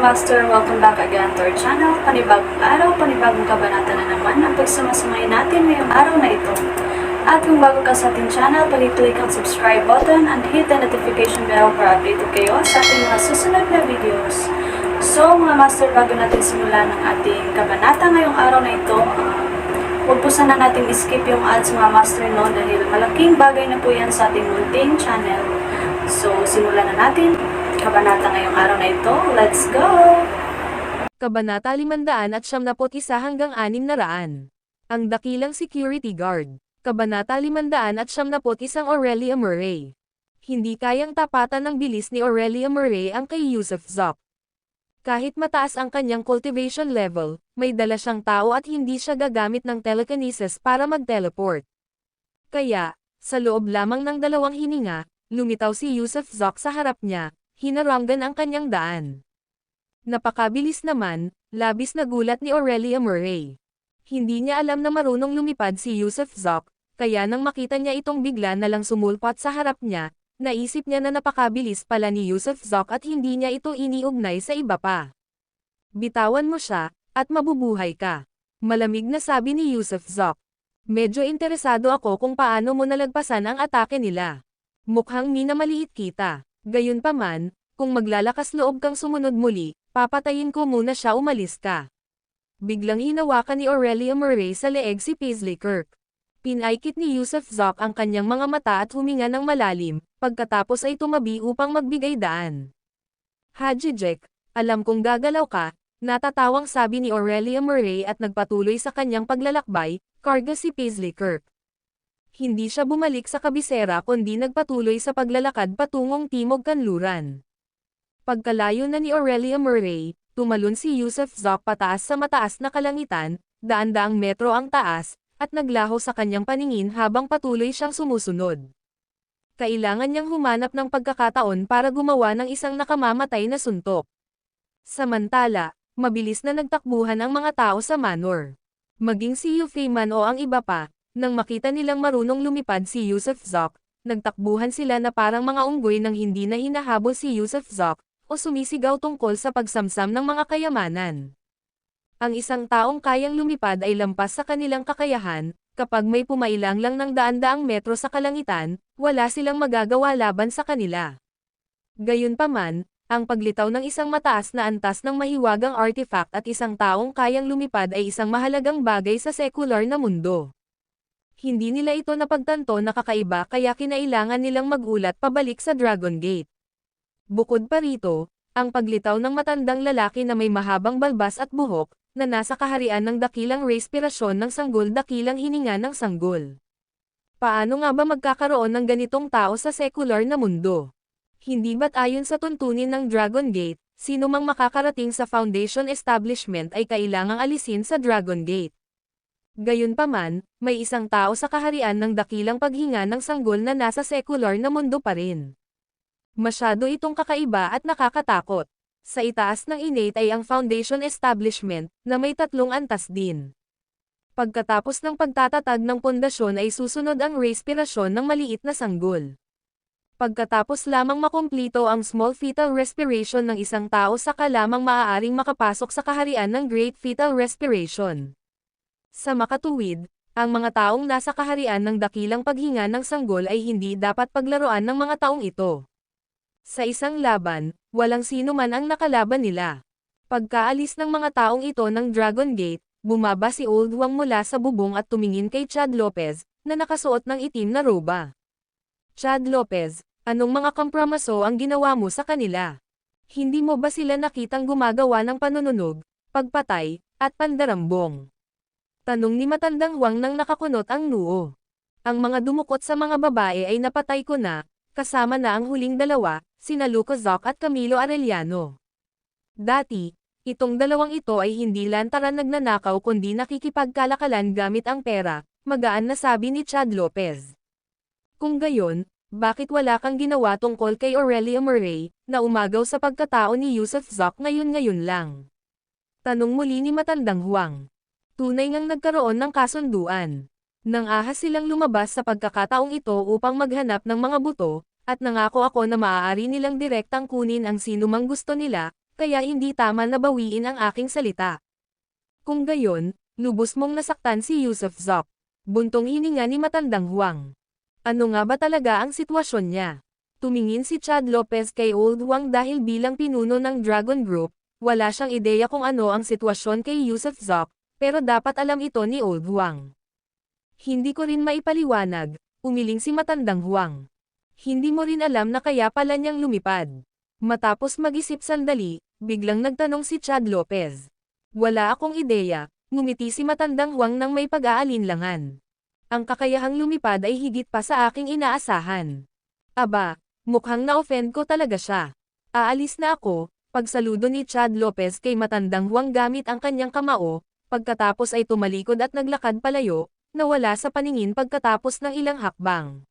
master, welcome back again to our channel. Panibagong araw, panibagong kabanata na naman ang pagsumasamayin natin ngayong araw na ito. At kung bago ka sa ating channel, pag-click ang subscribe button and hit the notification bell para updated kayo sa ating mga susunod na videos. So mga master, bago natin simulan ang ating kabanata ngayong araw na ito, huwag po sana natin skip yung ads mga master no, dahil malaking bagay na po yan sa ating munting channel. So simulan na natin kabanata ngayong araw na ito. Let's go! Kabanata 571 hanggang 600. Ang dakilang security guard. Kabanata 571 Aurelia Murray. Hindi kayang tapatan ng bilis ni Aurelia Murray ang kay Yusuf Zoc. Kahit mataas ang kanyang cultivation level, may dala siyang tao at hindi siya gagamit ng telekinesis para mag-teleport. Kaya, sa loob lamang ng 2 hininga, lumitaw si Yusuf Zoc sa harap niya, hinaranggan ang kanyang daan. Napakabilis naman, labis na gulat ni Aurelia Murray. Hindi niya alam na marunong lumipad si Yusuf Zoc, kaya nang makita niya itong bigla na lang sumulpot sa harap niya, naisip niya na napakabilis pala ni Yusuf Zoc at hindi niya ito iniugnay sa iba pa. Bitawan mo siya, at mabubuhay ka. Malamig na sabi ni Yusuf Zoc. Medyo interesado ako kung paano mo nalagpasan ang atake nila. Mukhang minamaliit kita. Gayunpaman, kung maglalakas loob kang sumunod muli, papatayin ko muna siya, umalis ka. Biglang hinawakan ni Aurelia Murray sa leeg si Paisley Kirk. Pinaikit ni Yusuf Zoc ang kanyang mga mata at huminga ng malalim, pagkatapos ay tumabi upang magbigay daan. Haji Jack, alam kong gagalaw ka, natatawang sabi ni Aurelia Murray at nagpatuloy sa kanyang paglalakbay, karga si Paisley Kirk. Hindi siya bumalik sa kabisera kundi nagpatuloy sa paglalakad patungong Timog Kanluran. Pagkalayo na ni Aurelia Murray, tumalon si Yusuf Zoc pataas sa mataas na kalangitan, daan-daang metro ang taas, at naglaho sa kanyang paningin habang patuloy siyang sumusunod. Kailangan niyang humanap ng pagkakataon para gumawa ng isang nakamamatay na suntok. Samantala, mabilis na nagtakbuhan ang mga tao sa manor. Maging si Yufei man o ang iba pa, nang makita nilang marunong lumipad si Yusuf Zoc, nagtakbuhan sila na parang mga unggoy nang hindi na hinahabol si Yusuf Zoc, o sumisigaw tungkol sa pagsamsam ng mga kayamanan. Ang isang taong kayang lumipad ay lampas sa kanilang kakayahan, kapag may pumailang lang ng daan-daang metro sa kalangitan, wala silang magagawa laban sa kanila. Gayunpaman, ang paglitaw ng isang mataas na antas ng mahiwagang artifact at isang taong kayang lumipad ay isang mahalagang bagay sa sekular na mundo. Hindi nila ito napagtanto na kakaiba kaya kinailangan nilang magulat pabalik sa Dragon Gate. Bukod pa rito, ang paglitaw ng matandang lalaki na may mahabang balbas at buhok, na nasa kaharian ng dakilang respirasyon ng sanggol, dakilang hininga ng sanggol. Paano nga ba magkakaroon ng ganitong tao sa sekular na mundo? Hindi ba't ayon sa tuntunin ng Dragon Gate, sino mang makakarating sa Foundation Establishment ay kailangang alisin sa Dragon Gate? Gayunpaman, may isang tao sa kaharian ng dakilang paghinga ng sanggol na nasa sekular na mundo pa rin. Masyado itong kakaiba at nakakatakot. Sa itaas ng innate ay ang Foundation Establishment, na may 3 antas din. Pagkatapos ng pagtatatag ng pundasyon ay susunod ang respirasyon ng maliit na sanggol. Pagkatapos lamang makumplito ang small fetal respiration ng isang tao saka lamang maaaring makapasok sa kaharian ng great fetal respiration. Sa makatuwid, ang mga taong nasa kaharian ng dakilang paghinga ng sanggol ay hindi dapat paglaruan ng mga taong ito. Sa isang laban, walang sino man ang nakalaban nila. Pagkaalis ng mga taong ito ng Dragon Gate, bumaba si Old Wang mula sa bubong at tumingin kay Chad Lopez, na nakasuot ng itim na roba. Chad Lopez, anong mga kompromiso ang ginawa mo sa kanila? Hindi mo ba sila nakitang gumagawa ng panununog, pagpatay, at pandarambong? Tanong ni matandang Huang nang nakakunot ang noo. Ang mga dumukot sa mga babae ay napatay ko na, kasama na ang huling 2, sina Luco Zoc at Camilo Arellano. Dati, itong 2 ito ay hindi lantaran nagnanakaw kundi nakikipagkalakalan gamit ang pera, magaan na sabi ni Chad Lopez. Kung gayon, bakit wala kang ginawa tungkol kay Aurelia Murray, na umagaw sa pagkatao ni Yusuf Zoc ngayon lang? Tanong muli ni matandang Huang. Tunay ngang nagkaroon ng kasunduan. Nang ahas silang lumabas sa pagkakataong ito upang maghanap ng mga buto, at nangako ako na maaari nilang direktang kunin ang sino mang gusto nila, kaya hindi tama na bawiin ang aking salita. Kung gayon, lubos mong nasaktan si Yusuf Zok. Buntong hininga ni matandang Huang. Ano nga ba talaga ang sitwasyon niya? Tumingin si Chad Lopez kay Old Huang dahil bilang pinuno ng Dragon Group, wala siyang ideya kung ano ang sitwasyon kay Yusuf Zok, pero dapat alam ito ni Old Huang. Hindi ko rin maipaliwanag, umiling si matandang Huang. Hindi mo rin alam na kaya pala niyang lumipad. Matapos mag-isip sandali, biglang nagtanong si Chad Lopez. Wala akong ideya, ngumiti si matandang Huang nang may pag-aalinlangan. Ang kakayahang lumipad ay higit pa sa aking inaasahan. Aba, mukhang na-offend ko talaga siya. Aalis na ako, pagsaludo ni Chad Lopez kay matandang Huang gamit ang kanyang kamao, pagkatapos ay tumalikod at naglakad palayo, nawala sa paningin pagkatapos ng ilang hakbang.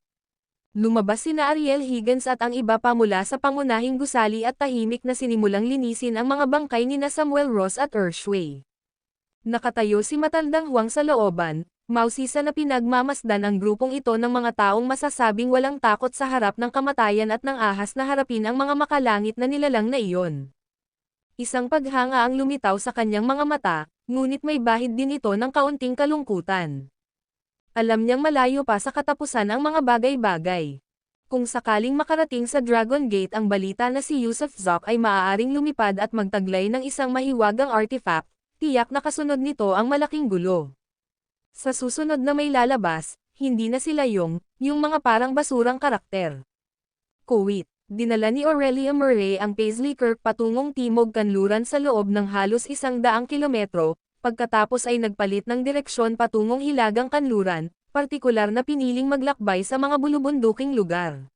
Lumabas sina Ariel Higgins at ang iba pa mula sa pangunahing gusali at tahimik na sinimulang linisin ang mga bangkay ni na Samuel Ross at Urshui. Nakatayo si matandang Huang sa looban, mausisa na pinagmamasdan ang grupong ito ng mga taong masasabing walang takot sa harap ng kamatayan at ng ahas na harapin ang mga makalangit na nilalang na iyon. Isang paghanga ang lumitaw sa kanyang mga mata, ngunit may bahid din ito ng kaunting kalungkutan. Alam niyang malayo pa sa katapusan ang mga bagay-bagay. Kung sakaling makarating sa Dragon Gate ang balita na si Yusuf Zok ay maaaring lumipad at magtaglay ng isang mahiwagang artifact, tiyak na kasunod nito ang malaking gulo. Sa susunod na may lalabas, hindi na sila yung mga parang basurang karakter. Kuwait, dinala ni Aurelia Murray ang Paisley Kirk patungong Timog Kanluran sa loob ng halos 100 kilometro, pagkatapos ay nagpalit ng direksyon patungong Hilagang Kanluran, partikular na piniling maglakbay sa mga bulubunduking lugar.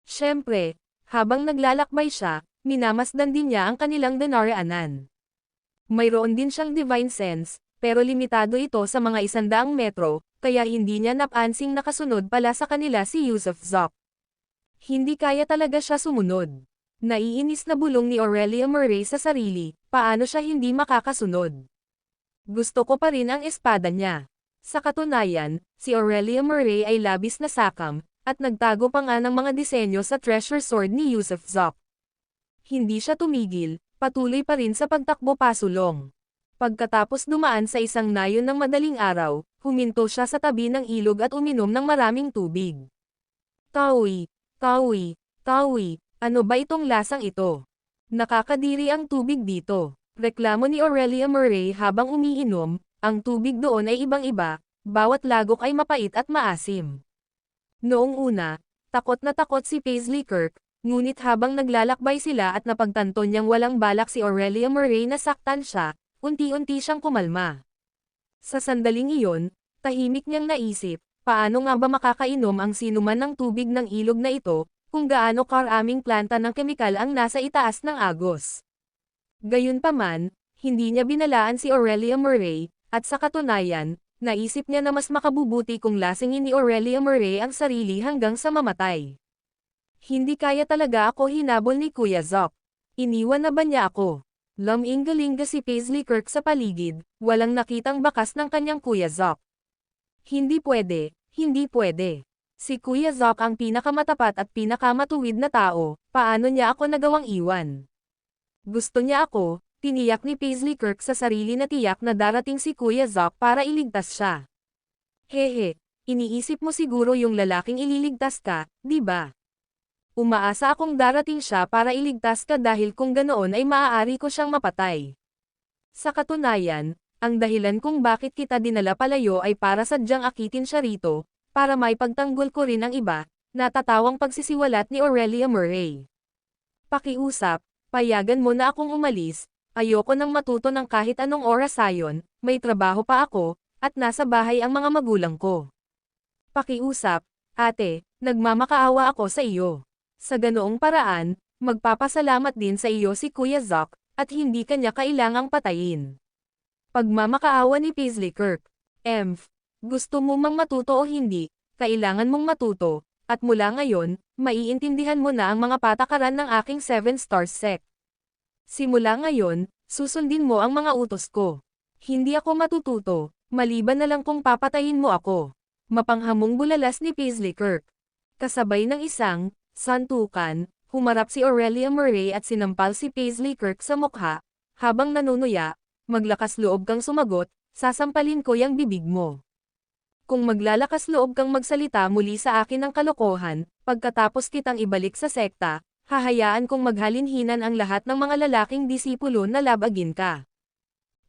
Siyempre, habang naglalakbay siya, minamasdan din niya ang kanilang dinaraanan. Mayroon din siyang divine sense, pero limitado ito sa mga 100 metro, kaya hindi niya napansing nakasunod pala sa kanila si Yusuf Zok. Hindi kaya talaga siya sumunod. Naiinis na bulong ni Aurelia Murray sa sarili, paano siya hindi makakasunod? Gusto ko pa rin ang espada niya. Sa katunayan, si Aurelia Murray ay labis na sakam, at nagtago pa nga ng mga disenyo sa treasure sword ni Yusuf Zok. Hindi siya tumigil, patuloy pa rin sa pagtakbo pasulong. Pagkatapos dumaan sa isang nayon ng madaling araw, huminto siya sa tabi ng ilog at uminom ng maraming tubig. Kaui, kaui, kaui, ano ba itong lasang ito? Nakakadiri ang tubig dito. Reklamo ni Aurelia Murray habang umiinom, ang tubig doon ay ibang-iba, bawat lagok ay mapait at maasim. Noong una, takot na takot si Paisley Kirk, ngunit habang naglalakbay sila at napagtanto niyang walang balak si Aurelia Murray na saktan siya, unti-unti siyang kumalma. Sa sandaling iyon, tahimik niyang naisip, paano nga ba makakainom ang sinuman ng tubig ng ilog na ito, kung gaano karaming planta ng kemikal ang nasa itaas ng agos. Gayunpaman, hindi niya binalaan si Aurelia Murray, at sa katunayan, naisip niya na mas makabubuti kung lasingin ni Aurelia Murray ang sarili hanggang sa mamatay. Hindi kaya talaga ako hinabol ni Kuya Zok. Iniwan na ba niya ako? Lumingalinga si Paisley Kirk sa paligid, walang nakitang bakas ng kanyang Kuya Zok. Hindi pwede, hindi pwede. Si Kuya Zok ang pinakamatapat at pinakamatuwid na tao, paano niya ako nagawang iwan? Gusto niya ako, tiniyak ni Paisley Kirk sa sarili na tiyak na darating si Kuya Zok para iligtas siya. Hehe, iniisip mo siguro yung lalaking ililigtas ka, di ba? Umaasa akong darating siya para iligtas ka dahil kung ganoon ay maaari ko siyang mapatay. Sa katunayan, ang dahilan kung bakit kita dinala palayo ay para sadyang akitin siya rito, para may pagtanggol ko rin ang iba, natatawang pagsisiwalat ni Aurelia Murray. Pakiusap, payagan mo na akong umalis, ayoko nang matuto ng kahit anong oras ayon, may trabaho pa ako, at nasa bahay ang mga magulang ko. Pakiusap, ate, nagmamakaawa ako sa iyo. Sa ganoong paraan, magpapasalamat din sa iyo si Kuya Zok, at hindi kanya kailangang patayin. Pagmamakaawa ni Paisley Kirk. Gusto mo mang matuto o hindi, kailangan mong matuto, at mula ngayon, maiintindihan mo na ang mga patakaran ng aking 7-star sect. Simula ngayon, susundin mo ang mga utos ko. Hindi ako matututo, maliban na lang kung papatayin mo ako. Mapanghamong bulalas ni Paisley Kirk. Kasabay ng isang, santukan, Humarap si Aurelia Murray at sinampal si Paisley Kirk sa mukha, habang nanunuya, maglakas loob kang sumagot, sasampalin ko yang bibig mo. Kung maglalakas loob kang magsalita muli sa akin ng kalokohan, pagkatapos kitang ibalik sa sekta, hahayaan kong maghalinhinan ang lahat ng mga lalaking disipulo na labagin ka.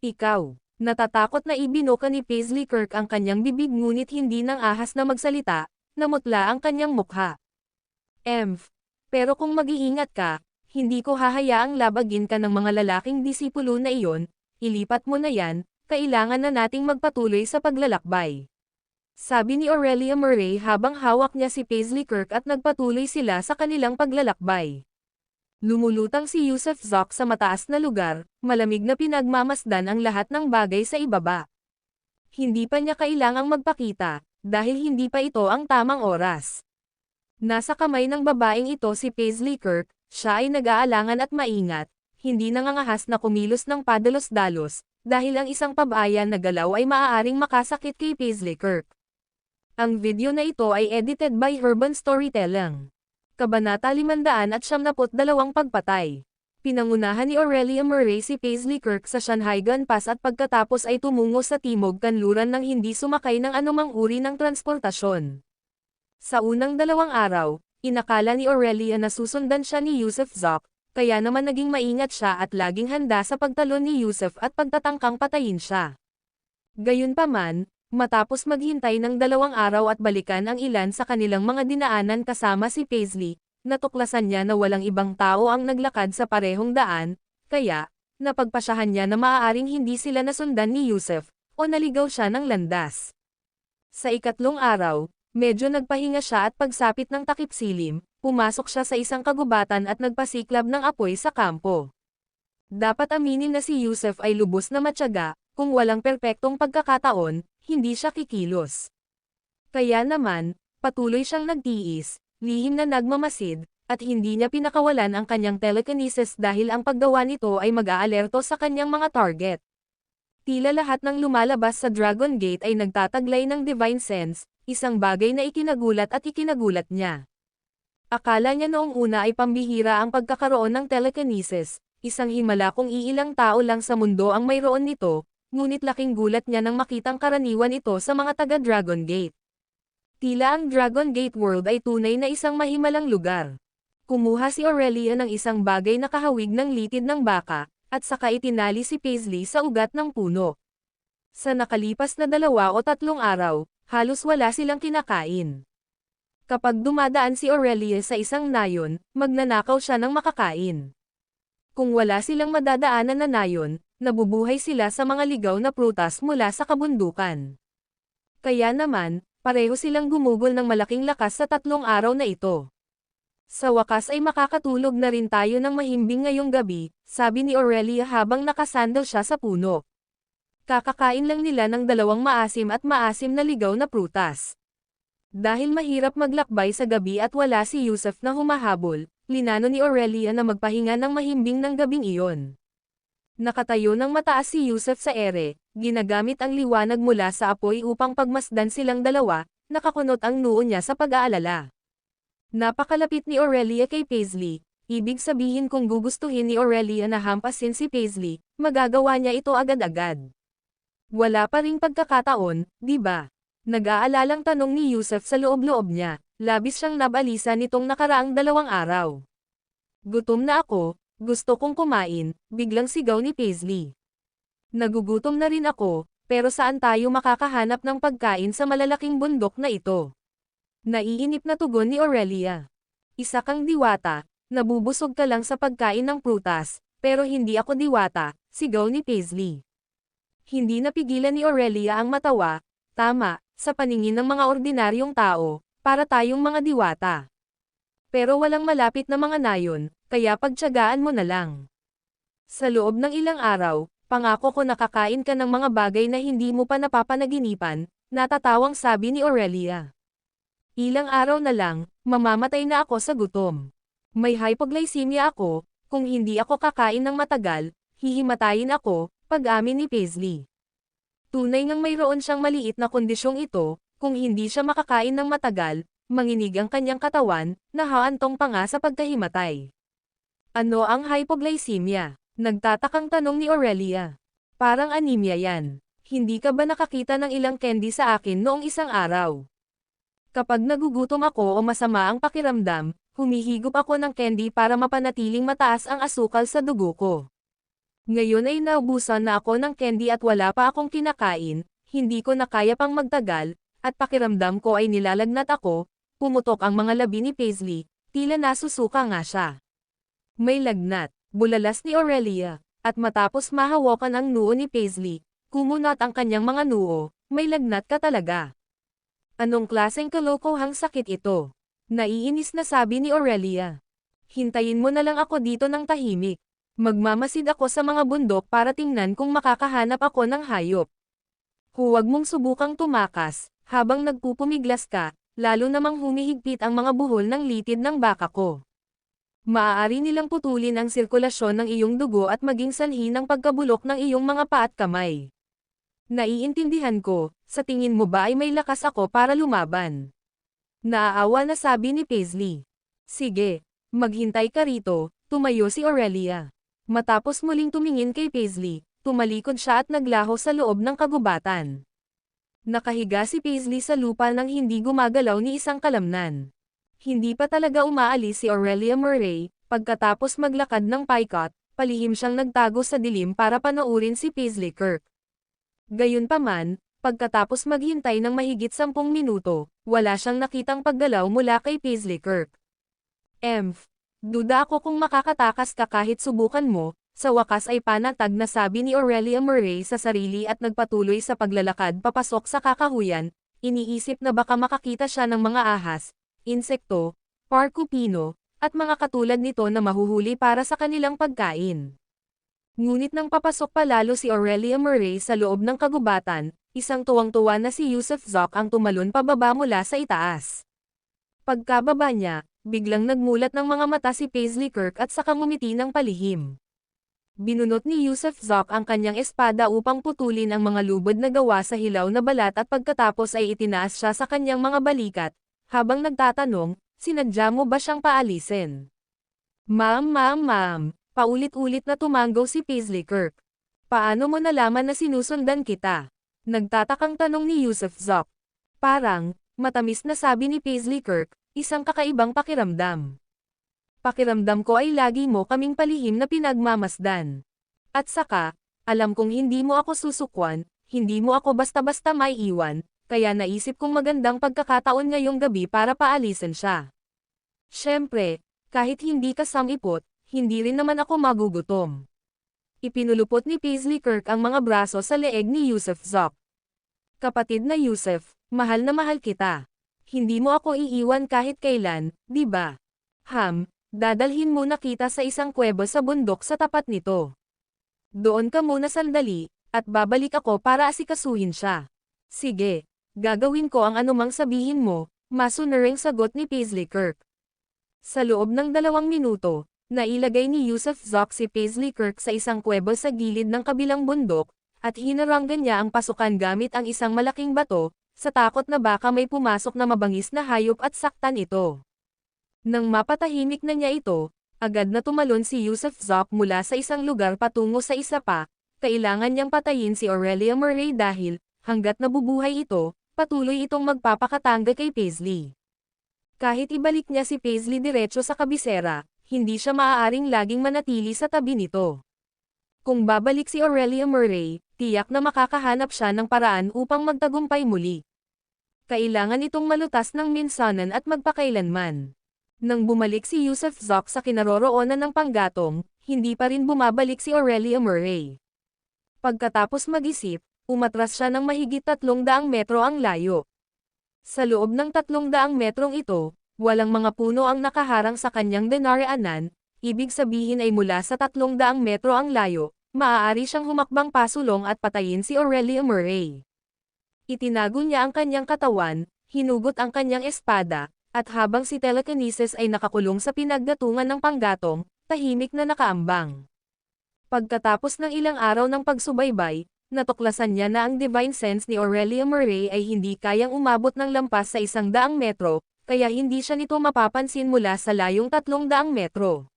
Ikaw, natatakot na ibinuka ni Paisley Kirk ang kanyang bibig ngunit hindi nang ahas na magsalita, namutla ang kanyang mukha. Pero kung mag-iingat ka, hindi ko hahayaang labagin ka ng mga lalaking disipulo na iyon, ilipat mo na yan, kailangan na nating magpatuloy sa paglalakbay. Sabi ni Aurelia Murray habang hawak niya si Paisley Kirk at nagpatuloy sila sa kanilang paglalakbay. Lumulutang si Yusuf Zoc sa mataas na lugar, malamig na pinagmamasdan ang lahat ng bagay sa ibaba. Hindi pa niya kailangang magpakita, dahil hindi pa ito ang tamang oras. Nasa kamay ng babaeng ito si Paisley Kirk, siya ay nag-aalangan at maingat, hindi nangangahas na kumilos ng padalos-dalos, dahil ang isang pabayan na galaw ay maaaring makasakit kay Paisley Kirk. Ang video na ito ay edited by Urban Storytelling. Kabanata 572 Pagpatay. Pinangunahan ni Aurelia Murray si Paisley Kirk sa Shanghai Gun Pass at pagkatapos ay tumungo sa timog kanluran nang hindi sumakay ng anumang uri ng transportasyon. Sa unang 2 araw, inakala ni Aurelia na susundan siya ni Yusuf Zoc, kaya naman naging maingat siya at laging handa sa pagtalon ni Yusuf at pagtatangkang patayin siya. Gayunpaman, matapos maghintay ng 2 araw at balikan ang ilan sa kanilang mga dinaanan kasama si Paisley, natuklasan niya na walang ibang tao ang naglakad sa parehong daan, kaya, napagpasyahan niya na maaaring hindi sila nasundan ni Yusuf, o naligaw siya ng landas. Sa 3 araw, medyo nagpahinga siya at pagsapit ng takip silim, pumasok siya sa isang kagubatan at nagpasiklab ng apoy sa kampo. Dapat aminin na si Yusuf ay lubos na matyaga, kung walang perpektong pagkakataon, hindi siya kikilos. Kaya naman, patuloy siyang nagtiis, lihim na nagmamasid, at hindi niya pinakawalan ang kanyang telekinesis dahil ang paggawa nito ay mag-aalerto sa kanyang mga target. Tila lahat ng lumalabas sa Dragon Gate ay nagtataglay ng Divine Sense, isang bagay na ikinagulat niya. Akala niya noong una ay pambihira ang pagkakaroon ng telekinesis, isang himala kung iilang tao lang sa mundo ang mayroon nito, ngunit laking gulat niya nang makitang karaniwan ito sa mga taga-Dragon Gate. Tila ang Dragon Gate World ay tunay na isang mahimalang lugar. Kumuha si Aurelia ng isang bagay na kahawig ng litid ng baka, at saka itinali si Paisley sa ugat ng puno. Sa nakalipas na 2 o 3 araw, halos wala silang kinakain. Kapag dumadaan si Aurelia sa isang nayon, magnanakaw siya ng makakain. Kung wala silang madadaanan na nayon, nabubuhay sila sa mga ligaw na prutas mula sa kabundukan. Kaya naman, pareho silang gumugol ng malaking lakas sa 3 araw na ito. Sa wakas ay makakatulog na rin tayo ng mahimbing ngayong gabi, sabi ni Aurelia habang nakasandal siya sa puno. Kakakain lang nila ng 2 maasim at maasim na ligaw na prutas. Dahil mahirap maglakbay sa gabi at wala si Yusuf na humahabol, linano ni Aurelia na magpahinga ng mahimbing ng gabing iyon. Nakatayo ng mataas si Yusuf sa ere, ginagamit ang liwanag mula sa apoy upang pagmasdan silang dalawa, nakakunot ang noo niya sa pag-aalala. Napakalapit ni Aurelia kay Paisley, ibig sabihin kung gugustuhin ni Aurelia na hampasin si Paisley, magagawa niya ito agad-agad. Wala pa ring pagkakataon, di ba? Nag-aalalang tanong ni Yusuf sa loob-loob niya, labis siyang nabalisa nitong nakaraang 2 araw. Gutom na ako, gusto kong kumain, biglang sigaw ni Paisley. Nagugutom na rin ako, pero saan tayo makakahanap ng pagkain sa malalaking bundok na ito? Naiinip na tugon ni Aurelia. Isa kang diwata, nabubusog ka lang sa pagkain ng prutas, pero hindi ako diwata, sigaw ni Paisley. Hindi napigilan ni Aurelia ang matawa, tama, sa paningin ng mga ordinaryong tao, para tayong mga diwata. Pero walang malapit na mga nayon, kaya pagtiyagaan mo na lang. Sa loob ng ilang araw, pangako ko nakakain ka ng mga bagay na hindi mo pa napapanaginipan, natatawang sabi ni Aurelia. Ilang araw na lang, mamamatay na ako sa gutom. May hypoglycemia ako, kung hindi ako kakain ng matagal, hihimatayin ako, pag-amin ni Paisley. Tunay ngang mayroon siyang maliit na kondisyong ito, kung hindi siya makakain ng matagal, Manginig ang kanyang katawan, nahaantong pa nga sa pagkahimatay. Ano ang hypoglycemia? Nagtatakang tanong ni Aurelia. Parang anemia yan. Hindi ka ba nakakita ng ilang candy sa akin noong isang araw? Kapag nagugutom ako o masama ang pakiramdam, humihigop ako ng candy para mapanatiling mataas ang asukal sa dugo ko. Ngayon ay naubusan na ako ng candy at wala pa akong kinakain, hindi ko na kaya pang magtagal, at pakiramdam ko ay nilalagnat ako. Pumutok ang mga labi ni Paisley, tila nasusuka nga siya. May lagnat, bulalas ni Aurelia, at matapos mahawakan ang noo ni Paisley, kumunat ang kanyang mga noo, may lagnat ka talaga. Anong klaseng kalokohang sakit ito? Naiinis na sabi ni Aurelia. Hintayin mo na lang ako dito ng tahimik. Magmamasid ako sa mga bundok para tingnan kung makakahanap ako ng hayop. Huwag mong subukang tumakas, habang nagpupumiglas ka, lalo namang humihigpit ang mga buhol ng litid ng baka ko. Maaari nilang putulin ang sirkulasyon ng iyong dugo at maging sanhi ng pagkabulok ng iyong mga paa at kamay. Naiintindihan ko, sa tingin mo ba ay may lakas ako para lumaban? Naaawa na sabi ni Paisley. Sige, maghintay ka rito, tumayo si Aurelia. Matapos muling tumingin kay Paisley, tumalikod siya at naglaho sa loob ng kagubatan. Nakahiga si Paisley sa lupa nang hindi gumagalaw ni isang kalamnan. Hindi pa talaga umaalis si Aurelia Murray, pagkatapos maglakad ng paikot, palihim siyang nagtago sa dilim para panoorin si Paisley Kirk. Gayunpaman, pagkatapos maghintay ng mahigit 10 minuto, wala siyang nakitang paggalaw mula kay Paisley Kirk. Duda ako kung makakatakas ka kahit subukan mo. Sa wakas ay panatag na sabi ni Aurelia Murray sa sarili at nagpatuloy sa paglalakad papasok sa kakahuyan, iniisip na baka makakita siya ng mga ahas, insekto, porcupino, at mga katulad nito na mahuhuli para sa kanilang pagkain. Ngunit nang papasok pa lalo si Aurelia Murray sa loob ng kagubatan, isang tuwang-tuwa na si Yusuf Zoc ang tumalon pababa mula sa itaas. Pagkababa niya, biglang nagmulat ng mga mata si Paisley Kirk at saka ngumiti ng palihim. Binunot ni Yusuf Zoc ang kanyang espada upang putulin ang mga lubod na gawa sa hilaw na balat at pagkatapos ay itinaas siya sa kanyang mga balikat, habang nagtatanong, sinadya mo ba siyang paalisin? Ma'am, paulit-ulit na tumanggaw si Paisley Kirk. Paano mo nalaman na sinusundan kita? Nagtatakang tanong ni Yusuf Zoc. Parang, matamis na sabi ni Paisley Kirk, isang kakaibang pakiramdam. Pakiramdam ko ay lagi mo kaming palihim na pinagmamasdan. At saka, alam kong hindi mo ako susukwan, hindi mo ako basta-basta maiiwan, kaya naisip kong magandang pagkakataon ngayong gabi para paalisin siya. Siyempre, kahit hindi ka samipot, hindi rin naman ako magugutom. Ipinulupot ni Paisley Kirk ang mga braso sa leeg ni Yusuf Zoc. Kapatid na Yusuf, mahal na mahal kita. Hindi mo ako iiwan kahit kailan, di ba? Dadalhin muna kita sa isang kuweba sa bundok sa tapat nito. Doon ka muna sandali, at babalik ako para asikasuhin siya. Sige, gagawin ko ang anumang sabihin mo, masunuring sagot ni Paisley Kirk. Sa loob ng 2 minuto, nailagay ni Yusuf Zoc si Paisley Kirk sa isang kuweba sa gilid ng kabilang bundok, at hinaranggan niya ang pasukan gamit ang isang malaking bato, sa takot na baka may pumasok na mabangis na hayop at saktan ito. Nang mapatahimik na niya ito, agad na tumalon si Yusuf Zoc mula sa isang lugar patungo sa isa pa. Kailangan niyang patayin si Aurelia Murray dahil, hanggat nabubuhay ito, patuloy itong magpapakatanga kay Paisley. Kahit ibalik niya si Paisley diretso sa kabisera, hindi siya maaaring laging manatili sa tabi nito. Kung babalik si Aurelia Murray, tiyak na makakahanap siya ng paraan upang magtagumpay muli. Kailangan itong malutas ng minsanan at magpakailanman. Nang bumalik si Yusuf Zoc sa kinaroroonan ng panggatong, hindi pa rin bumabalik si Aurelia Murray. Pagkatapos mag-isip, umatras siya ng mahigit 300 metro ang layo. Sa loob ng 300 metrong ito, walang mga puno ang nakaharang sa kanyang dinaraanan, ibig sabihin ay mula sa 300 metro ang layo, maaari siyang humakbang pasulong at patayin si Aurelia Murray. Itinago niya ang kanyang katawan, hinugot ang kanyang espada, at habang si Telekinesis ay nakakulong sa pinagdatungan ng panggatong, tahimik na nakaambang. Pagkatapos ng ilang araw ng pagsubaybay, natuklasan niya na ang divine sense ni Aurelia Murray ay hindi kayang umabot ng lampas sa 100 metro, kaya hindi siya nito mapapansin mula sa layong 300 metro.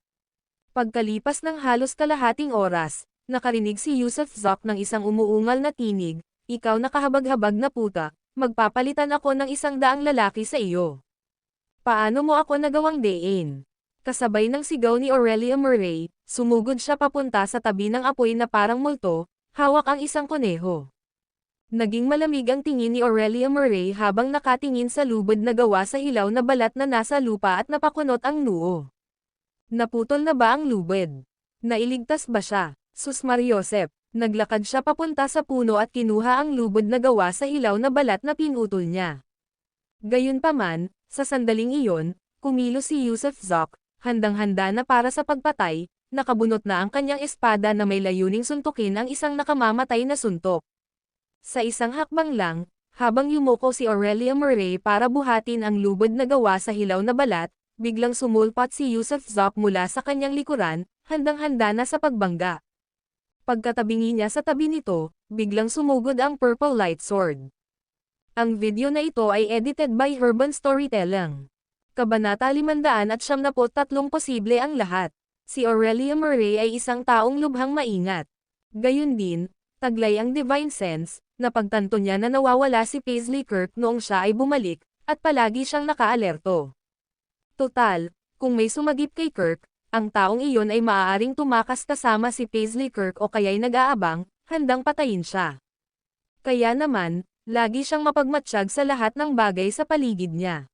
Pagkalipas ng halos kalahating oras, nakarinig si Yusuf Zok ng isang umuungal na tinig, "Ikaw na kahabag-habag na puta, magpapalitan ako ng 100 lalaki sa iyo. Paano mo ako nagawang dein?" Kasabay ng sigaw ni Aurelia Murray, sumugod siya papunta sa tabi ng apoy na parang multo, hawak ang isang kuneho. Naging malamig ang tingin ni Aurelia Murray habang nakatingin sa lubod na gawa sa hilaw na balat na nasa lupa at napakunot ang noo. Naputol na ba ang lubid? Nailigtas ba siya? Sus Mariosep, naglakad siya papunta sa puno at kinuha ang lubod na gawa sa hilaw na balat na pinutol niya. Gayunpaman, sa sandaling iyon, kumilos si Yusuf Zok, handang-handa na para sa pagpatay, nakabunot na ang kanyang espada na may layuning suntukin ang isang nakamamatay na suntok. Sa isang hakbang lang, habang yumuko si Aurelia Murray para buhatin ang lubod na gawa sa hilaw na balat, biglang sumulpot si Yusuf Zok mula sa kanyang likuran, handang-handa na sa pagbangga. Pagkatabingi niya sa tabi nito, biglang sumugod ang purple light sword. Ang video na ito ay edited by Urban Storytelling. Kabanata 573 posible ang lahat. Si Aurelia Murray ay isang taong lubhang maingat. Gayun din, taglay ang divine sense, napagtanto niya na nawawala si Paisley Kirk noong siya ay bumalik, at palagi siyang nakaalerto. Total, kung may sumagip kay Kirk, ang taong iyon ay maaaring tumakas kasama si Paisley Kirk o kaya'y nag-aabang, handang patayin siya. Kaya naman, lagi siyang mapagmatsyag sa lahat ng bagay sa paligid niya.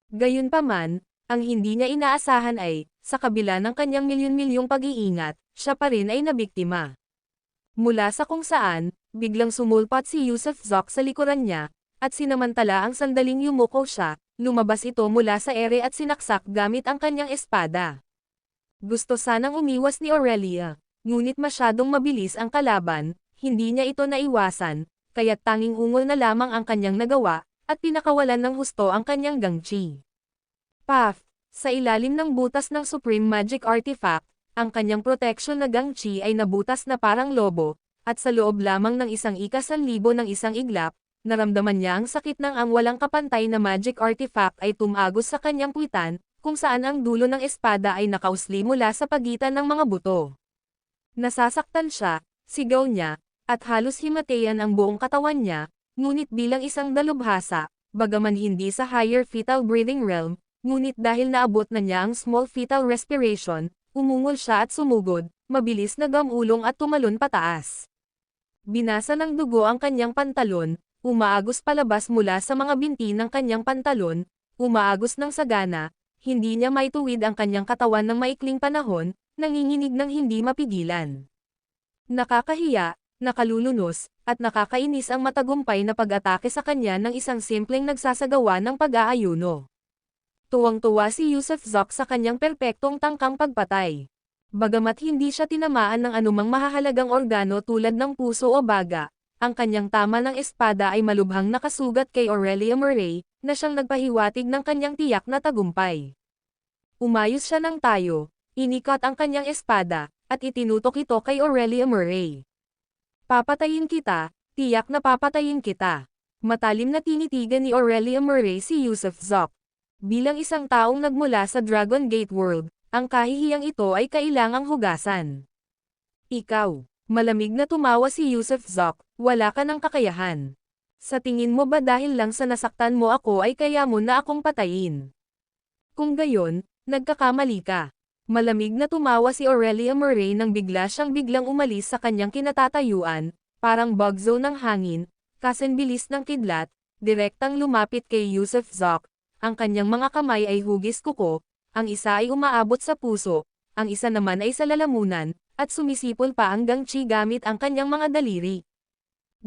Gayunpaman, ang hindi niya inaasahan ay, sa kabila ng kanyang milyon-milyong pag-iingat, siya pa rin ay nabiktima. Mula sa kung saan, biglang sumulpot si Yusuf Zok sa likuran niya, at sinamantala ang sandaling yumuko siya, lumabas ito mula sa ere at sinaksak gamit ang kanyang espada. Gusto sanang umiwas ni Aurelia, ngunit masyadong mabilis ang kalaban, hindi niya ito naiwasan, kaya't tanging ungol na lamang ang kanyang nagawa, at pinakawalan ng husto ang kanyang gangchi. Paf! Sa ilalim ng butas ng Supreme Magic Artifact, ang kanyang protection na gangchi ay nabutas na parang lobo, at sa loob lamang ng 1,000,000 ng isang iglap, naramdaman niya ang sakit ng ang walang kapantay na magic artifact ay tumagos sa kanyang puwitan, kung saan ang dulo ng espada ay nakausli mula sa pagitan ng mga buto. Nasasaktan siya, sigaw niya, at halos himatayan ang buong katawan niya, ngunit bilang isang dalubhasa, bagaman hindi sa higher fetal breathing realm, ngunit dahil naabot na niya ang small fetal respiration, umungol siya at sumugod, mabilis na gamulong at tumalon pataas. Binasa ng dugo ang kanyang pantalon, umaagos palabas mula sa mga binti ng kanyang pantalon, umaagos ng sagana, hindi niya maituwid ang kanyang katawan ng maikling panahon, nanginginig ng hindi mapigilan. Nakakahiya, nakalulunos, at nakakainis ang matagumpay na pag-atake sa kanya ng isang simpleng nagsasagawa ng pag-aayuno. Tuwang-tuwa si Yusuf Zok sa kanyang perpektong tangkang pagpatay. Bagamat hindi siya tinamaan ng anumang mahahalagang organo tulad ng puso o baga, ang kanyang tama ng espada ay malubhang nakasugat kay Aurelia Murray, na siyang nagpahiwatig ng kanyang tiyak na tagumpay. Umayos siya ng tayo, inikot ang kanyang espada, at itinutok ito kay Aurelia Murray. "Papatayin kita, tiyak na papatayin kita." Matalim na tinitigan ni Aurelia Murray si Yusuf Zok. Bilang isang taong nagmula sa Dragon Gate World, ang kahihiyang ito ay kailangang hugasan. "Ikaw," malamig na tumawa si Yusuf Zok, "wala ka ng kakayahan. Sa tingin mo ba dahil lang sa nasaktan mo ako ay kaya mo na akong patayin? Kung gayon, nagkakamali ka." Malamig na tumawa si Aurelia Murray nang biglang umalis sa kanyang kinatatayuan, parang bugzo ng hangin, kasenbilis ng kidlat, direktang lumapit kay Yusuf Zok. Ang kanyang mga kamay ay hugis kuko, ang isa ay umaabot sa puso, ang isa naman ay sa lalamunan, at sumisipol pa ang gangchi gamit ang kanyang mga daliri.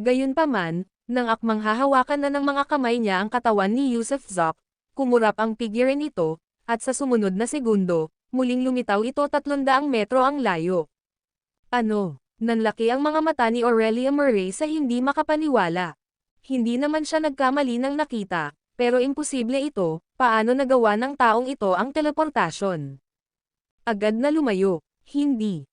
Gayunpaman, nang akmang hahawakan na ng mga kamay niya ang katawan ni Yusuf Zok, kumurap ang figure nito, at sa sumunod na segundo, muling lumitaw ito 300 metro ang layo. Ano? Nanlaki ang mga mata ni Aurelia Murray sa hindi makapaniwala. Hindi naman siya nagkamali ng nakita, pero imposible ito, paano nagawa ng taong ito ang teleportasyon? Agad na lumayo. Hindi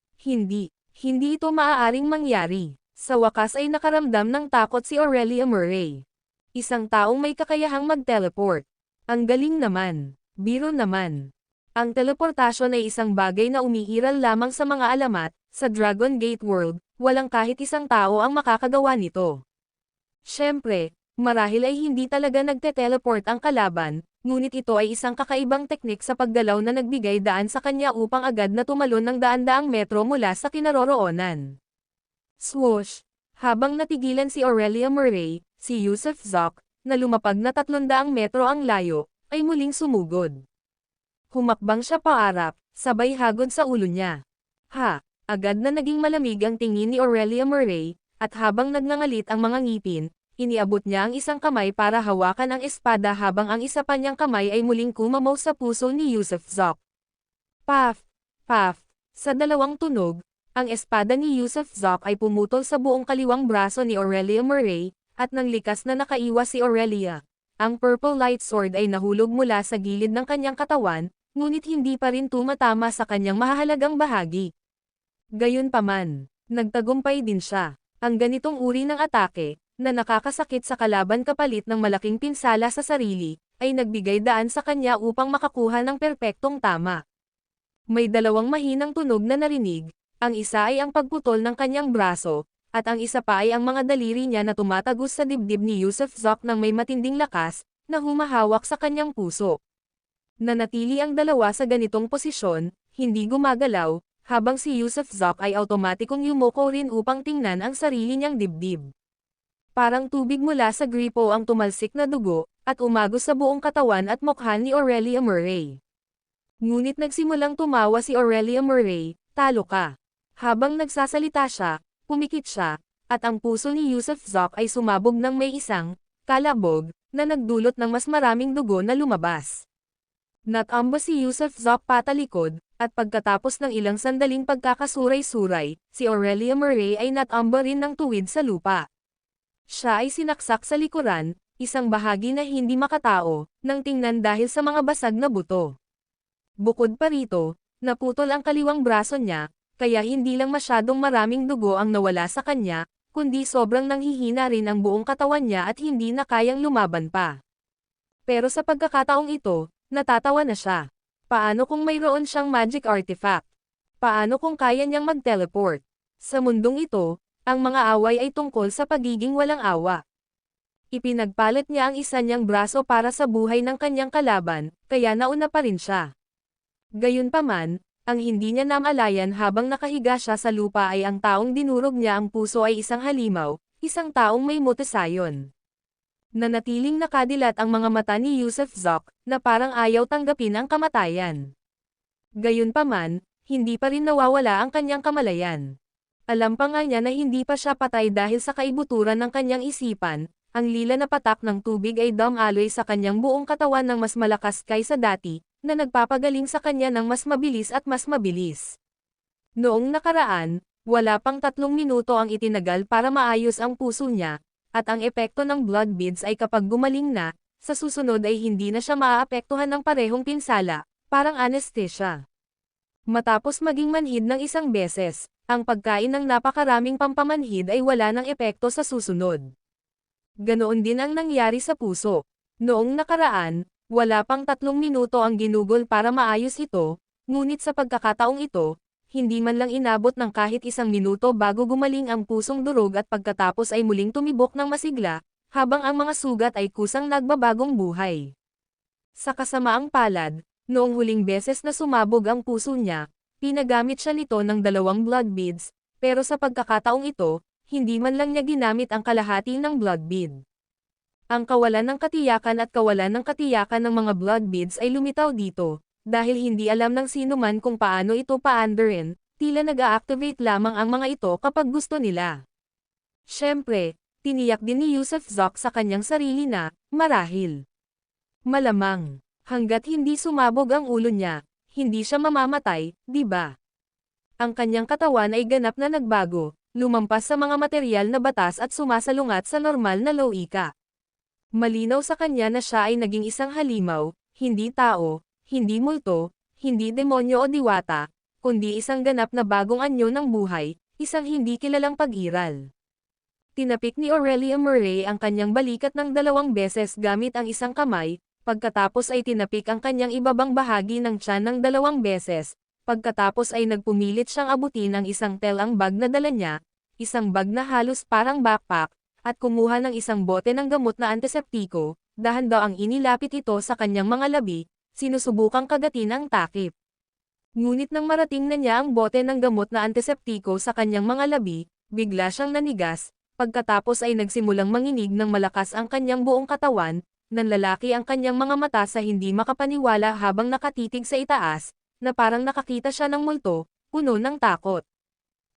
ito maaaring mangyari. Sa wakas ay nakaramdam ng takot si Aurelia Murray. Isang taong may kakayahang mag-teleport. Ang galing naman. Biro naman. Ang teleportasyon ay isang bagay na umiiral lamang sa mga alamat, sa Dragon Gate World, walang kahit isang tao ang makakagawa nito. Siyempre, marahil ay hindi talaga nagte-teleport ang kalaban, ngunit ito ay isang kakaibang teknik sa paggalaw na nagbigay daan sa kanya upang agad na tumalon ng daan-daang metro mula sa kinaroroonan. Swoosh! Habang natigilan si Aurelia Murray, si Yusuf Zoc, na lumapag na 300 metro ang layo, ay muling sumugod. Humakbang siya paarap, sabay hagod sa ulo niya. Ha! Agad na naging malamig ang tingin ni Aurelia Murray, at habang nagngangalit ang mga ngipin, iniabot niya ang isang kamay para hawakan ang espada habang ang isa pa niyang kamay ay muling kumamaw sa puso ni Yusuf Zoc. Paf! Paf! Sa dalawang tunog, ang espada ni Yusuf Zoc ay pumutol sa buong kaliwang braso ni Aurelia Murray, at nang likas na nakaiwas si Aurelia, ang purple light sword ay nahulog mula sa gilid ng kanyang katawan, ngunit hindi pa rin tumatama sa kanyang mahahalagang bahagi. Gayunpaman, nagtagumpay din siya. Ang ganitong uri ng atake, na nakakasakit sa kalaban kapalit ng malaking pinsala sa sarili, ay nagbigay daan sa kanya upang makakuha ng perpektong tama. May dalawang mahinang tunog na narinig, ang isa ay ang pagputol ng kanyang braso, at ang isa pa ay ang mga daliri niya na tumatagos sa dibdib ni Yusuf Zoc ng may matinding lakas, na humahawak sa kanyang puso. Nanatili ang dalawa sa ganitong posisyon, hindi gumagalaw, habang si Yusuf Zoc ay automatikong yumuko rin upang tingnan ang sarili niyang dibdib. Parang tubig mula sa gripo ang tumalsik na dugo, at umagos sa buong katawan at mukha ni Aurelia Murray. Ngunit nagsimulang tumawa si Aurelia Murray, talo ka. Habang nagsasalita siya, pumikit siya, at ang puso ni Yusuf Zoc ay sumabog ng may isang kalabog, na nagdulot ng mas maraming dugo na lumabas. Natamba si Yusuf Zoc patalikod, at pagkatapos ng ilang sandaling pagkakasuray-suray, si Aurelia Murray ay natamba rin ng tuwid sa lupa. Siya ay sinaksak sa likuran, isang bahagi na hindi makatao, nang tingnan dahil sa mga basag na buto. Bukod pa rito, naputol ang kaliwang braso niya, kaya hindi lang masyadong maraming dugo ang nawala sa kanya, kundi sobrang nanghihina rin ang buong katawan niya at hindi na kayang lumaban pa. Pero sa pagkakataong ito, natatawa na siya. Paano kung mayroon siyang magic artifact? Paano kung kaya niyang mag-teleport? Sa mundong ito, ang mga away ay tungkol sa pagiging walang awa. Ipinagpalit niya ang isa niyang braso para sa buhay ng kanyang kalaban, kaya nauna pa rin siya. Gayunpaman, ang hindi niya namalayan habang nakahiga siya sa lupa ay ang taong dinurog niya ang puso ay isang halimaw, isang taong may mutasayon. Nanatiling nakadilat ang mga mata ni Yusuf Zoc, na parang ayaw tanggapin ang kamatayan. Gayunpaman, hindi pa rin nawawala ang kanyang kamalayan. Alam pa nga niya na hindi pa siya patay dahil sa kaibuturan ng kanyang isipan, ang lila na patak ng tubig ay dumaloy sa kanyang buong katawan ng mas malakas kaysa dati, na nagpapagaling sa kanya ng mas mabilis at mas mabilis. Noong nakaraan, wala pang 3 minuto ang itinagal para maayos ang puso niya, at ang epekto ng blood beads ay kapag gumaling na, sa susunod ay hindi na siya maaapektuhan ng parehong pinsala, parang anesthesia. Matapos maging manhid ng isang beses, ang pagkain ng napakaraming pampamanhid ay wala ng epekto sa susunod. Ganoon din ang nangyari sa puso. Noong nakaraan, wala pang 3 minuto ang ginugol para maayos ito, ngunit sa pagkakataong ito, hindi man lang inabot ng kahit 1 minuto bago gumaling ang pusong durog at pagkatapos ay muling tumibok ng masigla, habang ang mga sugat ay kusang nagbabagong buhay. Sa kasamaang palad, noong huling beses na sumabog ang puso niya, pinagamit siya nito ng 2 blood beads, pero sa pagkakataong ito, hindi man lang niya ginamit ang kalahati ng blood bead. Ang kawalan ng katiyakan at kawalan ng katiyakan ng mga blood beads ay lumitaw dito. Dahil hindi alam ng sino man kung paano ito paandarin, tila nag-a-activate lamang ang mga ito kapag gusto nila. Siyempre, tiniyak din ni Yusuf Zoc sa kanyang sarili na, marahil. Malamang, hanggat hindi sumabog ang ulo niya, hindi siya mamamatay, di ba? Ang kanyang katawan ay ganap na nagbago, lumampas sa mga material na batas at sumasalungat sa normal na logika. Malinaw sa kanya na siya ay naging isang halimaw, hindi tao, hindi multo, hindi demonyo o diwata, kundi isang ganap na bagong anyo ng buhay, isang hindi kilalang pag-iral. Tinapik ni Aurelia Murray ang kanyang balikat ng 2 beses gamit ang isang kamay, Pagkatapos ay tinapik ang kanyang ibabang bahagi ng tiyan ng 2 beses, pagkatapos ay nagpumilit siyang abutin ang isang telang bag na dala niya, isang bag na halos parang backpack, at kumuha ng isang bote ng gamot na antiseptiko, dahan-daang inilapit ito sa kanyang mga labi, sinusubukang kagatin ang takip. Ngunit nang marating na niya ang bote ng gamot na antiseptiko sa kanyang mga labi, bigla siyang nanigas, pagkatapos ay nagsimulang manginig ng malakas ang kanyang buong katawan, nanlalaki ang kanyang mga mata sa hindi makapaniwala habang nakatitig sa itaas, na parang nakakita siya ng multo, puno ng takot.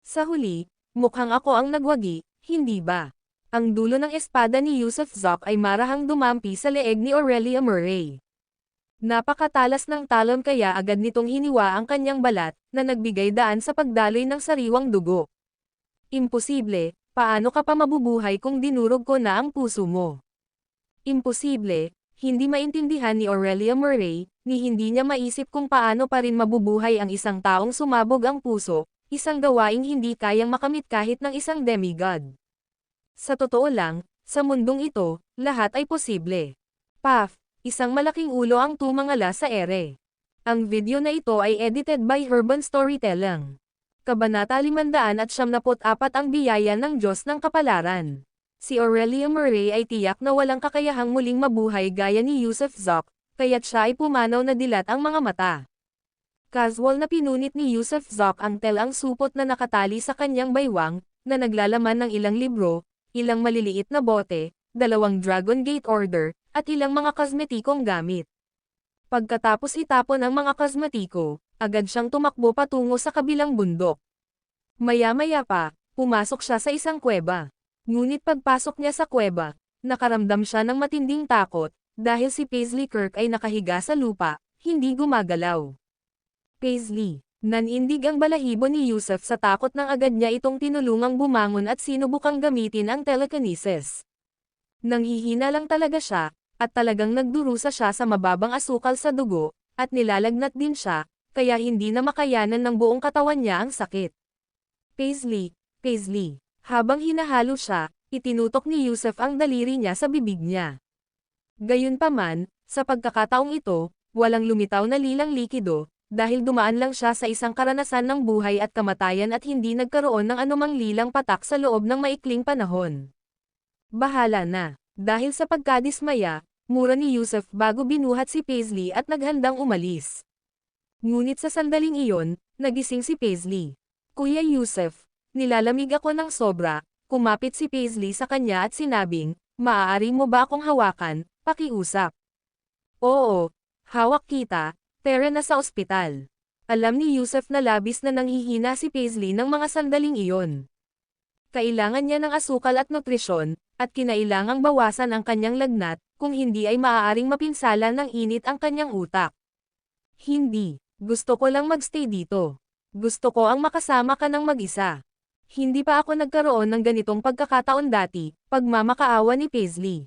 Sa huli, mukhang ako ang nagwagi, hindi ba? Ang dulo ng espada ni Yusuf Zoc ay marahang dumampi sa leeg ni Aurelia Murray. Napakatalas ng talon kaya agad nitong hiniwa ang kanyang balat, na nagbigay daan sa pagdaloy ng sariwang dugo. Imposible, paano ka pa mabubuhay kung dinurog ko na ang puso mo? Imposible, hindi maintindihan ni Aurelia Murray, ni hindi niya maisip kung paano pa rin mabubuhay ang isang taong sumabog ang puso, isang gawaing hindi kayang makamit kahit ng isang demigod. Sa totoo lang, sa mundong ito, lahat ay posible. Puff, isang malaking ulo ang tumangala sa ere. Ang video na ito ay edited by Urban Storytelling. Kabanata 574 ang biyaya ng Diyos ng Kapalaran. Si Aurelia Murray ay tiyak na walang kakayahang muling mabuhay gaya ni Yusuf Zoc, kaya't siya ay pumanaw na dilat ang mga mata. Casual na pinunit ni Yusuf Zoc ang telang supot na nakatali sa kanyang baywang, na naglalaman ng ilang libro, ilang maliliit na bote, 2 Dragon Gate Order, at ilang mga kosmetikong gamit. Pagkatapos itapon ang mga kosmetiko, agad siyang tumakbo patungo sa kabilang bundok. Maya-maya pa, pumasok siya sa isang kuweba. Ngunit pagpasok niya sa kuweba, nakaramdam siya ng matinding takot, dahil si Paisley Kirk ay nakahiga sa lupa, hindi gumagalaw. Paisley, nanindig ang balahibo ni Yusuf sa takot nang agad niya itong tinulungang bumangon at sinubukang gamitin ang telekinesis. Nanghihina lang talaga siya, at talagang nagdurusa siya sa mababang asukal sa dugo, at nilalagnat din siya, kaya hindi na makayanan ng buong katawan niya ang sakit. Paisley, Paisley. Habang hinahalo siya, itinutok ni Yusuf ang daliri niya sa bibig niya. Gayunpaman, sa pagkakataong ito, walang lumitaw na lilang likido, dahil dumaan lang siya sa isang karanasan ng buhay at kamatayan at hindi nagkaroon ng anumang lilang patak sa loob ng maikling panahon. Bahala na, dahil sa pagkadismaya, mura ni Yusuf bago binuhat si Paisley at naghandang umalis. Ngunit sa sandaling iyon, nagising si Paisley. Kuya Yusuf, nilalamig ako ng sobra, kumapit si Paisley sa kanya at sinabing, maaari mo ba akong hawakan, pakiusap. Oo, hawak kita, pero nasa ospital. Alam ni Yusuf na labis na nanghihina si Paisley ng mga sandaling iyon. Kailangan niya ng asukal at nutrisyon, at kinailangang bawasan ang kanyang lagnat, kung hindi ay maaaring mapinsala ng init ang kanyang utak. Hindi, gusto ko lang magstay dito. Gusto ko ang makasama ka ng mag-isa. Hindi pa ako nagkaroon ng ganitong pagkakataon dati, pagmamakaawa ni Paisley.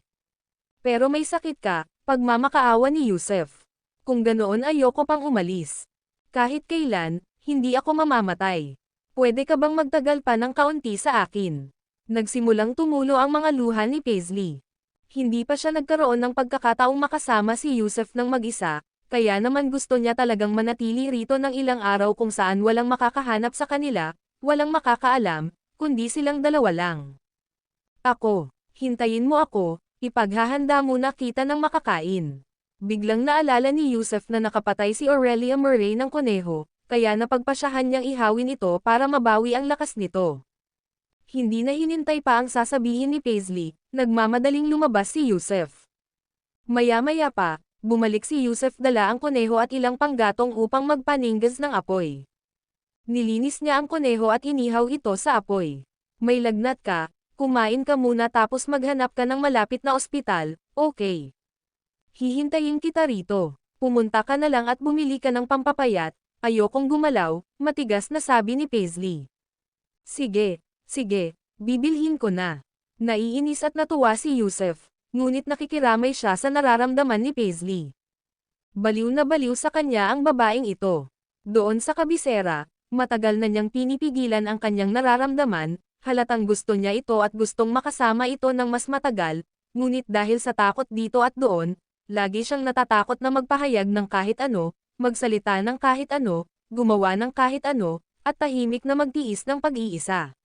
Pero may sakit ka, pagmamakaawa ni Yusuf. Kung ganoon ayoko pang umalis. Kahit kailan, hindi ako mamamatay. Pwede ka bang magtagal pa ng kaunti sa akin? Nagsimulang tumulo ang mga luha ni Paisley. Hindi pa siya nagkaroon ng pagkakataong makasama si Yusuf ng mag-isa, kaya naman gusto niya talagang manatili rito ng ilang araw kung saan walang makakahanap sa kanila, walang makakaalam, kundi silang dalawa lang. Ako, hintayin mo ako, ipaghahanda muna kita ng makakain. Biglang naalala ni Yusuf na nakapatay si Aurelia Murray ng kuneho, kaya napagpasyahan niyang ihawin ito para mabawi ang lakas nito. Hindi na hinintay pa ang sasabihin ni Paisley, nagmamadaling lumabas si Yusuf. Maya-maya pa, bumalik si Yusuf dala ang kuneho at ilang panggatong upang magpaninggas ng apoy. Nilinis niya ang kuneho at inihaw ito sa apoy. May lagnat ka, kumain ka muna tapos maghanap ka ng malapit na ospital, okay? Hihintayin kita rito. Pumunta ka na lang at bumili ka ng pampapayat, ayokong gumalaw, matigas na sabi ni Paisley. Sige, sige, bibilhin ko na. Naiinis at natuwa si Yusuf, ngunit nakikiramay siya sa nararamdaman ni Paisley. Baliw na baliw sa kanya ang babaeng ito. Doon sa kabisera, matagal na niyang pinipigilan ang kanyang nararamdaman, halatang gusto niya ito at gustong makasama ito ng mas matagal, ngunit dahil sa takot dito at doon, Lagi siyang natatakot na magpahayag ng kahit ano, magsalita ng kahit ano, gumawa ng kahit ano, at tahimik na magtiis ng pag-iisa.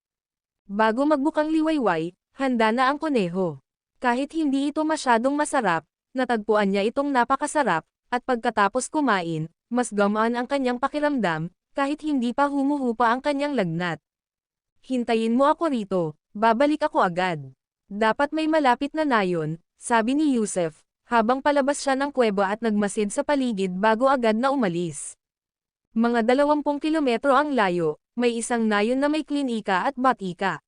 Bago magbukang liwayway, handa na ang kuneho. Kahit hindi ito masyadong masarap, natagpuan niya itong napakasarap, at pagkatapos kumain, mas gamaan ang kanyang pakiramdam, kahit hindi pa humuhupa ang kanyang lagnat. Hintayin mo ako rito, babalik ako agad. Dapat may malapit na nayon, sabi ni Yusef, habang palabas siya ng kuweba at nagmasid sa paligid bago agad na umalis. Mga 20 kilometro ang layo, may isang nayon na may klinika at batika.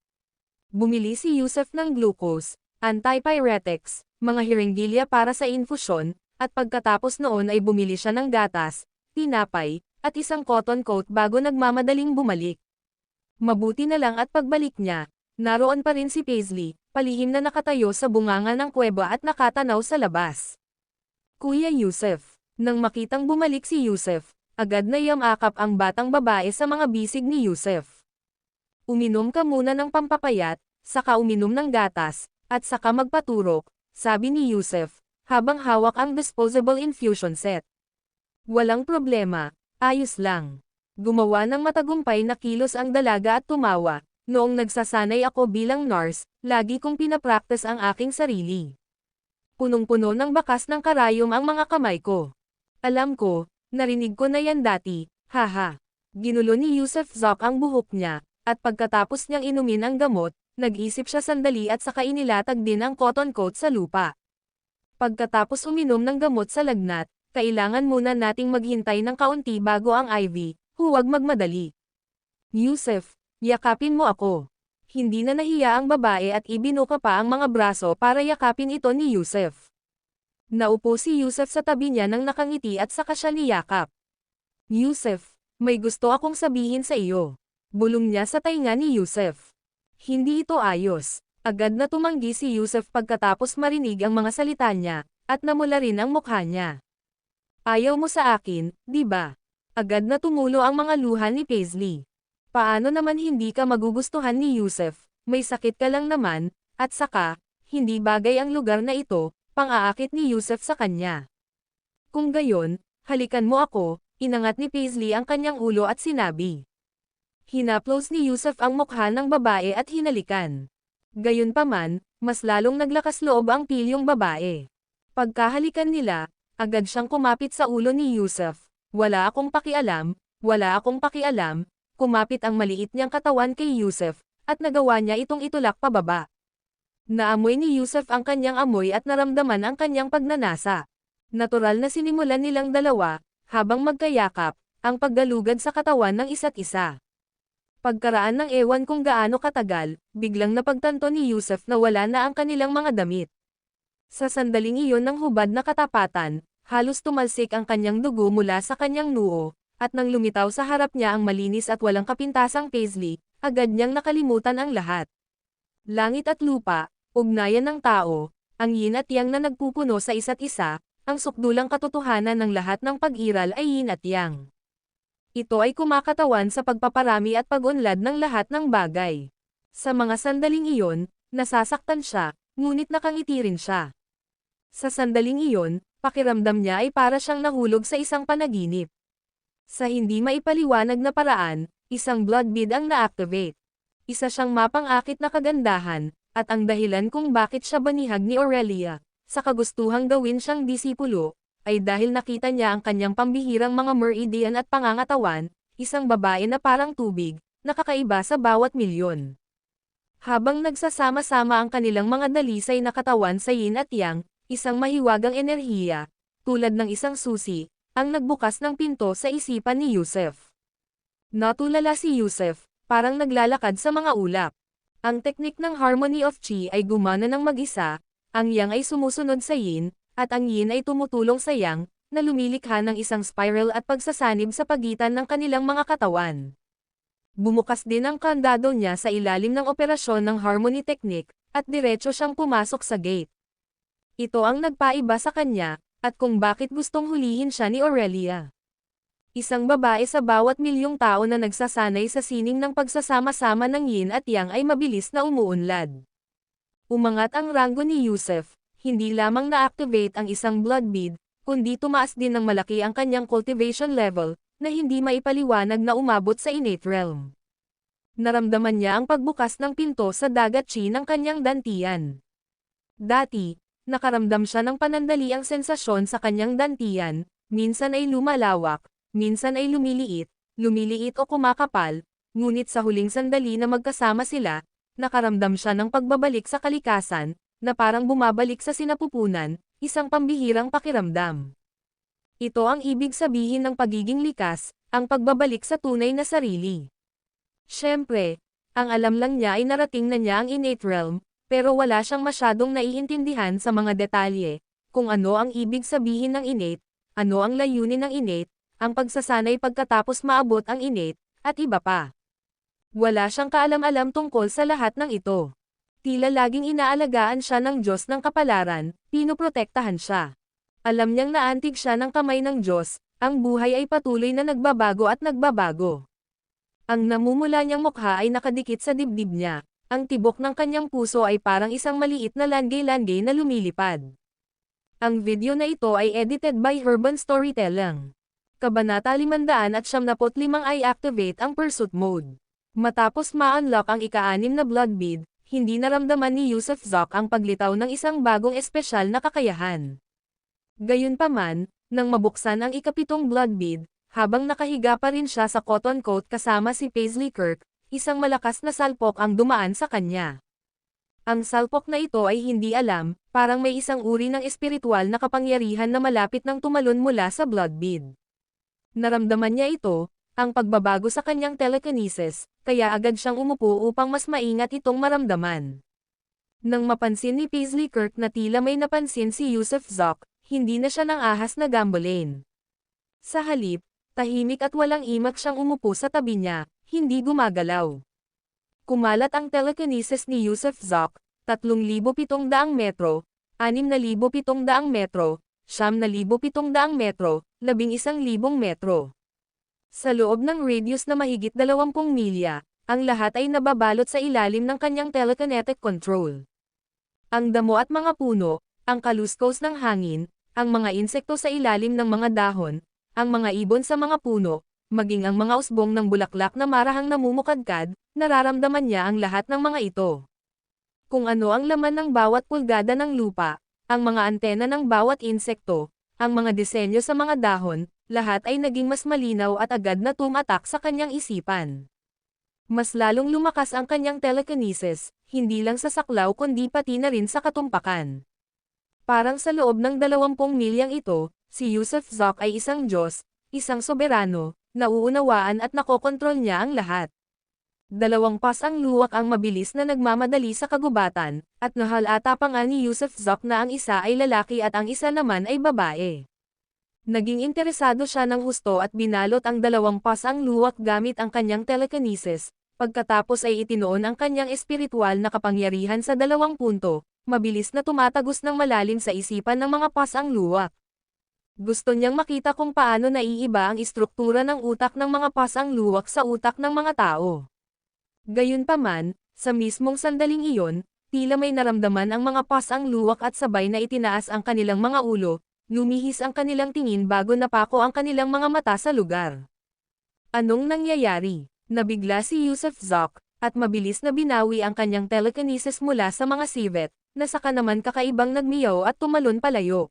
Bumili si Yusef ng glucose, antipyretics, mga hiringgilya para sa infusyon, at pagkatapos noon ay bumili siya ng gatas, tinapay, at isang cotton coat bago nagmamadaling bumalik. Mabuti na lang at pagbalik niya, naroon pa rin si Paisley, palihim na nakatayo sa bunganga ng kuweba at nakatanaw sa labas. Kuya Yusef, nang makitang bumalik si Yusef, agad na yamakap ang batang babae sa mga bisig ni Yusef. Uminom ka muna ng pampapayat, saka uminom ng gatas, at saka magpaturok, sabi ni Yusef, habang hawak ang disposable infusion set. Walang problema, ayos lang. Gumawa ng matagumpay na kilos ang dalaga at tumawa. Noong nagsasanay ako bilang nurse, lagi kong pinapractice ang aking sarili. Punong-puno ng bakas ng karayom ang mga kamay ko. Alam ko, narinig ko na yan dati, haha. Ginulo ni Yusef Zok ang buhok niya, at pagkatapos niyang inumin ang gamot, nag-isip siya sandali at saka inilatag din ang cotton coat sa lupa. Pagkatapos uminom ng gamot sa lagnat, kailangan muna nating maghintay ng kaunti bago ang IV, huwag magmadali. Yusef, yakapin mo ako. Hindi na nahiya ang babae at ibinuka pa ang mga braso para yakapin ito ni Yusef. Naupo si Yusef sa tabi niya nang nakangiti at saka siya niyakap. Yusef, may gusto akong sabihin sa iyo. Bulong niya sa tainga ni Yusef. Hindi ito ayos. Agad na tumanggi si Yusef pagkatapos marinig ang mga salita niya, at namula rin ang mukha niya. Ayaw mo sa akin, di ba? Agad na tumulo ang mga luha ni Paisley. Paano naman hindi ka magugustuhan ni Yusef, may sakit ka lang naman, at saka, hindi bagay ang lugar na ito, pang-aakit ni Yusef sa kanya. Kung gayon, halikan mo ako, inangat ni Paisley ang kanyang ulo at sinabi. Hinaplos ni Yusef ang mukha ng babae at hinalikan. Gayunpaman, mas lalong naglakas loob ang pilyong babae. Pagkahalikan nila, agad siyang kumapit sa ulo ni Yusef. Wala akong pakialam, kumapit ang maliit niyang katawan kay Yusef, at nagawa niya itong itulak pababa. Naamoy ni Yusef ang kanyang amoy at naramdaman ang kanyang pagnanasa. Natural na sinimulan nilang dalawa, habang magkayakap, ang paggalugad sa katawan ng isa't isa. Pagkaraan ng ewan kung gaano katagal, biglang napagtanto ni Yusef na wala na ang kanilang mga damit. Sa sandaling iyon ng hubad na katapatan, halos tumalsik ang kanyang dugo mula sa kanyang noo, at nang lumitaw sa harap niya ang malinis at walang kapintasang Paisley, agad niyang nakalimutan ang lahat. Langit at lupa, ugnayan ng tao, ang yin at yang na nagpupuno sa isa't isa, ang sukdulang katotohanan ng lahat ng pag-iral ay yin at yang. Ito ay kumakatawan sa pagpaparami at pag-unlad ng lahat ng bagay. Sa mga sandaling iyon, nasasaktan siya, ngunit nakangiti rin siya. Sa sandaling iyon, pakiramdam niya ay para siyang nahulog sa isang panaginip. Sa hindi maipaliwanag na paraan, isang blood bead ang na-activate. Isa siyang mapang-akit na kagandahan, at ang dahilan kung bakit siya banihag ni Aurelia, sa kagustuhang gawin siyang disipulo, ay dahil nakita niya ang kanyang pambihirang mga meridian at pangangatawan, isang babae na parang tubig, nakakaiba sa bawat milyon. Habang nagsasama-sama ang kanilang mga dalisay na katawan sa yin at yang, isang mahiwagang enerhiya, tulad ng isang susi, ang nagbukas ng pinto sa isipan ni Yusef. Natulala si Yusef, parang naglalakad sa mga ulap. Ang teknik ng Harmony of Chi ay gumana ng mag-isa, ang yang ay sumusunod sa yin, at ang yin ay tumutulong sa yang, na lumilikha ng isang spiral at pagsasanib sa pagitan ng kanilang mga katawan. Bumukas din ang kandado niya sa ilalim ng operasyon ng Harmony Technique, at diretso siyang pumasok sa gate. Ito ang nagpaiba sa kanya, at kung bakit gustong hulihin siya ni Aurelia. Isang babae sa bawat milyong tao na nagsasanay sa sining ng pagsasama-sama ng yin at yang ay mabilis na umuunlad. Umangat ang ranggo ni Yusef, hindi lamang na-activate ang isang blood bead, kundi tumaas din ng malaki ang kanyang cultivation level, na hindi maipaliwanag na umabot sa innate realm. Naramdaman niya ang pagbukas ng pinto sa dagat chi ng kanyang dantian. Dati, nakaramdam siya ng panandaliang sensasyon sa kanyang dantian, minsan ay lumalawak, minsan ay lumiliit o kumakapal, ngunit sa huling sandali na magkasama sila, nakaramdam siya ng pagbabalik sa kalikasan, na parang bumabalik sa sinapupunan, isang pambihirang pakiramdam. Ito ang ibig sabihin ng pagiging likas, ang pagbabalik sa tunay na sarili. Siyempre, ang alam lang niya ay narating na niya ang innate realm, pero wala siyang masyadong naiintindihan sa mga detalye, kung ano ang ibig sabihin ng innate, ano ang layunin ng innate, ang pagsasanay pagkatapos maabot ang innate, at iba pa. Wala siyang kaalam-alam tungkol sa lahat ng ito. Tila laging inaalagaan siya ng Diyos ng kapalaran, pinoprotektahan siya. Alam niyang naantig siya ng kamay ng Diyos, ang buhay ay patuloy na nagbabago at nagbabago. Ang namumula niyang mukha ay nakadikit sa dibdib niya, ang tibok ng kanyang puso ay parang isang maliit na langgay-langgay na lumilipad. Ang video na ito ay edited by Urban Storytelling. Kabanata 575 ay activate ang pursuit mode. Matapos ma-unlock ang ika-6 na blood bead, hindi naramdaman ni Yusuf Zoc ang paglitaw ng isang bagong espesyal na kakayahan. Gayunpaman, nang mabuksan ang ika-7 blood bead, habang nakahiga pa rin siya sa cotton coat kasama si Paisley Kirk, isang malakas na salpok ang dumaan sa kanya. Ang salpok na ito ay hindi alam, parang may isang uri ng espiritual na kapangyarihan na malapit nang tumalon mula sa blood bead. Naramdaman niya ito, ang pagbabago sa kanyang telekinesis, kaya agad siyang umupo upang mas maingat itong maramdaman. Nang mapansin ni Paisley Kirk na tila may napansin si Yusuf Zoc, hindi na siya nang ahas na gambling. Sa halip, tahimik at walang imak siyang umupo sa tabi niya, hindi gumagalaw. Kumalat ang telekinesis ni Yusuf Zoc, 3,700 metro, 6,700 metro, 9,700 metro, 11,000 metro. Sa loob ng radius na mahigit 20 milya, ang lahat ay nababalot sa ilalim ng kanyang telekinetic control. Ang damo at mga puno, ang kaluskos ng hangin, ang mga insekto sa ilalim ng mga dahon, ang mga ibon sa mga puno, maging ang mga usbong ng bulaklak na marahang namumukadkad, nararamdaman niya ang lahat ng mga ito. Kung ano ang laman ng bawat pulgada ng lupa, ang mga antena ng bawat insekto, ang mga disenyo sa mga dahon, lahat ay naging mas malinaw at agad na tumatak sa kanyang isipan. Mas lalong lumakas ang kanyang telekinesis, hindi lang sa saklaw kundi pati na rin sa katumpakan. Parang sa loob ng 20 milyang ito, si Yusuf Zoc ay isang Diyos, isang soberano, nauunawaan at nakokontrol niya ang lahat. 2 pas ang luwak ang mabilis na nagmamadali sa kagubatan, at nahalata pa nga ni Yusuf Zoc na ang isa ay lalaki at ang isa naman ay babae. Naging interesado siya ng husto at binalot ang 2 pas ang luwak gamit ang kanyang telekinesis, pagkatapos ay itinoon ang kanyang espiritual na kapangyarihan sa 2 punto, mabilis na tumatagos ng malalim sa isipan ng mga pas ang luwak. Gusto niyang makita kung paano naiiba ang istruktura ng utak ng mga pas ang luwak sa utak ng mga tao. Gayunpaman, sa mismong sandaling iyon, tila may naramdaman ang mga pas ang luwak at sabay na itinaas ang kanilang mga ulo, lumihis ang kanilang tingin bago napako ang kanilang mga mata sa lugar. Anong nangyayari? Nabigla si Yusuf Zoc, at mabilis na binawi ang kanyang telekinesis mula sa mga sivet, na saka naman kakaibang nagmiyaw at tumalon palayo.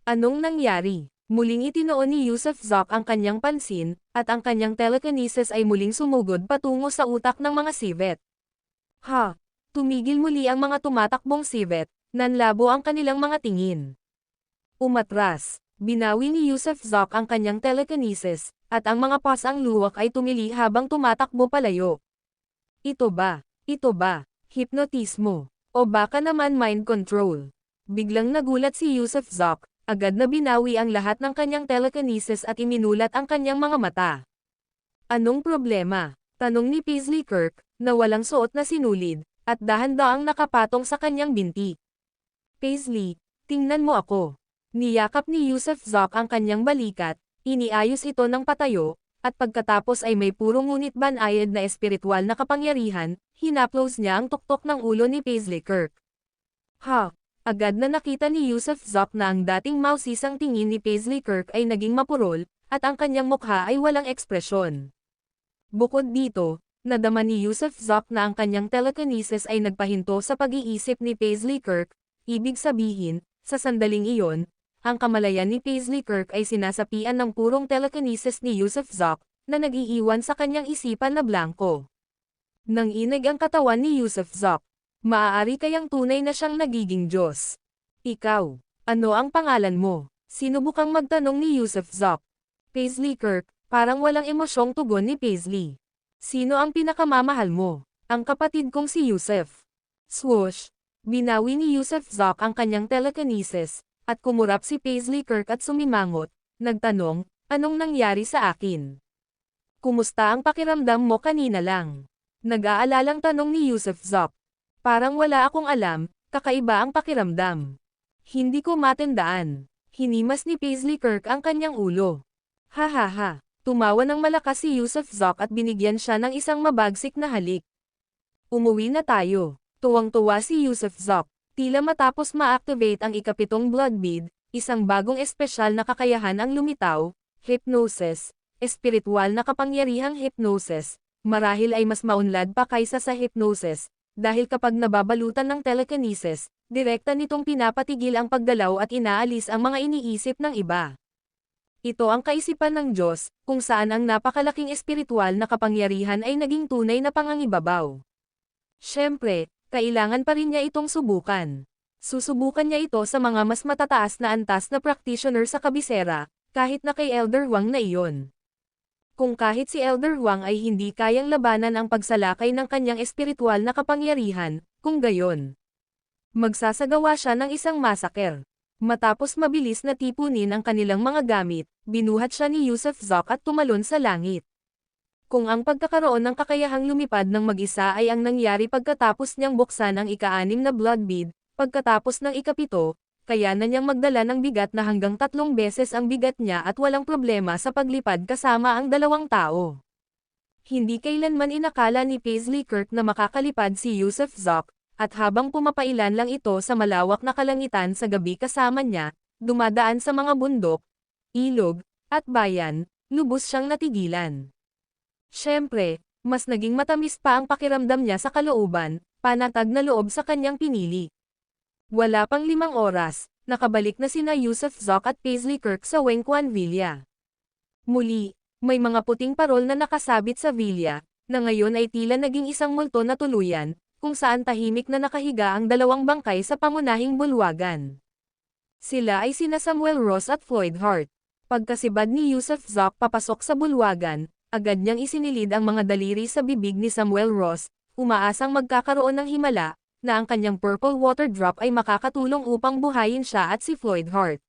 Anong nangyari? Muling itinoon ni Yusuf Zoc ang kanyang pansin, at ang kanyang telekinesis ay muling sumugod patungo sa utak ng mga sivet. Ha! Tumigil muli ang mga tumatakbong sivet, nanlabo ang kanilang mga tingin. Umatras, binawi ni Yusuf Zoc ang kanyang telekinesis, at ang mga pas ang luwak ay tumili habang tumatakbo palayo. Ito ba? Hipnotismo? O baka naman mind control? Biglang nagulat si Yusuf Zoc, agad na binawi ang lahat ng kanyang telekinesis at iminulat ang kanyang mga mata. Anong problema? Tanong ni Paisley Kirk, na walang suot na sinulid, at dahan-daang nakapatong sa kanyang binti. Paisley, tingnan mo ako. Niyakap ni Yusuf Zoc ang kanyang balikat, iniayos ito ng patayo, at pagkatapos ay may puro ngunit banayad na espiritual na kapangyarihan, hinaplos niya ang tuktok ng ulo ni Paisley Kirk. Ha! Agad na nakita ni Yusuf Zok na ang dating mausisang tingin ni Paisley Kirk ay naging mapurol, at ang kanyang mukha ay walang ekspresyon. Bukod dito, nadama ni Yusuf Zok na ang kanyang telekinesis ay nagpahinto sa pag-iisip ni Paisley Kirk, ibig sabihin, sa sandaling iyon, ang kamalayan ni Paisley Kirk ay sinasapian ng purong telekinesis ni Yusuf Zok, na nag-iiwan sa kanyang isipan na blanko. Nang inig ang katawan ni Yusuf Zok, maaari kayang tunay na siyang nagiging Diyos. Ikaw, ano ang pangalan mo? Sinubukang magtanong ni Yusuf Zok. Paisley Kirk, parang walang emosyong tugon ni Paisley. Sino ang pinakamamahal mo? Ang kapatid kong si Yusuf. Swoosh! Binawi ni Yusuf Zok ang kanyang telekinesis, at kumurap si Paisley Kirk at sumimangot, nagtanong, anong nangyari sa akin? Kumusta ang pakiramdam mo kanina lang? Nag-aalalang tanong ni Yusuf Zok. Parang wala akong alam, kakaiba ang pakiramdam. Hindi ko matandaan. Hinimas ni Paisley Kirk ang kanyang ulo. Ha ha ha. Tumawa ng malakas si Yusuf Zok at binigyan siya ng isang mabagsik na halik. Umuwi na tayo. Tuwang-tuwa si Yusuf Zok. Tila matapos ma-activate ang ikapitong blood bead, isang bagong espesyal na kakayahan ang lumitaw, hypnosis, espiritual na kapangyarihang hypnosis, marahil ay mas maunlad pa kaysa sa hypnosis. Dahil kapag nababalutan ng telekinesis, direkta nitong pinapatigil ang paggalaw at inaalis ang mga iniisip ng iba. Ito ang kaisipan ng Diyos, kung saan ang napakalaking espiritual na kapangyarihan ay naging tunay na pangangibabaw. Siyempre, kailangan pa rin niya itong subukan. Susubukan niya ito sa mga mas matataas na antas na practitioner sa kabisera, kahit na kay Elder Huang na iyon. Kung kahit si Elder Huang ay hindi kayang labanan ang pagsalakay ng kanyang espiritual na kapangyarihan, kung gayon, magsasagawa siya ng isang masaker. Matapos mabilis na tipunin ang kanilang mga gamit, binuhat siya ni Yusuf Zok at tumalon sa langit. Kung ang pagkakaroon ng kakayahang lumipad ng mag-isa ay ang nangyari pagkatapos niyang buksan ang ika-6 na blood bead, pagkatapos ng ika-7, kaya na niyang magdala ng bigat na hanggang 3 beses ang bigat niya at walang problema sa paglipad kasama ang 2 tao. Hindi kailanman inakala ni Paisley Kirk na makakalipad si Yusuf Zok, at habang pumapailan lang ito sa malawak na kalangitan sa gabi kasama niya, dumadaan sa mga bundok, ilog, at bayan, lubos siyang natigilan. Siyempre, mas naging matamis pa ang pakiramdam niya sa kalooban, panatag na loob sa kanyang pinili. Wala pang 5 oras, nakabalik na sina Yusuf Zok at Paisley Kirk sa Wengquan Villa. Muli, may mga puting parol na nakasabit sa villa, na ngayon ay tila naging isang multo na tuluyan, kung saan tahimik na nakahiga ang 2 bangkay sa pangunahing bulwagan. Sila ay sina Samuel Ross at Floyd Hart. Pagkasibad ni Yusuf Zok papasok sa bulwagan, agad niyang isinilid ang mga daliri sa bibig ni Samuel Ross, umaasang magkakaroon ng himala, na ang kanyang purple water drop ay makakatulong upang buhayin siya at si Floyd Hart.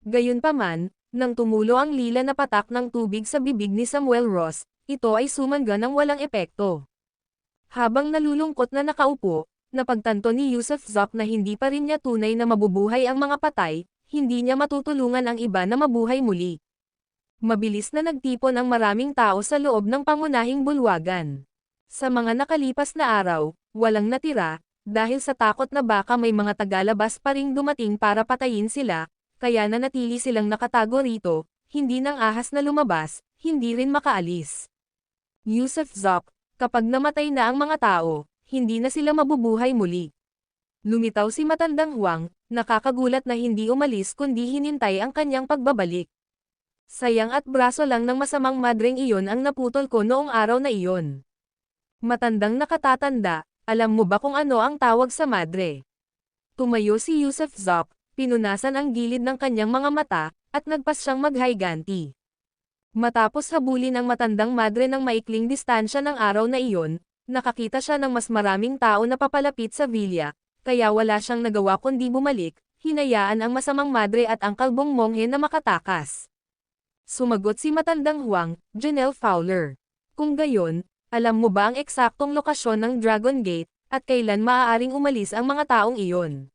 Gayunpaman, nang tumulo ang lila na patak ng tubig sa bibig ni Samuel Ross, ito ay sumangga ng walang epekto. Habang nalulungkot na nakaupo, napagtanto ni Yusuf Zok na hindi pa rin niya tunay na mabubuhay ang mga patay, hindi niya matutulungan ang iba na mabuhay muli. Mabilis na nagtipon ang maraming tao sa loob ng pangunahing bulwagan. Sa mga nakalipas na araw, walang natira, dahil sa takot na baka may mga tagalabas pa ring dumating para patayin sila, kaya nanatili silang nakatago rito, hindi nang ahas na lumabas, hindi rin makaalis. Yusuf Zok, kapag namatay na ang mga tao, hindi na sila mabubuhay muli. Lumitaw si Matandang Huang, nakakagulat na hindi umalis kundi hinintay ang kanyang pagbabalik. Sayang at braso lang ng masamang madreng iyon ang naputol ko noong araw na iyon. Matandang nakatatanda, alam mo ba kung ano ang tawag sa madre? Tumayo si Yusuf Zok, pinunasan ang gilid ng kanyang mga mata, at nagpas siyang maghayganti. Matapos habulin ang matandang madre ng maikling distansya ng araw na iyon, nakakita siya ng mas maraming tao na papalapit sa villa, kaya wala siyang nagawa kundi bumalik, hinayaan ang masamang madre at ang kalbong monghe na makatakas. Sumagot si Matandang Huang, Janelle Fowler. Kung gayon, alam mo ba ang eksaktong lokasyon ng Dragon Gate, at kailan maaaring umalis ang mga taong iyon?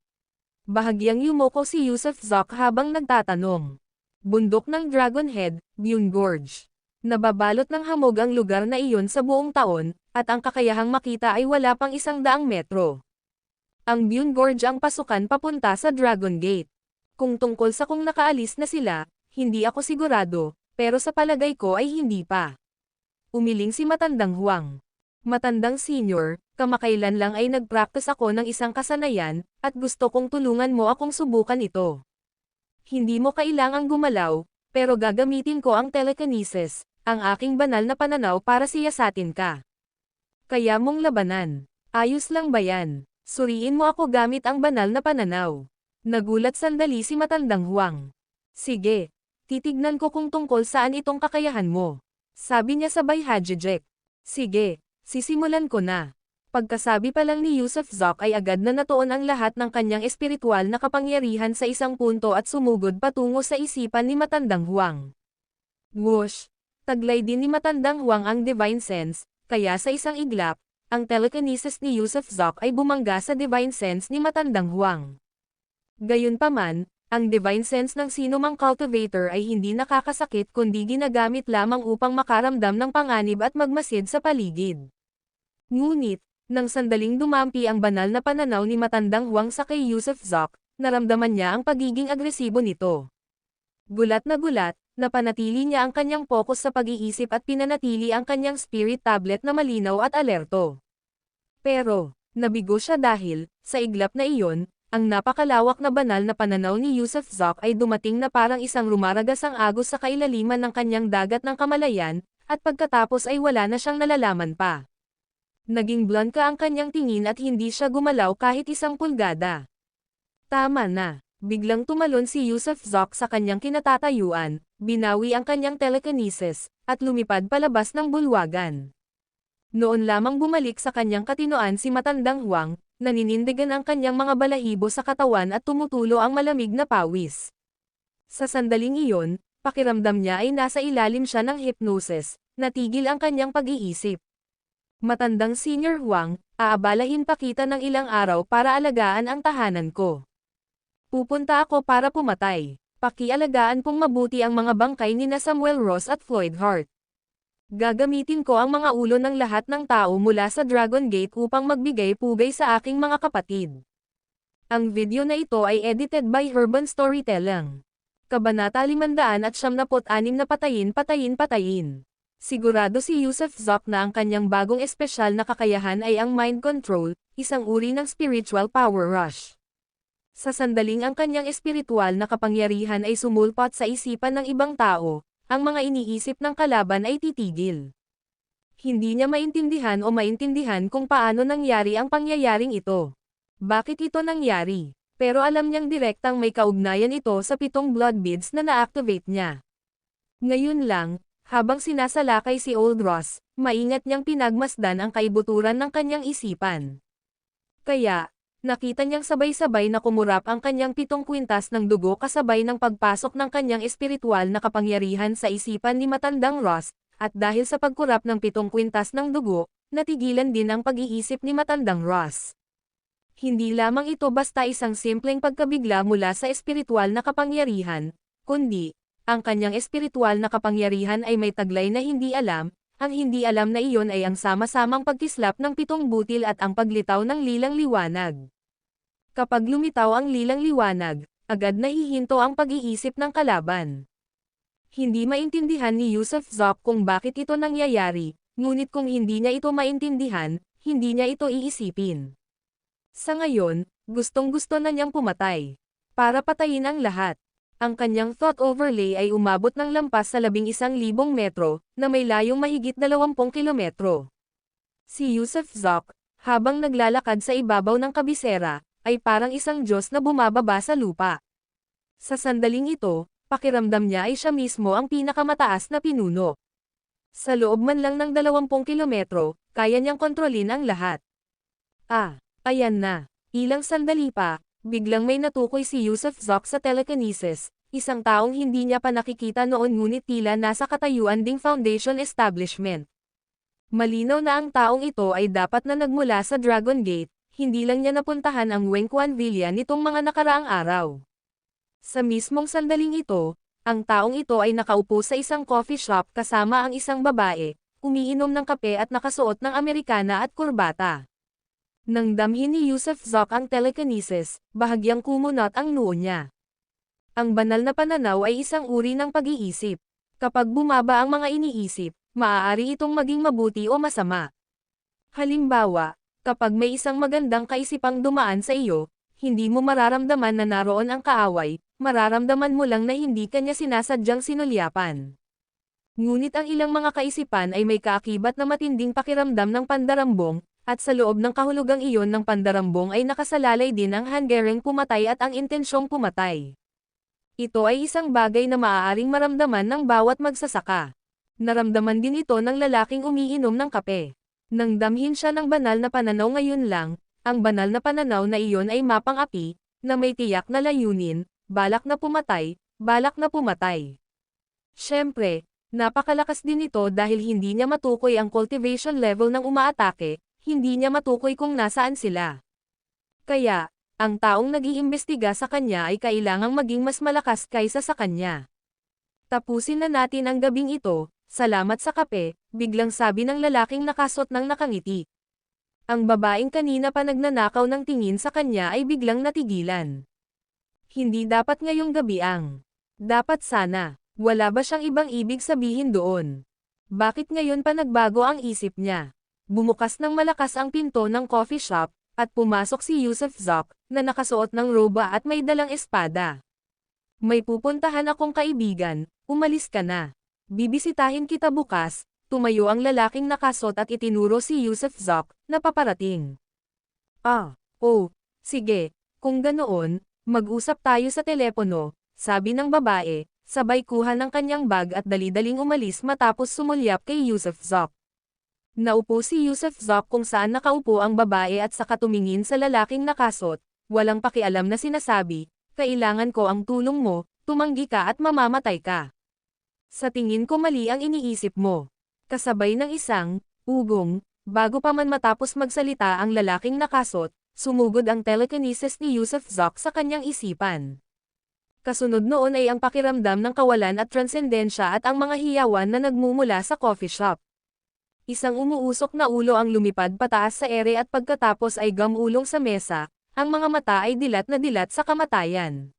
Bahagyang yumoko si Yusuf Zok habang nagtatanong. Bundok ng Dragon Head, Bune Gorge. Nababalot ng hamog ang lugar na iyon sa buong taon, at ang kakayahang makita ay wala pang 100 metro. Ang Bune Gorge ang pasukan papunta sa Dragon Gate. Kung tungkol sa kung nakaalis na sila, hindi ako sigurado, pero sa palagay ko ay hindi pa. Umiling si Matandang Huang. Matandang senior, kamakailan lang ay nag-practice ako ng isang kasanayan, at gusto kong tulungan mo akong subukan ito. Hindi mo kailangang gumalaw, pero gagamitin ko ang telekinesis, ang aking banal na pananaw para siyasatin ka. Kaya mong labanan. Ayos lang ba yan? Suriin mo ako gamit ang banal na pananaw. Nagulat sandali si Matandang Huang. Sige, titignan ko kung tungkol saan itong kakayahan mo. Sabi niya sabay hajijek. Sige, sisimulan ko na. Pagkasabi pa lang ni Yusuf Zok ay agad na natuon ang lahat ng kanyang espiritual na kapangyarihan sa isang punto at sumugod patungo sa isipan ni Matandang Huang. Whoosh! Taglay din ni Matandang Huang ang Divine Sense, kaya sa isang iglap, ang telekinesis ni Yusuf Zok ay bumangga sa Divine Sense ni Matandang Huang. Gayunpaman, ang Divine Sense ng sinumang cultivator ay hindi nakakasakit kundi ginagamit lamang upang makaramdam ng panganib at magmasid sa paligid. Ngunit, nang sandaling dumampi ang banal na pananaw ni Matandang Huang sa kay Yusuf Zok, naramdaman niya ang pagiging agresibo nito. Gulat, napanatili niya ang kanyang focus sa pag-iisip at pinanatili ang kanyang spirit tablet na malinaw at alerto. Pero, nabigo siya dahil, sa iglap na iyon, ang napakalawak na banal na pananaw ni Yusuf Zok ay dumating na parang isang rumaragasang agos sa kailaliman ng kanyang dagat ng kamalayan, at pagkatapos ay wala na siyang nalalaman pa. Naging blanca ang kanyang tingin at hindi siya gumalaw kahit isang pulgada. Tama na. Biglang tumalon si Yusuf Zok sa kanyang kinatatayuan, binawi ang kanyang telekinesis, at lumipad palabas ng bulwagan. Noon lamang bumalik sa kanyang katinoan si Matandang Huang, naninindigan ang kanyang mga balahibo sa katawan at tumutulo ang malamig na pawis. Sa sandaling iyon, pakiramdam niya ay nasa ilalim siya ng hypnosis, natigil ang kanyang pag-iisip. Matandang Senior Huang, aabalahin pa kita ng ilang araw para alagaan ang tahanan ko. Pupunta ako para pumatay. Pakialagaan pong mabuti ang mga bangkay ni na Samuel Ross at Floyd Hart. Gagamitin ko ang mga ulo ng lahat ng tao mula sa Dragon Gate upang magbigay pugay sa aking mga kapatid. Ang video na ito ay edited by Urban Storytelling. Kabanata 576 na patayin. Sigurado si Yusuf Zok na ang kanyang bagong espesyal na kakayahan ay ang mind control, isang uri ng spiritual power rush. Sa sandaling ang kanyang espiritual na kapangyarihan ay sumulpot sa isipan ng ibang tao, ang mga iniisip ng kalaban ay titigil. Hindi niya maintindihan kung paano nangyari ang pangyayaring ito. Bakit ito nangyari? Pero alam niyang direktang may kaugnayan ito sa 7 blood beads na na-activate niya. Ngayon lang, habang sinasalakay si Old Ross, maingat niyang pinagmasdan ang kaibuturan ng kanyang isipan. Kaya, nakita niyang sabay-sabay na kumurap ang kanyang 7 kwintas ng dugo kasabay ng pagpasok ng kanyang espiritual na kapangyarihan sa isipan ni Matandang Ross, at dahil sa pagkurap ng 7 kwintas ng dugo, natigilan din ang pag-iisip ni Matandang Ross. Hindi lamang ito basta isang simpleng pagkabigla mula sa espiritual na kapangyarihan, kundi, ang kanyang espiritual na kapangyarihan ay may taglay na hindi alam. Ang hindi alam na iyon ay ang sama-samang pagkislap ng 7 butil at ang paglitaw ng lilang liwanag. Kapag lumitaw ang lilang liwanag, agad nahihinto ang pag-iisip ng kalaban. Hindi maintindihan ni Yusuf Zok kung bakit ito nangyayari, ngunit kung hindi niya ito maintindihan, hindi niya ito iisipin. Sa ngayon, gustong-gusto na niyang pumatay. Para patayin ang lahat. Ang kanyang thought overlay ay umabot ng lampas sa 11,000 metro, na may layong mahigit 20 kilometro. Si Yusuf Zok, habang naglalakad sa ibabaw ng kabisera, ay parang isang Diyos na bumababa sa lupa. Sa sandaling ito, pakiramdam niya ay siya mismo ang pinakamataas na pinuno. Sa loob man lang ng 20 kilometro, kaya niyang kontrolin ang lahat. Ayan na. Ilang sandali pa, biglang may natukoy si Yusuf Zok sa telekinesis, isang taong hindi niya pa nakikita noon ngunit tila nasa katayuan ding foundation establishment. Malinaw na ang taong ito ay dapat na nagmula sa Dragon Gate, hindi lang niya napuntahan ang Wengquan Villa nitong mga nakaraang araw. Sa mismong sandaling ito, ang taong ito ay nakaupo sa isang coffee shop kasama ang isang babae, umiinom ng kape at nakasuot ng Amerikana at kurbata. Nang damhin ni Yusuf Zok ang telekinesis, bahagyang kumunot ang noo niya. Ang banal na pananaw ay isang uri ng pag-iisip. Kapag bumaba ang mga iniisip, maaari itong maging mabuti o masama. Halimbawa, kapag may isang magandang kaisipang dumaan sa iyo, hindi mo mararamdaman na naroon ang kaaway, mararamdaman mo lang na hindi kanya sinasadyang sinulyapan. Ngunit ang ilang mga kaisipan ay may kaakibat na matinding pakiramdam ng pandarambong, at sa loob ng kahulugang iyon ng pandarambong ay nakasalalay din ang hanggaring pumatay at ang intensyong pumatay. Ito ay isang bagay na maaaring maramdaman ng bawat magsasaka. Naramdaman din ito ng lalaking umiinom ng kape. Nang damhin siya ng banal na pananaw ngayon lang, ang banal na pananaw na iyon ay mapang-api, na may tiyak na layunin, balak na pumatay, balak na pumatay. Siyempre, napakalakas din ito dahil hindi niya matukoy ang cultivation level ng umaatake, hindi niya matukoy kung nasaan sila. Kaya, ang taong nag-iimbestiga sa kanya ay kailangang maging mas malakas kaysa sa kanya. Tapusin na natin ang gabing ito, salamat sa kape, biglang sabi ng lalaking nakasot ng nakangiti. Ang babaeng kanina pa nagnanakaw ng tingin sa kanya ay biglang natigilan. Hindi dapat ngayong gabi ang. Dapat sana, wala ba siyang ibang ibig sabihin doon? Bakit ngayon pa nagbago ang isip niya? Bumukas ng malakas ang pinto ng coffee shop, at pumasok si Yusuf Zok, na nakasuot ng roba at may dalang espada. May pupuntahan akong kaibigan, umalis ka na. Bibisitahin kita bukas, tumayo ang lalaking nakasot at itinuro si Yusuf Zok, na paparating. Sige, kung ganoon, mag-usap tayo sa telepono, sabi ng babae, sabay kuha ng kanyang bag at dali-daling umalis matapos sumulyap kay Yusuf Zok. Naupo si Yusuf Zok kung saan nakaupo ang babae at saka tumingin sa lalaking nakasot, walang pakialam na sinasabi, kailangan ko ang tulong mo, tumanggi ka at mamamatay ka. Sa tingin ko mali ang iniisip mo. Kasabay ng isang, ugong, bago pa man matapos magsalita ang lalaking nakasot, sumugod ang telekinesis ni Yusuf Zok sa kanyang isipan. Kasunod noon ay ang pakiramdam ng kawalan at transendensya at ang mga hiyawan na nagmumula sa coffee shop. Isang umuusok na ulo ang lumipad pataas sa ere at pagkatapos ay gamulong sa mesa, ang mga mata ay dilat na dilat sa kamatayan.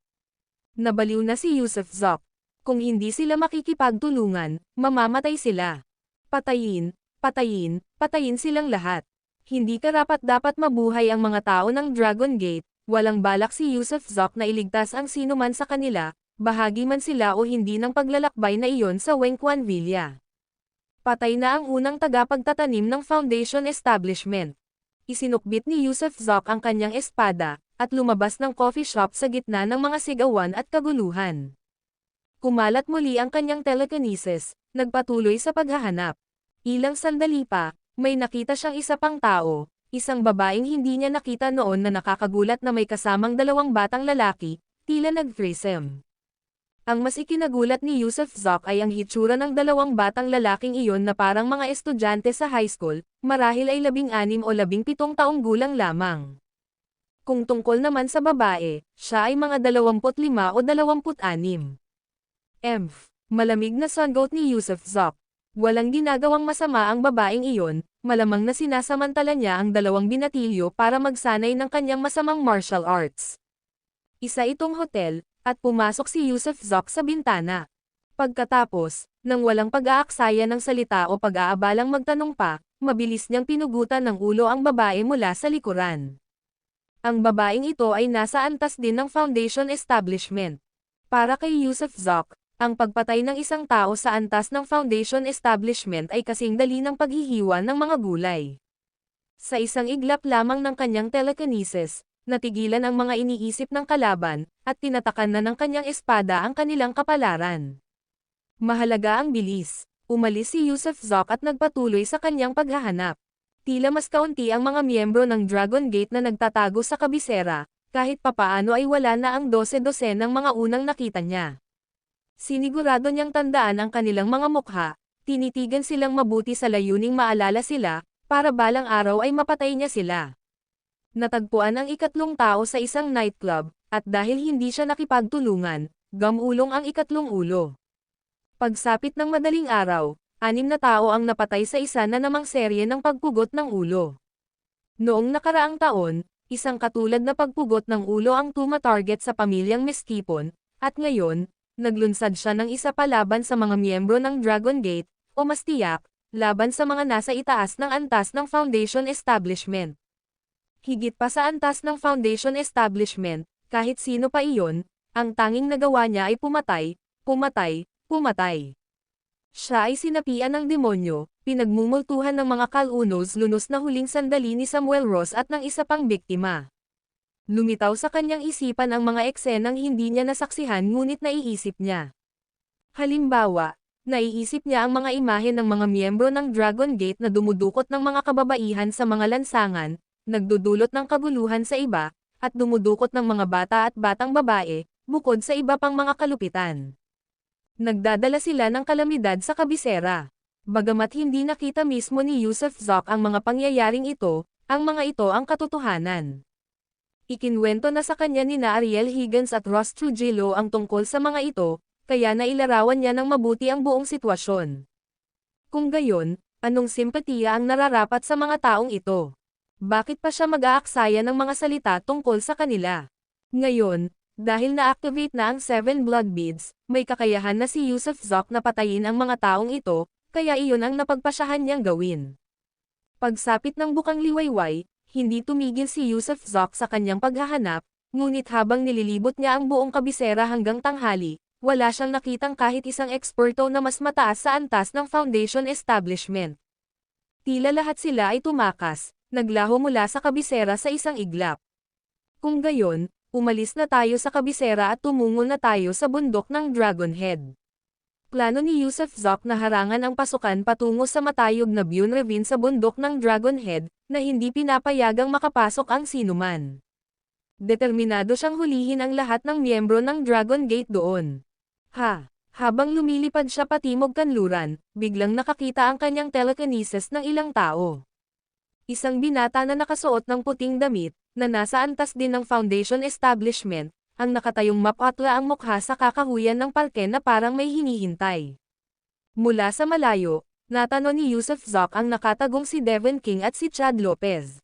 Nabaliw na si Yusuf Zok. Kung hindi sila makikipagtulungan, mamamatay sila. Patayin, patayin, patayin silang lahat. Hindi karapat-dapat mabuhay ang mga tao ng Dragon Gate, walang balak si Yusuf Zok na iligtas ang sinuman sa kanila, bahagi man sila o hindi ng paglalakbay na iyon sa Wengquan Villa. Patay na ang unang tagapagtatanim ng Foundation Establishment. Isinukbit ni Yusuf Zok ang kanyang espada, at lumabas ng coffee shop sa gitna ng mga sigawan at kaguluhan. Kumalat muli ang kanyang telekinesis, nagpatuloy sa paghahanap. Ilang sandali pa, may nakita siyang isa pang tao, isang babaeng hindi niya nakita noon na nakakagulat na may kasamang dalawang batang lalaki, tila nag-threesome. Ang mas ikinagulat ni Yusuf Zok ay ang hitsura ng dalawang batang lalaking iyon na parang mga estudyante sa high school, marahil ay 16 o 17 taong gulang lamang. Kung tungkol naman sa babae, siya ay mga 25 o 26. Malamig na sungoat ni Yusuf Zok. Walang ginagawang masama ang babaeng iyon, malamang na sinasamantala niya ang dalawang binatilyo para magsanay ng kanyang masamang martial arts. Isa itong hotel, at pumasok si Yusuf Zok sa bintana. Pagkatapos, nang walang pag-aaksaya ng salita o pag-aabalang magtanong pa, mabilis niyang pinugutan ng ulo ang babae mula sa likuran. Ang babaeng ito ay nasa antas din ng Foundation Establishment. Para kay Yusuf Zok, ang pagpatay ng isang tao sa antas ng Foundation Establishment ay kasing dali ng paghihiwa ng mga gulay. Sa isang iglap lamang ng kanyang telekinesis, natigilan ang mga iniisip ng kalaban, at tinatakan na ng kanyang espada ang kanilang kapalaran. Mahalaga ang bilis. Umalis si Yusuf Zok at nagpatuloy sa kanyang paghahanap. Tila mas kaunti ang mga miyembro ng Dragon Gate na nagtatago sa kabisera, kahit papaano ay wala na ang 12-12 ng mga unang nakita niya. Sinigurado niyang tandaan ang kanilang mga mukha, tinitigan silang mabuti sa layuning maalala sila, para balang araw ay mapatay niya sila. Natagpuan ang ikatlong tao sa isang nightclub, at dahil hindi siya nakipagtulungan, gamulong ang ikatlong ulo. Pagsapit ng madaling araw, 6 na tao ang napatay sa isa na namang serye ng pagpugot ng ulo. Noong nakaraang taon, isang katulad na pagpugot ng ulo ang tuma-target sa pamilyang Meskipon, at ngayon, naglunsad siya ng isa pa laban sa mga miyembro ng Dragon Gate, o mas tiyak, laban sa mga nasa itaas ng antas ng Foundation Establishment. Higit pa sa antas ng Foundation Establishment, kahit sino pa iyon, ang tanging nagawa niya ay pumatay, pumatay, pumatay. Siya ay sinapian ng demonyo, pinagmumultuhan ng mga kalunos-lunos na huling sandali ni Samuel Ross at ng isa pang biktima. Lumitaw sa kanyang isipan ang mga eksenang hindi niya nasaksihan ngunit naiisip niya. Halimbawa, naiisip niya ang mga imahe ng mga miyembro ng Dragon Gate na dumudukot ng mga kababaihan sa mga lansangan, nagdudulot ng kaguluhan sa iba, at dumudukot ng mga bata at batang babae, bukod sa iba pang mga kalupitan. Nagdadala sila ng kalamidad sa kabisera. Bagamat hindi nakita mismo ni Yusuf Zok ang mga pangyayaring ito, ang mga ito ang katotohanan. Ikinwento na sa kanya ni Ariel Higgins at Ross Trujillo ang tungkol sa mga ito, kaya nailarawan niya ng mabuti ang buong sitwasyon. Kung gayon, anong simpatiya ang nararapat sa mga taong ito? Bakit pa siya mag-aaksaya ng mga salita tungkol sa kanila? Ngayon, dahil na-activate na ang 7 blood beads, may kakayahan na si Yusuf Zok na patayin ang mga taong ito, kaya iyon ang napagpasyahan niyang gawin. Pagsapit ng bukang liwayway, hindi tumigil si Yusuf Zok sa kanyang paghahanap, ngunit habang nililibot niya ang buong kabisera hanggang tanghali, wala siyang nakitang kahit isang eksperto na mas mataas sa antas ng Foundation Establishment. Tila lahat sila ay tumakas, naglaho mula sa kabisera sa isang iglap. Kung gayon, umalis na tayo sa kabisera at tumungo na tayo sa bundok ng Dragon Head. Plano ni Yusuf Zok na harangan ang pasukan patungo sa matayog na Bune Ravine sa bundok ng Dragon Head, na hindi pinapayagang makapasok ang sinuman. Determinado siyang hulihin ang lahat ng miyembro ng Dragon Gate doon. Habang lumilipad siya patimog kanluran, biglang nakakita ang kanyang telekinesis ng ilang tao. Isang binata na nakasuot ng puting damit, na nasa antas din ng Foundation Establishment, ang nakatayong mapatla ang mukha sa kakahuyan ng palke na parang may hinihintay. Mula sa malayo, natano ni Yusuf Zok ang nakatagong si Devon King at si Chad Lopez.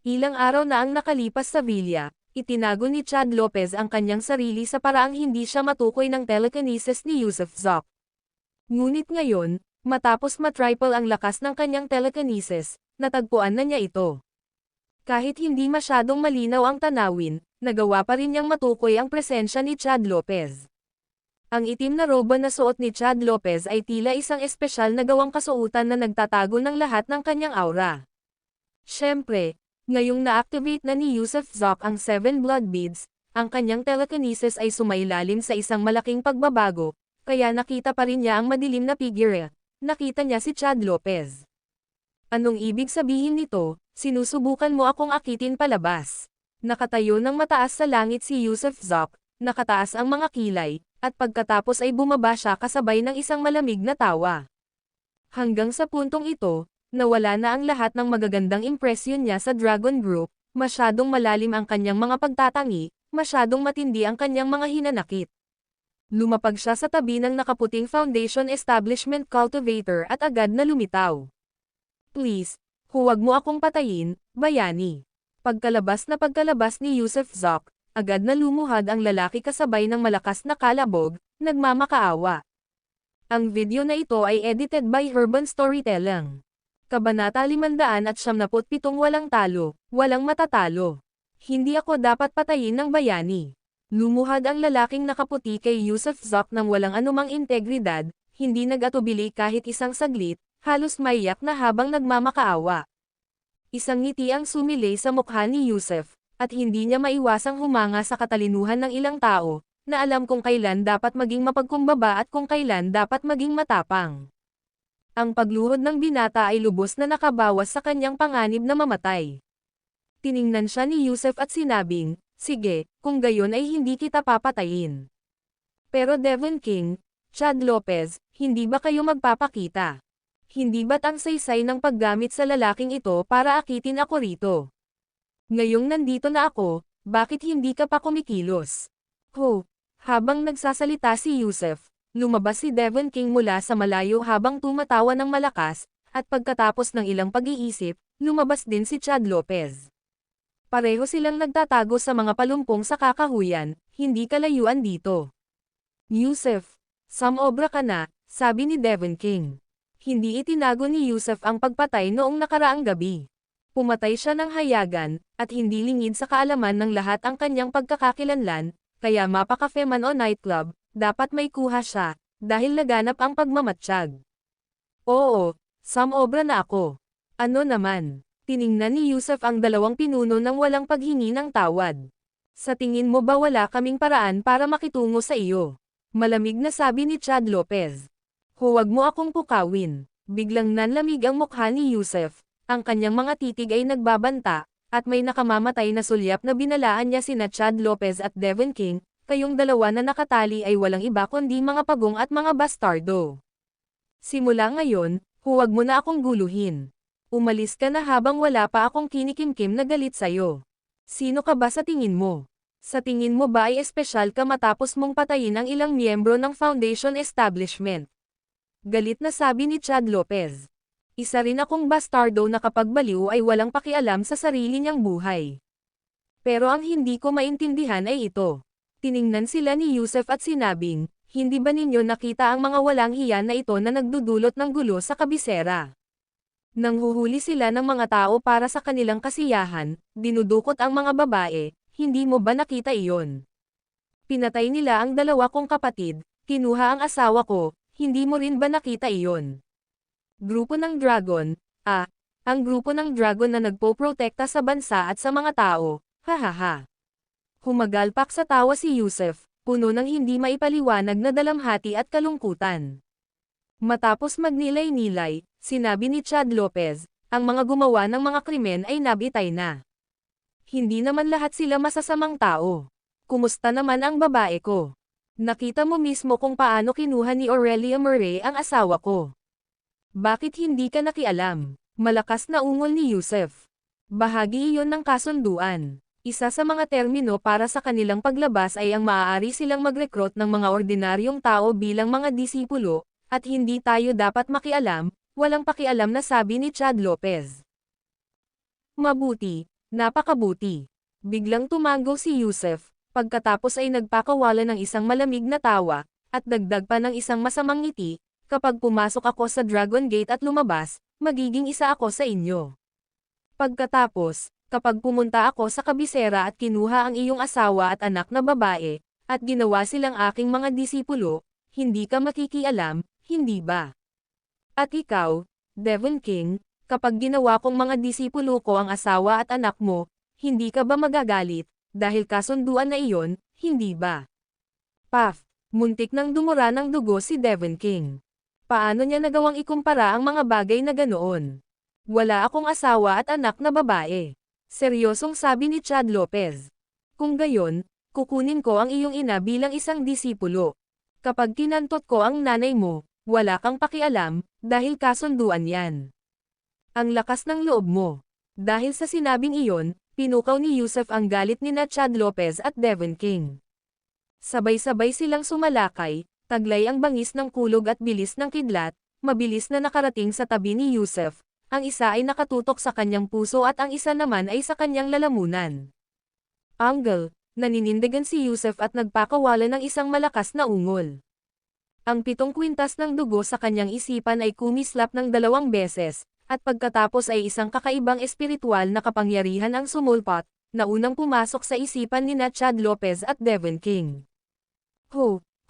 Ilang araw na ang nakalipas sa villa, itinago ni Chad Lopez ang kanyang sarili sa paraang hindi siya matukoy ng telekinesis ni Yusuf Zok. Ngunit ngayon, matapos matriple ang lakas ng kanyang telekinesis, natagpuan na niya ito. Kahit hindi masyadong malinaw ang tanawin, nagawa pa rin niyang matukoy ang presensya ni Chad Lopez. Ang itim na roba na suot ni Chad Lopez ay tila isang espesyal na gawang kasuotan na nagtatago ng lahat ng kanyang aura. Siyempre, ngayong na-activate na ni Yusuf Zok ang 7 blood beads, ang kanyang telekinesis ay sumailalim sa isang malaking pagbabago, kaya nakita pa rin niya ang madilim na figure. Nakita niya si Chad Lopez. Anong ibig sabihin nito? Sinusubukan mo akong akitin palabas. Nakatayo ng mataas sa langit si Yusuf Zok, nakataas ang mga kilay, at pagkatapos ay bumaba siya kasabay ng isang malamig na tawa. Hanggang sa puntong ito, nawala na ang lahat ng magagandang impresyon niya sa Dragon Group, masyadong malalim ang kanyang mga pagtatangi, masyadong matindi ang kanyang mga hinanakit. Lumapag siya sa tabi ng nakaputing Foundation Establishment Cultivator at agad na lumitaw. Please, huwag mo akong patayin, bayani. Pagkalabas ni Yusuf Zok, agad na lumuhad ang lalaki kasabay ng malakas na kalabog, nagmamakaawa. Ang video na ito ay edited by Urban Storytelling. Kabanata 577 Walang talo, walang matatalo. Hindi ako dapat patayin ng bayani. Lumuhad ang lalaking nakaputi kay Yusuf Zok nang walang anumang integridad, hindi nag-atubili kahit isang saglit, halos maiyak na habang nagmamakaawa. Isang ngiti ang sumilay sa mukha ni Yusuf, at hindi niya maiwasang humanga sa katalinuhan ng ilang tao, na alam kung kailan dapat maging mapagkumbaba at kung kailan dapat maging matapang. Ang pagluhod ng binata ay lubos na nakabawas sa kanyang panganib na mamatay. Tiningnan siya ni Yusuf at sinabing, sige, kung gayon ay hindi kita papatayin. Pero Devon King, Chad Lopez, hindi ba kayo magpapakita? Hindi ba't ang saysay ng paggamit sa lalaking ito para akitin ako rito? Ngayong nandito na ako, bakit hindi ka pa kumikilos? Habang nagsasalita si Yusuf, lumabas si Devon King mula sa malayo habang tumatawa ng malakas, at pagkatapos ng ilang pag-iisip, Lumabas din si Chad Lopez. Pareho silang nagtatago sa mga palumpong sa kakahuyan, hindi kalayuan dito. Yusef, sumobra ka na, sabi ni Devon King. Hindi itinago ni Yusef ang pagpatay noong nakaraang gabi. Pumatay siya ng hayagan, at hindi lingid sa kaalaman ng lahat ang kanyang pagkakakilanlan, kaya mapakafe man o nightclub, dapat may kuha siya, dahil laganap ang pagmamatsyag. Oo, sumobra na ako. Ano naman? Tiningnan ni Yusef ang dalawang pinuno nang walang paghingi ng tawad. Sa tingin mo ba wala kaming paraan para makitungo sa iyo? Malamig na sabi ni Chad Lopez. Huwag mo akong pukawin. Biglang nanlamig ang mukha ni Yusef. Ang kanyang mga titig ay nagbabanta, at may nakamamatay na sulyap na binalaan niya sina Chad Lopez at Devon King, kayong dalawa na nakatali ay walang iba kundi mga pagong at mga bastardo. Simula ngayon, huwag mo na akong guluhin. Umalis ka na habang wala pa akong kinikimkim na galit sa'yo. Sino ka ba sa tingin mo? Sa tingin mo ba ay espesyal ka matapos mong patayin ang ilang miyembro ng Foundation Establishment? Galit na sabi ni Chad Lopez. Isa rin akong bastardo na kapag baliw ay walang pakialam sa sarili niyang buhay. Pero ang hindi ko maintindihan ay ito. Tiningnan sila ni Yusef at sinabing, hindi ba ninyo nakita ang mga walang hiya na ito na nagdudulot ng gulo sa kabisera? Nanghuhuli sila ng mga tao para sa kanilang kasiyahan, dinudukot ang mga babae, hindi mo ba nakita iyon? Pinatay nila ang dalawa kong kapatid, kinuha ang asawa ko, hindi mo rin ba nakita iyon? Grupo ng Dragon, ang grupo ng Dragon na nagpoprotekta sa bansa at sa mga tao, hahaha. Humagalpak sa tawa si Yusef, puno ng hindi maipaliwanag na dalamhati at kalungkutan. Matapos magnilay-nilay, sinabi ni Chad Lopez, ang mga gumawa ng mga krimen ay nabitay na. Hindi naman lahat sila masasamang tao. Kumusta naman ang babae ko? Nakita mo mismo kung paano kinuha ni Aurelia Murray ang asawa ko. Bakit hindi ka nakialam? Malakas na ungol ni Yusef. Bahagi iyon ng kasunduan. Isa sa mga termino para sa kanilang paglabas ay ang maaari silang mag-recruit ng mga ordinaryong tao bilang mga disipulo, at hindi tayo dapat makialam, walang pakialam na sabi ni Chad Lopez. Mabuti, napakabuti. Biglang tumango si Yusef, pagkatapos ay nagpakawala ng isang malamig na tawa, at dagdag pa ng isang masamang ngiti, kapag pumasok ako sa Dragon Gate at lumabas, magiging isa ako sa inyo. Pagkatapos, kapag pumunta ako sa kabisera at kinuha ang iyong asawa at anak na babae, at ginawa silang aking mga disipulo, hindi ka makikialam, hindi ba? At ikaw, Devon King, kapag ginawa kong mga disipulo ko ang asawa at anak mo, hindi ka ba magagalit, dahil kasunduan na iyon, hindi ba? Paf, muntik nang dumura ng dugo si Devon King. Paano niya nagawang ikumpara ang mga bagay na ganoon? Wala akong asawa at anak na babae. Seryosong sabi ni Chad Lopez. Kung gayon, kukunin ko ang iyong ina bilang isang disipulo. Kapag kinantot ko ang nanay mo, wala kang pakialam, dahil kasunduan yan. Ang lakas ng loob mo. Dahil sa sinabing iyon, pinukaw ni Yusef ang galit ni Chad Lopez at Devon King. Sabay-sabay silang sumalakay, taglay ang bangis ng kulog at bilis ng kidlat, mabilis na nakarating sa tabi ni Yusef, ang isa ay nakatutok sa kanyang puso at ang isa naman ay sa kanyang lalamunan. Angle, naninindigan si Yusef at nagpakawala ng isang malakas na ungol. Ang 7 kwintas ng dugo sa kanyang isipan ay kumislap ng 2 beses, at pagkatapos ay isang kakaibang espiritual na kapangyarihan ang sumulpot, na unang pumasok sa isipan ni Chad Lopez at Devon King.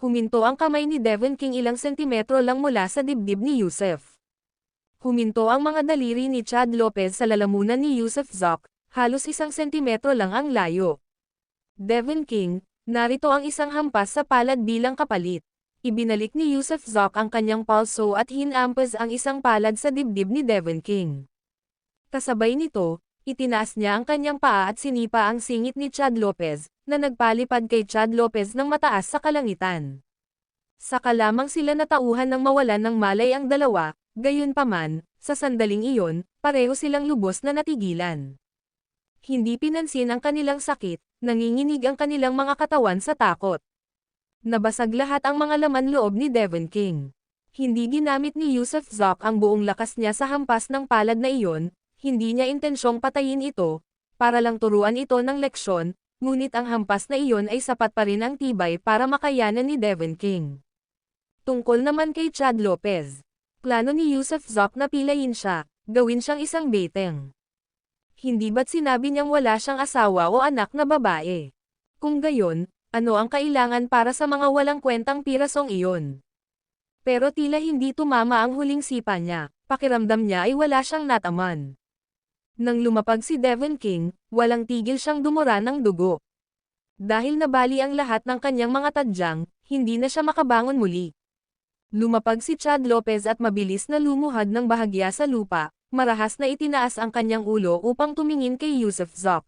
Huminto ang kamay ni Devon King ilang sentimetro lang mula sa dibdib ni Yusef. Huminto ang mga daliri ni Chad Lopez sa lalamunan ni Yusef Zoc, halos 1 sentimetro lang ang layo. Devon King, narito ang isang hampas sa palad bilang kapalit. Ibinalik ni Yusef Zoc ang kanyang palso at hinampas ang isang palad sa dibdib ni Devon King. Kasabay nito, itinaas niya ang kanyang paa at sinipa ang singit ni Chad Lopez, na nagpalipad kay Chad Lopez ng mataas sa kalangitan. Saka lamang sila natauhan ng mawalan ng malay ang dalawa, gayunpaman, sa sandaling iyon, pareho silang lubos na natigilan. Hindi pinansin ang kanilang sakit, nanginginig ang kanilang mga katawan sa takot. Nabasag lahat ang mga laman loob ni Devon King. Hindi ginamit ni Yusef Zoc ang buong lakas niya sa hampas ng palad na iyon, Hindi niya intensyong patayin ito, para lang turuan ito ng leksyon, ngunit ang hampas na iyon ay sapat pa rin ang tibay para makayanan ni Devon King. Tungkol naman kay Chad Lopez. Plano ni Yusuf Zoc na pilayin siya, gawin siyang isang beteng. Hindi ba't sinabi niyang wala siyang asawa o anak na babae? Kung gayon, ano ang kailangan para sa mga walang kwentang pirasong iyon? Pero tila hindi tumama ang huling sipa niya, pakiramdam niya ay wala siyang nataman. Nang lumapag si Devon King, walang tigil siyang dumura ng dugo. Dahil nabali ang lahat ng kanyang mga tadyang, hindi na siya makabangon muli. Lumapag si Chad Lopez at mabilis na lumuhad ng bahagya sa lupa, marahas na itinaas ang kanyang ulo upang tumingin kay Yusuf Zoc.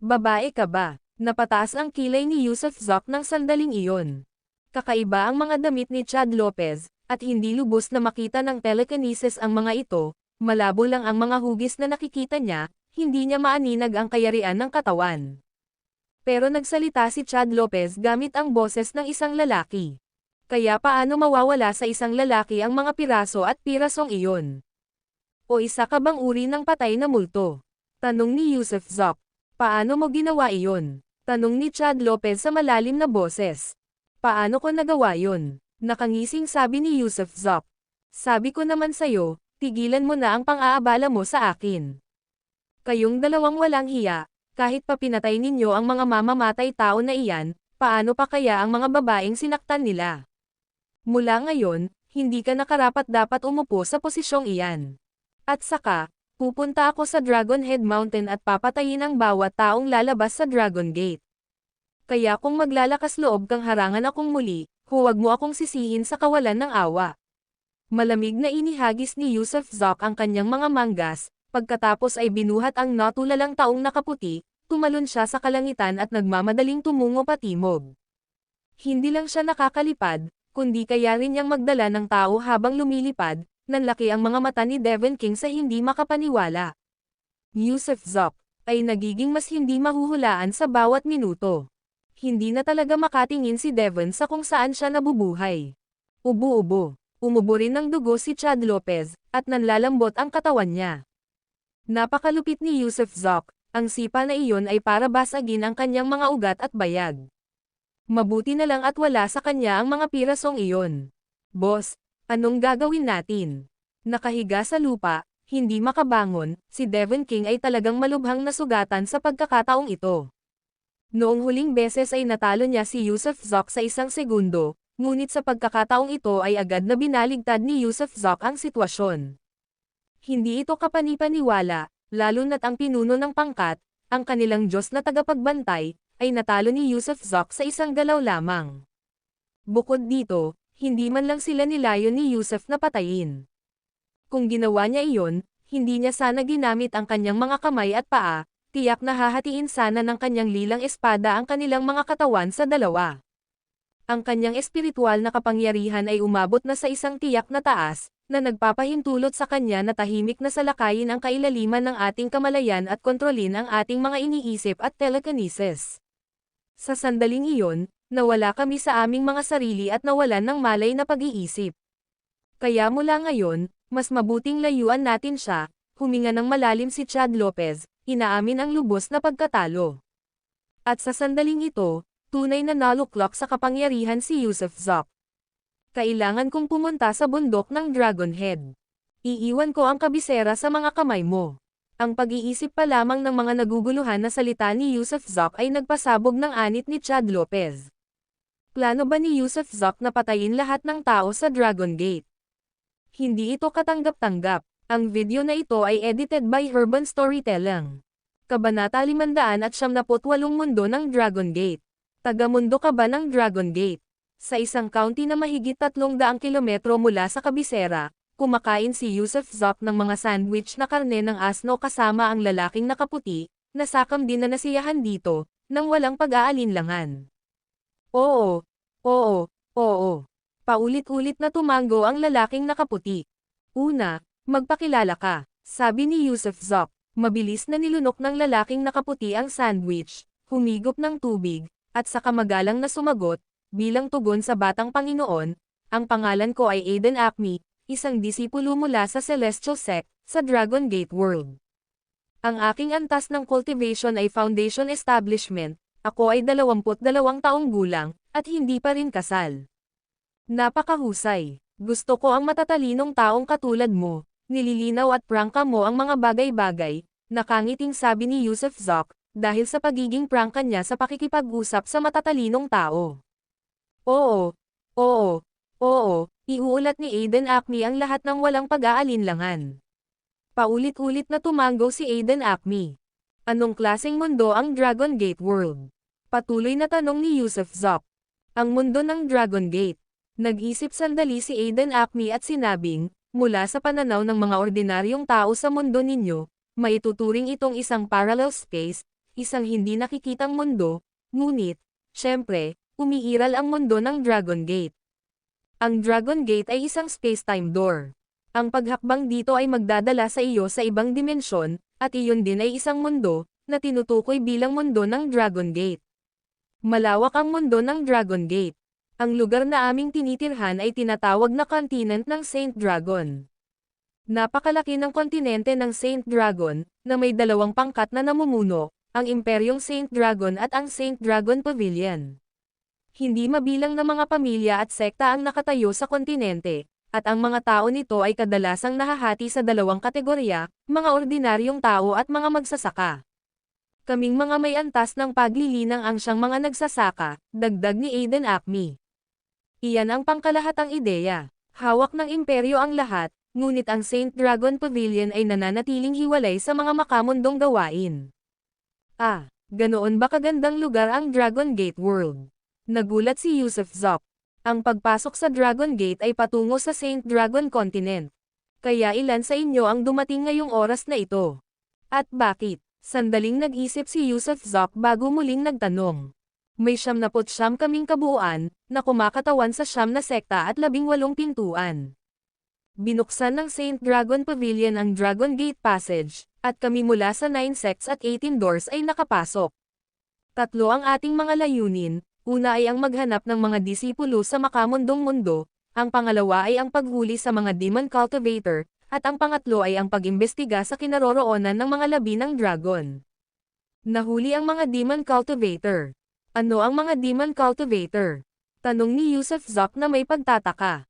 Babae ka ba? Napataas ang kilay ni Yusuf Zoc ng sandaling iyon. Kakaiba ang mga damit ni Chad Lopez, at hindi lubos na makita ng telekinesis ang mga ito, malabo lang ang mga hugis na nakikita niya, hindi niya maaninag ang kayarian ng katawan. Pero nagsalita si Chad Lopez gamit ang boses ng isang lalaki. Kaya paano mawawala sa isang lalaki ang mga piraso at pirasong iyon? O isa ka bang uri ng patay na multo? Tanong ni Yusuf Zoc. Paano mo ginawa iyon? Tanong ni Chad Lopez sa malalim na boses. Paano ko nagawa yun? Nakangising sabi ni Yusuf Zoc. Sabi ko naman sa'yo, tigilan mo na ang pang-aabala mo sa akin. Kayong dalawang walang hiya, kahit pa pinatay ninyo ang mga mamamatay tao na iyan, paano pa kaya ang mga babaeng sinaktan nila? Mula ngayon, hindi ka nakarapat-dapat umupo sa posisyong iyan. At saka, pupunta ako sa Dragon Head Mountain at papatayin ang bawat taong lalabas sa Dragon Gate. Kaya kung maglalakas loob kang harangan akong muli, huwag mo akong sisihin sa kawalan ng awa. Malamig na inihagis ni Yusuf Zoc ang kanyang mga manggas, pagkatapos ay binuhat ang natulalang taong nakaputi, tumalon siya sa kalangitan at nagmamadaling tumungo patimog. Hindi lang siya nakakalipad, kundi kaya rin niyang magdala ng tao habang lumilipad, nanlaki ang mga mata ni Devon King sa hindi makapaniwala. Yusuf Zoc ay nagiging mas hindi mahuhulaan sa bawat minuto. Hindi na talaga makatingin si Devon sa kung saan siya nabubuhay. Ubo-ubo. Umubo rin ng dugo si Chad Lopez, at nanlalambot ang katawan niya. Napakalupit ni Yusuf Zoc, ang sipa na iyon ay para basagin ang kanyang mga ugat at bayag. Mabuti na lang at wala sa kanya ang mga pirasong iyon. Boss, anong gagawin natin? Nakahiga sa lupa, hindi makabangon, si Devon King ay talagang malubhang nasugatan sa pagkakataong ito. Noong huling beses ay natalo niya si Yusuf Zoc sa 1 segundo, ngunit sa pagkakataong ito ay agad na binaligtad ni Yusuf Zoc ang sitwasyon. Hindi ito kapanipaniwala, lalo na't ang pinuno ng pangkat, ang kanilang Diyos na tagapagbantay, ay natalo ni Yusuf Zoc sa 1 galaw lamang. Bukod dito, hindi man lang sila nilayon ni Yusuf na patayin. Kung ginawa niya iyon, hindi niya sana ginamit ang kanyang mga kamay at paa, tiyak na hahatiin sana ng kanyang lilang espada ang kanilang mga katawan sa dalawa. Ang kanyang espiritual na kapangyarihan ay umabot na sa isang tiyak na taas, na nagpapahintulot sa kanya na tahimik na salakayin ang kailaliman ng ating kamalayan at kontrolin ang ating mga iniisip at telekinesis. Sa sandaling iyon, nawala kami sa aming mga sarili at nawalan ng malay na pag-iisip. Kaya mula ngayon, mas mabuting layuan natin siya, huminga ng malalim si Chad Lopez, inaamin ang lubos na pagkatalo. At sa sandaling ito, tunay na naluklok sa kapangyarihan si Yusuf Zoc. Kailangan kong pumunta sa bundok ng Dragon Head. Iiwan ko ang kabisera sa mga kamay mo. Ang pag-iisip pa lamang ng mga naguguluhan na salita ni Yusuf Zoc ay nagpasabog ng anit ni Chad Lopez. Plano ba ni Yusuf Zoc na patayin lahat ng tao sa Dragon Gate? Hindi ito katanggap-tanggap. Ang video na ito ay edited by Urban Storytelling. Kabanata 578 Mundo ng Dragon Gate. Tagamundo ka ba ng Dragon Gate? Sa isang county na mahigit 300 kilometro mula sa kabisera, kumakain si Yusuf Zoc ng mga sandwich na karne ng asno kasama ang lalaking nakaputi, nasakam din na nasiyahan dito, nang walang pag-aalinlangan. Oo, oo, oo. Paulit-ulit na tumango ang lalaking nakaputi. Una, magpakilala ka, sabi ni Yusuf Zoc. Mabilis na nilunok ng lalaking nakaputi ang sandwich, humigop ng tubig, at saka magalang na sumagot, bilang tugon sa batang Panginoon, ang pangalan ko ay Aiden Acme, isang disipulo mula sa Celestial Sect, sa Dragon Gate World. Ang aking antas ng cultivation ay foundation establishment, ako ay 22 taong gulang, at hindi pa rin kasal. Napakahusay. Gusto ko ang matatalinong taong katulad mo, nililinaw at prangka mo ang mga bagay-bagay, nakangiting sabi ni Yusuf Zoc, dahil sa pagiging prangka niya sa pakikipag-usap sa matatalinong tao. Oo, oo, oo, iuulat ni Aiden Acme ang lahat ng walang pag-aalinlangan. Paulit-ulit na tumango si Aiden Acme. Anong klaseng mundo ang Dragon Gate World? Patuloy na tanong ni Yusuf Zoc. Ang mundo ng Dragon Gate. Nag-isip sandali si Aiden Acme at sinabing, mula sa pananaw ng mga ordinaryong tao sa mundo ninyo, maituturing itong isang parallel space, isang hindi nakikitang mundo, ngunit, syempre, umiiral ang mundo ng Dragon Gate. Ang Dragon Gate ay isang space-time door. Ang paghakbang dito ay magdadala sa iyo sa ibang dimensyon, at iyon din ay isang mundo, na tinutukoy bilang mundo ng Dragon Gate. Malawak ang mundo ng Dragon Gate. Ang lugar na aming tinitirhan ay tinatawag na continent ng Saint Dragon. Napakalaki ng kontinente ng Saint Dragon, na may dalawang pangkat na namumuno, ang Imperyong Saint Dragon at ang Saint Dragon Pavilion. Hindi mabilang na mga pamilya at sekta ang nakatayo sa kontinente, at ang mga tao nito ay kadalasang nahahati sa dalawang kategorya, mga ordinaryong tao at mga magsasaka. Kaming mga may antas ng paglilinang ang siyang mga nagsasaka, dagdag ni Aiden Acme. Iyan ang pangkalahatang ideya. Hawak ng imperyo ang lahat, ngunit ang Saint Dragon Pavilion ay nananatiling hiwalay sa mga makamundong gawain. Ah, ganoon ba kagandang lugar ang Dragon Gate World? Nagulat si Yusuf Zoc. Ang pagpasok sa Dragon Gate ay patungo sa Saint Dragon Continent. Kaya ilan sa inyo ang dumating ngayong oras na ito? At bakit? Sandaling nag-isip si Yusuf Zoc bago muling nagtanong. May 79 kaming kabuuan, na kumakatawan sa 9 na sekta at 18 pintuan. Binuksan ng Saint Dragon Pavilion ang Dragon Gate Passage, at kami mula sa 9 sects at 18 doors ay nakapasok. Tatlo ang ating mga layunin, una ay ang maghanap ng mga disipulo sa makamundong mundo, ang pangalawa ay ang paghuli sa mga demon cultivator, at ang pangatlo ay ang pag-imbestiga sa kinaroroonan ng mga labi ng dragon. Nahuli ang mga demon cultivator. Ano ang mga demon cultivator? Tanong ni Yusuf Zoc na may pagtataka.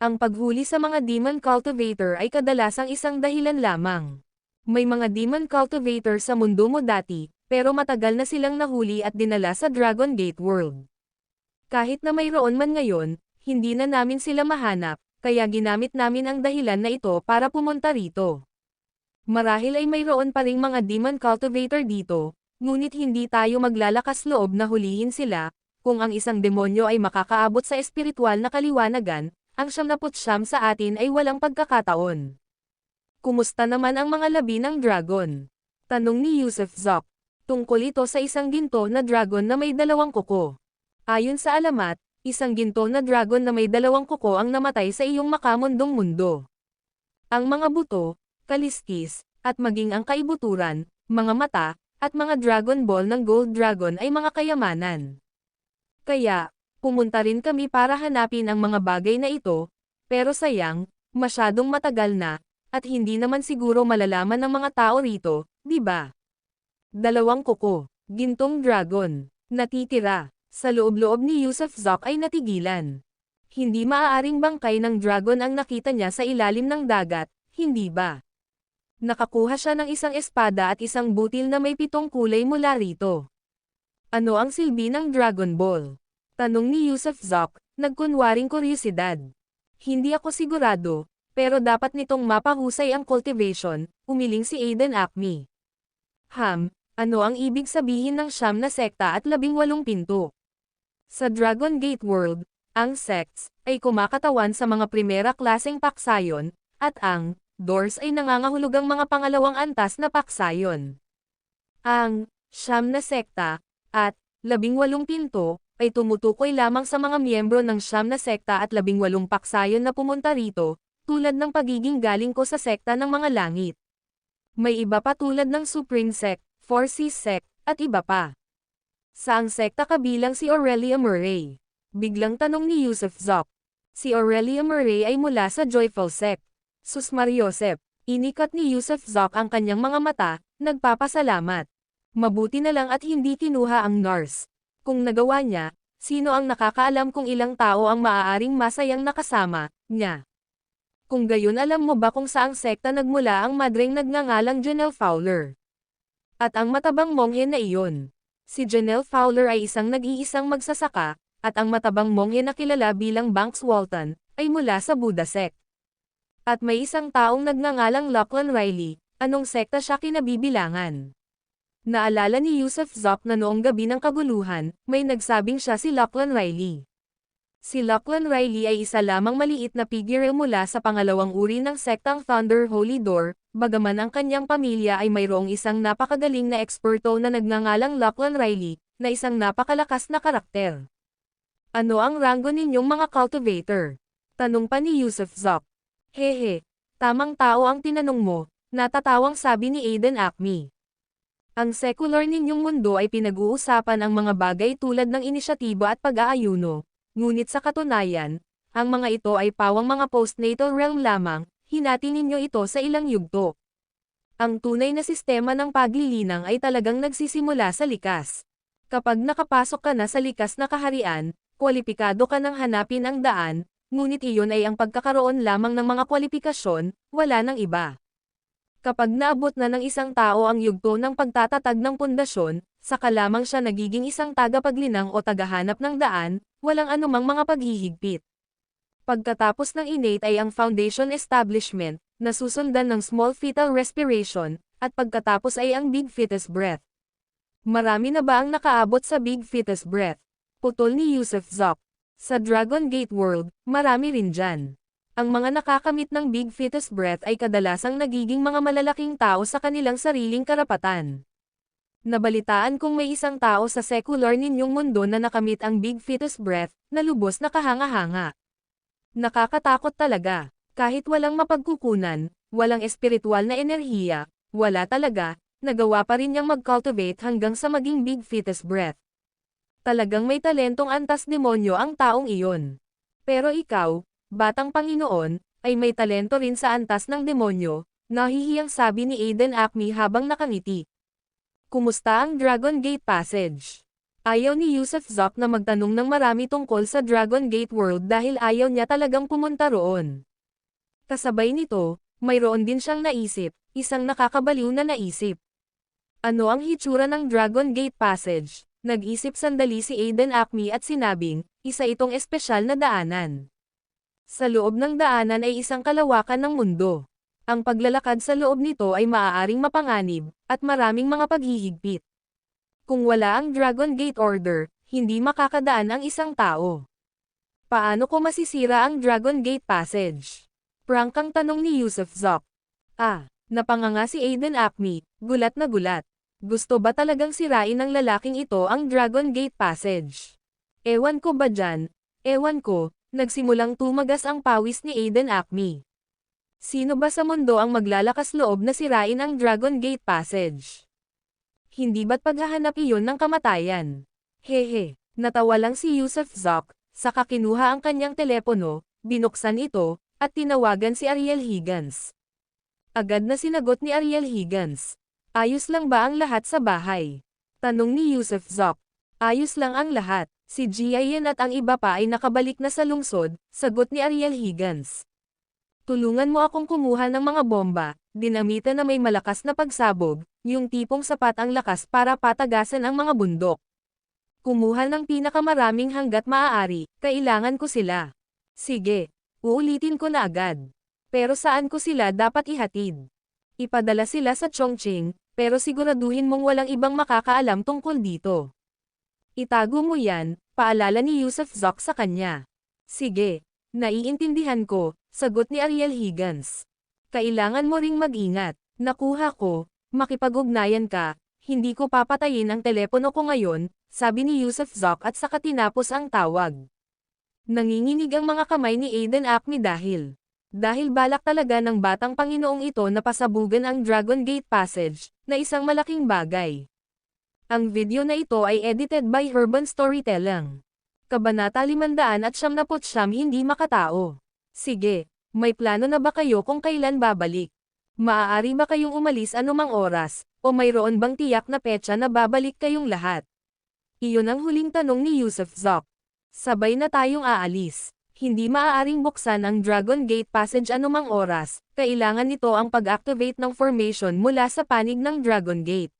Ang paghuli sa mga demon cultivator ay kadalasang isang dahilan lamang. May mga demon cultivator sa mundo mo dati, pero matagal na silang nahuli at dinala sa Dragon Gate World. Kahit na mayroon man ngayon, hindi na namin sila mahanap, kaya ginamit namin ang dahilan na ito para pumunta rito. Marahil ay mayroon pa ring mga demon cultivator dito, ngunit hindi tayo maglalakas loob na hulihin sila, kung ang isang demonyo ay makakaabot sa espiritual na kaliwanagan, ang 79 sa atin ay walang pagkakataon. Kumusta naman ang mga labi ng dragon? Tanong ni Yusuf Zoc. Tungkol ito sa isang ginto na dragon na may 2 kuko. Ayon sa alamat, isang ginto na dragon na may 2 kuko ang namatay sa iyong makamundong mundo. Ang mga buto, kaliskis, at maging ang kaibuturan, mga mata, at mga Dragon Ball ng Gold Dragon ay mga kayamanan. Kaya, pumunta rin kami para hanapin ang mga bagay na ito, pero sayang, masyadong matagal na, at hindi naman siguro malalaman ng mga tao rito, di ba? 2 kuko, gintong dragon, natitira, sa loob-loob ni Yusuf Zoc ay natigilan. Hindi maaaring bangkay ng dragon ang nakita niya sa ilalim ng dagat, hindi ba? Nakakuha siya ng isang espada at isang butil na may 7 kulay mula rito. Ano ang silbi ng Dragon Ball? Tanong ni Yusuf Zoc, nagkunwaring kuryosidad. Hindi ako sigurado, pero dapat nitong mapahusay ang cultivation, umiling si Aiden Acme. Ano ang ibig sabihin ng 9 na sekta at 18 pinto? Sa Dragon Gate World, ang sects ay kumakatawan sa mga primera klaseng paksayon, at ang doors ay nangangahulugang mga pangalawang antas na paksayon. Ang 9 na sekta at 18 pinto ay tumutukoy lamang sa mga miyembro ng 9 na sekta at 18 paksayon na pumunta rito, tulad ng pagiging galing ko sa sekta ng mga langit. May iba pa tulad ng Supreme Sect, 4C Sect, at iba pa. Saang sekta kabilang si Aurelia Murray? Biglang tanong ni Yusuf Zoc. Si Aurelia Murray ay mula sa Joyful Sect. Sus Mariosep, Inikat ni Yusuf Zok ang kanyang mga mata, nagpapasalamat. Mabuti na lang at hindi kinuha ang nurse. Kung nagawa niya, sino ang nakakaalam kung ilang tao ang maaaring masayang nakasama niya. Kung gayon, alam mo ba kung saang sekta nagmula ang madreng nagngangalang Janelle Fowler? At ang matabang monghe na iyon. Si Janelle Fowler ay isang nag-iisang magsasaka, at ang matabang monghe na kilala bilang Banks Walton, ay mula sa Buddha sect. At may isang taong nagngangalang Lachlan Riley, anong sekta siya kinabibilangan? Naalala ni Yusuf Zok na noong gabi ng kaguluhan, may nagsabing siya si Lachlan Riley. Si Lachlan Riley ay isa lamang maliit na figure mula sa pangalawang uri ng sektang Thunder Holy Door, bagaman ang kanyang pamilya ay mayroong isang napakagaling na eksperto na nagngangalang Lachlan Riley, na isang napakalakas na karakter. Ano ang ranggo ninyong mga cultivator? Tanong pa ni Yusuf Zok. Hehe, tamang tao ang tinanong mo, natatawang sabi ni Aiden Acme. Ang secular ninyong mundo ay pinag-uusapan ang mga bagay tulad ng inisyatiba at pag-aayuno, ngunit sa katunayan, ang mga ito ay pawang mga postnatal realm lamang, hinati ninyo ito sa ilang yugto. Ang tunay na sistema ng paglilinang ay talagang nagsisimula sa likas. Kapag nakapasok ka na sa likas na kaharian, kwalipikado ka ng hanapin ang daan, ngunit iyon ay ang pagkakaroon lamang ng mga kwalifikasyon, wala nang iba. Kapag naabot na ng isang tao ang yugto ng pagtatatag ng pundasyon, saka lamang siya nagiging isang tagapaglinang o tagahanap ng daan, walang anumang mga paghihigpit. Pagkatapos ng innate ay ang foundation establishment, na susundan ng small fetal respiration, at pagkatapos ay ang big fetus breath. Marami na ba ang nakaabot sa big fetus breath? Putol ni Yusuf Zok. Sa Dragon Gate World, marami rin dyan. Ang mga nakakamit ng big fetus breath ay kadalasang nagiging mga malalaking tao sa kanilang sariling karapatan. Nabalitaan kong may isang tao sa secular ninyong mundo na nakamit ang big fetus breath, na lubos na kahanga-hanga. Nakakatakot talaga. Kahit walang mapagkukunan, walang espiritual na enerhiya, wala talaga, nagawa pa rin niyang mag-cultivate hanggang sa maging big fetus breath. Talagang may talentong antas demonyo ang taong iyon. Pero ikaw, Batang Panginoon, ay may talento rin sa antas ng demonyo, nahihiyang sabi ni Aiden Acme habang nakangiti. Kumusta ang Dragon Gate Passage? Ayaw ni Yusuf Zok na magtanong ng marami tungkol sa Dragon Gate World dahil ayaw niya talagang pumunta roon. Kasabay nito, mayroon din siyang naisip, isang nakakabaliw na naisip. Ano ang hitsura ng Dragon Gate Passage? Nag-isip sandali si Aiden Acme at sinabing, isa itong espesyal na daanan. Sa loob ng daanan ay isang kalawakan ng mundo. Ang paglalakad sa loob nito ay maaaring mapanganib, at maraming mga paghihigpit. Kung wala ang Dragon Gate Order, hindi makakadaan ang isang tao. Paano ko masisira ang Dragon Gate Passage? Prangkang tanong ni Yusuf Zok. Napanganga si Aiden Acme, gulat na gulat. Gusto ba talagang sirain ng lalaking ito ang Dragon Gate Passage? Ewan ko ba dyan? Ewan ko. Nagsimulang tumagas ang pawis ni Aiden Acme. Sino ba sa mundo ang maglalakas loob na sirain ang Dragon Gate Passage? Hindi ba't paghahanap iyon ng kamatayan? Hehe, natawa lang si Yusuf Zok, saka kinuha ang kanyang telepono, binuksan ito, at tinawagan si Ariel Higgins. Agad na sinagot ni Ariel Higgins. Ayos lang ba ang lahat sa bahay? Tanong ni Yusuf Zok. Ayos lang ang lahat. Si Jiayan at ang iba pa ay nakabalik na sa lungsod, sagot ni Ariel Higgins. Tulungan mo akong kumuha ng mga bomba, dinamita na may malakas na pagsabog, yung tipong sapat ang lakas para patagasan ang mga bundok. Kumuha ng pinakamaraming hanggat maaari, kailangan ko sila. Sige, uulitin ko na agad. Pero saan ko sila dapat ihatid? Ipadala sila sa Chongqing, pero siguraduhin mong walang ibang makakaalam tungkol dito. Itago mo yan, paalala ni Yusuf Zok sa kanya. Sige, naiintindihan ko, sagot ni Ariel Higgins. Kailangan mo ring mag-ingat. Nakuha ko, makipag-ugnayan ka, hindi ko papatayin ang telepono ko ngayon, sabi ni Yusuf Zok at saka tinapos ang tawag. Nanginginig ang mga kamay ni Aiden Acme dahil balak talaga ng batang Panginoong ito na pasabugan ang Dragon Gate Passage, na isang malaking bagay. Ang video na ito ay edited by Urban Storytelling. Kabanata 599 Hindi Makatao. Sige, may plano na ba kayo kung kailan babalik? Maaari ba kayong umalis anumang oras, o mayroon bang tiyak na petsa na babalik kayong lahat? Iyon ang huling tanong ni Yusuf Zok. Sabay na tayong aalis. Hindi maaaring buksan ang Dragon Gate Passage anumang oras, kailangan nito ang pag-activate ng formation mula sa panig ng Dragon Gate.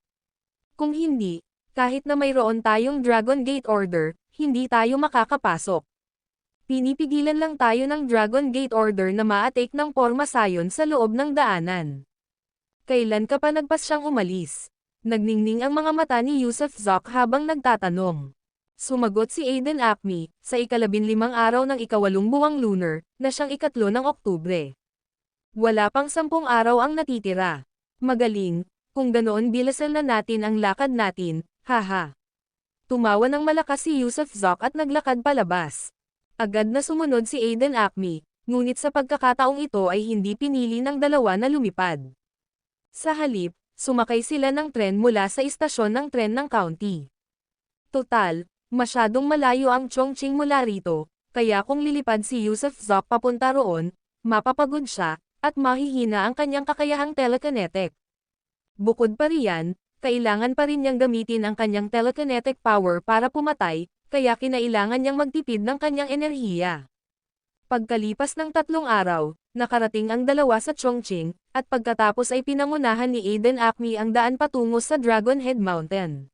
Kung hindi, kahit na mayroon tayong Dragon Gate Order, hindi tayo makakapasok. Pinipigilan lang tayo ng Dragon Gate Order na ma-take ng Pormasayon sa loob ng daanan. Kailan ka pa nagpasyang umalis? Nagningning ang mga mata ni Yusuf Zok habang nagtatanong. Sumagot si Aiden Acme, sa ika-15 araw ng ika-8 buwang lunar, na siyang ika-3 ng Oktubre. Wala pang 10 araw ang natitira. Magaling, kung ganoon bilasan na natin ang lakad natin, haha. Tumawa ng malakas si Yusuf Zok at naglakad palabas. Agad na sumunod si Aiden Acme, ngunit sa pagkakataong ito ay hindi pinili ng dalawa na lumipad. Sa halip, sumakay sila ng tren mula sa istasyon ng tren ng county. Total, masyadong malayo ang Chongqing mula rito, kaya kung lilipad si Yusuf Zok papunta roon, mapapagod siya, at mahihina ang kanyang kakayahang telekinetic. Bukod pa riyan, kailangan pa rin niyang gamitin ang kanyang telekinetic power para pumatay, kaya kinailangan niyang magtipid ng kanyang enerhiya. Pagkalipas ng 3 araw, nakarating ang dalawa sa Chongqing, at pagkatapos ay pinangunahan ni Aiden Acme ang daan patungo sa Dragon Head Mountain.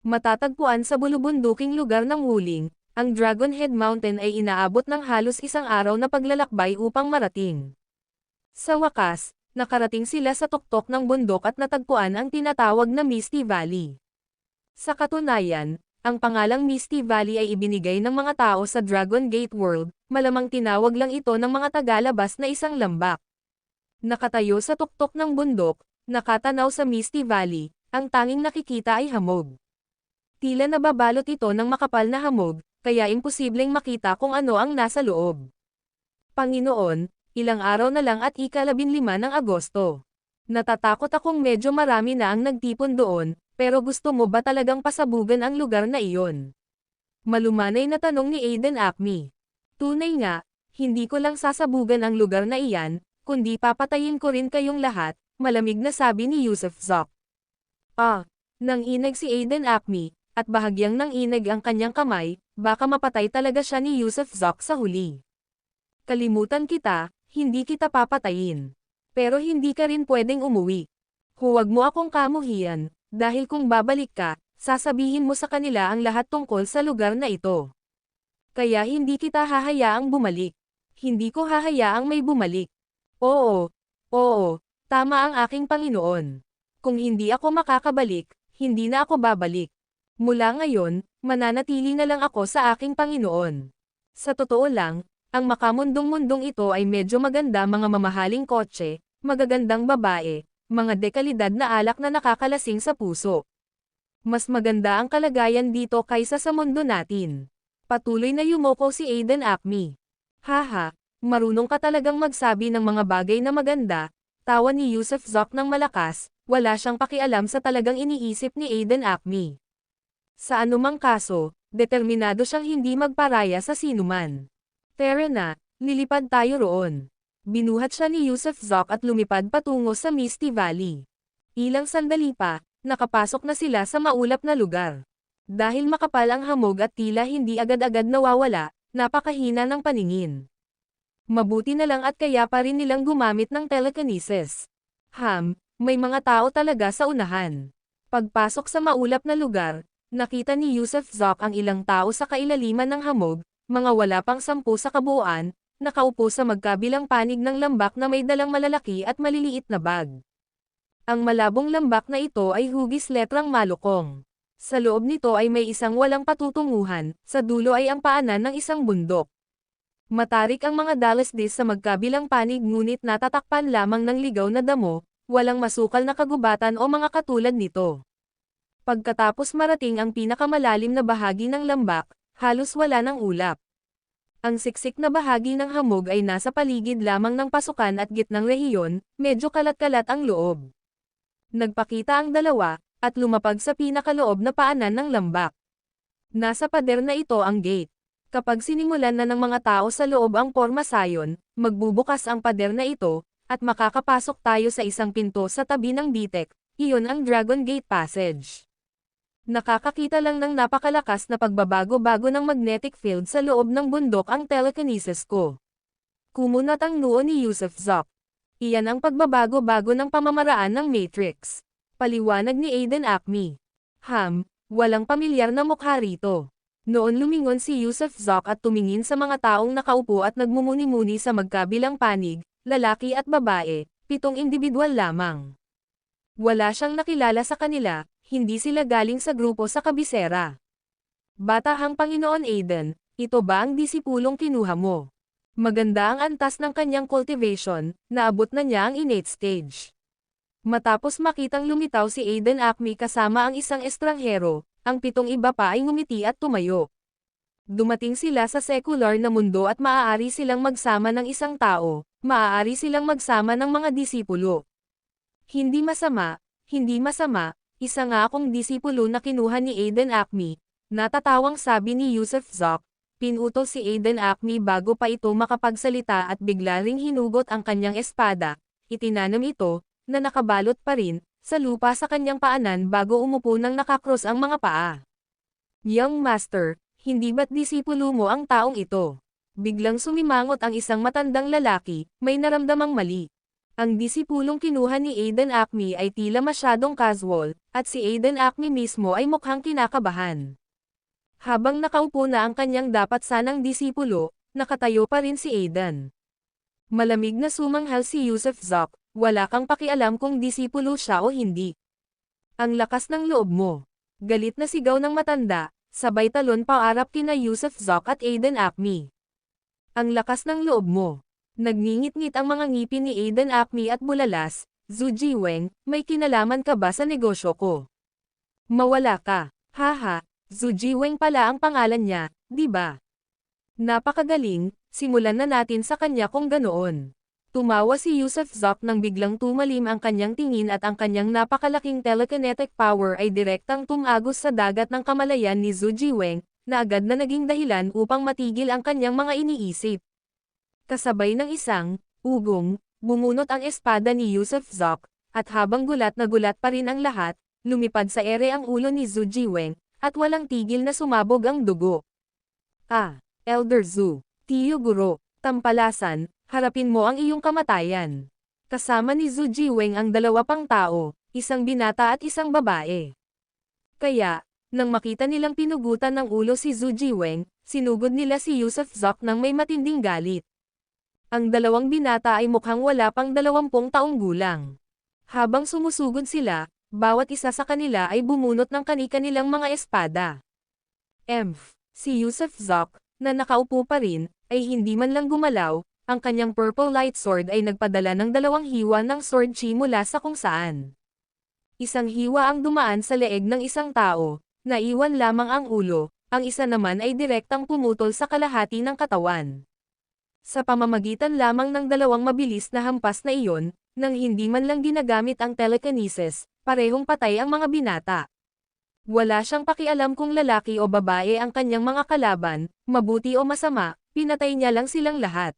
Matatagpuan sa bulubunduking lugar ng Wuling, ang Dragon Head Mountain ay inaabot ng halos 1 araw na paglalakbay upang marating. Sa wakas, nakarating sila sa tuktok ng bundok at natagpuan ang tinatawag na Misty Valley. Sa katunayan, ang pangalang Misty Valley ay ibinigay ng mga tao sa Dragon Gate World, malamang tinawag lang ito ng mga tagalabas na isang lambak. Nakatayo sa tuktok ng bundok, nakatanaw sa Misty Valley, ang tanging nakikita ay hamog. Tila nababalot ito ng makapal na hamog, kaya imposibleng makita kung ano ang nasa loob. Panginoon, ilang araw na lang at ika-15 ng Agosto. Natatakot akong medyo marami na ang nagtipon doon, pero gusto mo ba talagang pasabugan ang lugar na iyon? Malumanay na tanong ni Aiden Acme. Tunay nga, hindi ko lang sasabugan ang lugar na iyan, kundi papatayin ko rin kayong lahat, malamig na sabi ni Yusuf Zok. Nanginag si Aiden Acme, at bahagyang nanginag ang kanyang kamay, baka mapatay talaga siya ni Yusuf Zok sa huli. Kalimutan kita, hindi kita papatayin. Pero hindi ka rin pwedeng umuwi. Huwag mo akong kamuhian, dahil kung babalik ka, sasabihin mo sa kanila ang lahat tungkol sa lugar na ito. Kaya hindi kita hahayaang bumalik. Hindi ko hahayaang may bumalik. Oo, tama ang aking Panginoon. Kung hindi ako makakabalik, hindi na ako babalik. Mula ngayon, mananatili na lang ako sa aking Panginoon. Sa totoo lang, ang makamundong-mundong ito ay medyo maganda, mga mamahaling kotse, magagandang babae, mga dekalidad na alak na nakakalasing sa puso. Mas maganda ang kalagayan dito kaysa sa mundo natin. Patuloy na yumoko si Aiden Acme. Haha, marunong ka talagang magsabi ng mga bagay na maganda, tawa ni Yusuf Zok ng malakas, wala siyang pakialam sa talagang iniisip ni Aiden Acme. Sa anumang kaso, determinado siyang hindi magparaya sa sinuman. Tara na, lilipad tayo roon. Binuhat siya ni Yusuf Zok at lumipad patungo sa Misty Valley. Ilang sandali pa, nakapasok na sila sa maulap na lugar. Dahil makapal ang hamog at tila hindi agad-agad nawawala, napakahina ng paningin. Mabuti na lang at kaya pa rin nilang gumamit ng telekinesis. May mga tao talaga sa unahan. Pagpasok sa maulap na lugar, nakita ni Yusuf Zok ang ilang tao sa kailaliman ng hamog, mga wala pang 10 sa kabuuan, nakaupo sa magkabilang panig ng lambak na may dalang malalaki at maliliit na bag. Ang malabong lambak na ito ay hugis letrang malukong. Sa loob nito ay may isang walang patutunguhan, sa dulo ay ang paanan ng isang bundok. Matarik ang mga dalasdis sa magkabilang panig ngunit natatakpan lamang ng ligaw na damo, walang masukal na kagubatan o mga katulad nito. Pagkatapos marating ang pinakamalalim na bahagi ng lambak, halos wala ng ulap. Ang siksik na bahagi ng hamog ay nasa paligid lamang ng pasukan at gitnang rehiyon, medyo kalat-kalat ang loob. Nagpakita ang dalawa, at lumapag sa pinakaloob na paanan ng lambak. Nasa pader na ito ang gate. Kapag sinimulan na ng mga tao sa loob ang pormasayon, magbubukas ang pader na ito, At makakapasok tayo sa isang pinto sa tabi ng bitek, iyon ang Dragon Gate Passage. Nakakakita lang ng napakalakas na pagbabago-bago ng magnetic field sa loob ng bundok ang telekinesis ko. Kumunat ang noo ni Yusuf Zok. Iyan ang pagbabago-bago ng pamamaraan ng Matrix. Paliwanag ni Aiden Acme. Walang pamilyar na mukha rito. Noon lumingon si Yusuf Zok at tumingin sa mga taong nakaupo at nagmumuni-muni sa magkabilang panig, lalaki at babae, 7 individual lamang. Wala siyang nakilala sa kanila, hindi sila galing sa grupo sa kabisera. Batahang Panginoon Aiden, ito ba ang disipulong kinuha mo? Maganda ang antas ng kanyang cultivation, naabot na niya ang innate stage. Matapos makitang lumitaw si Aiden Acme kasama ang isang estranghero, ang 7 iba pa ay ngumiti at tumayo. Dumating sila sa secular na mundo at maaari silang magsama ng isang tao, maaari silang magsama ng mga disipulo. Hindi masama, isa nga akong disipulo na kinuha ni Aiden Acme, natatawang sabi ni Yusuf Zok. Pinutol si Aiden Acme bago pa ito makapagsalita at bigla ring hinugot ang kanyang espada, itinanam ito, na nakabalot pa rin, sa lupa sa kanyang paanan bago umupo nang nakakross ang mga paa. Young Master, hindi ba't disipulo mo ang taong ito? Biglang sumimangot ang isang matandang lalaki, may naramdamang mali. Ang disipulong kinuha ni Aiden Acme ay tila masyadong casual, at si Aiden Acme mismo ay mukhang kinakabahan. Habang nakaupo na ang kanyang dapat sanang disipulo, nakatayo pa rin si Aiden. Malamig na sumanghal si Yusuf Zok, wala kang pakialam kung disipulo siya o hindi. Ang lakas ng loob mo. Galit na sigaw ng matanda, sabay talon paarap kina Yusuf Zok at Aiden Acme. Ang lakas ng loob mo. Nagngingit-ngit ang mga ngipin ni Aiden Acme at bulalas, Zhu Jiweng, may kinalaman ka ba sa negosyo ko? Mawala ka. Haha, Zhu Jiweng pala ang pangalan niya, di ba? Napakagaling, simulan na natin sa kanya kung ganoon. Tumawa si Yusuf Zok nang biglang tumalim ang kanyang tingin at ang kanyang napakalaking telekinetic power ay direktang tumagos sa dagat ng kamalayan ni Zhu Jiweng, na agad na naging dahilan upang matigil ang kanyang mga iniisip. Kasabay ng isang ugong, bumunot ang espada ni Yusuf Zok, at habang gulat na gulat pa rin ang lahat, lumipad sa ere ang ulo ni Zhu Jiweng, at walang tigil na sumabog ang dugo. Elder Zhu, Tiyo Guro, tampalasan, harapin mo ang iyong kamatayan. Kasama ni Zhu Jiweng ang 2 pang tao, isang binata at isang babae. Kaya, nang makita nilang pinugutan ng ulo si Zhu Jiweng, sinugod nila si Yusuf Zok nang may matinding galit. Ang 2 binata ay mukhang wala pang 20 taong gulang. Habang sumusugod sila, bawat isa sa kanila ay bumunot ng kani-kanilang mga espada. Si Yusuf Zok, na nakaupo pa rin, ay hindi man lang gumalaw, ang kanyang purple light sword ay nagpadala ng 2 hiwa ng sword chi mula sa kung saan. Isang hiwa ang dumaan sa leeg ng isang tao, naiwan lamang ang ulo, ang isa naman ay direktang pumutol sa kalahati ng katawan. Sa pamamagitan lamang ng 2 mabilis na hampas na iyon, nang hindi man lang ginagamit ang telekinesis, parehong patay ang mga binata. Wala siyang pakialam kung lalaki o babae ang kanyang mga kalaban, mabuti o masama, pinatay niya lang silang lahat.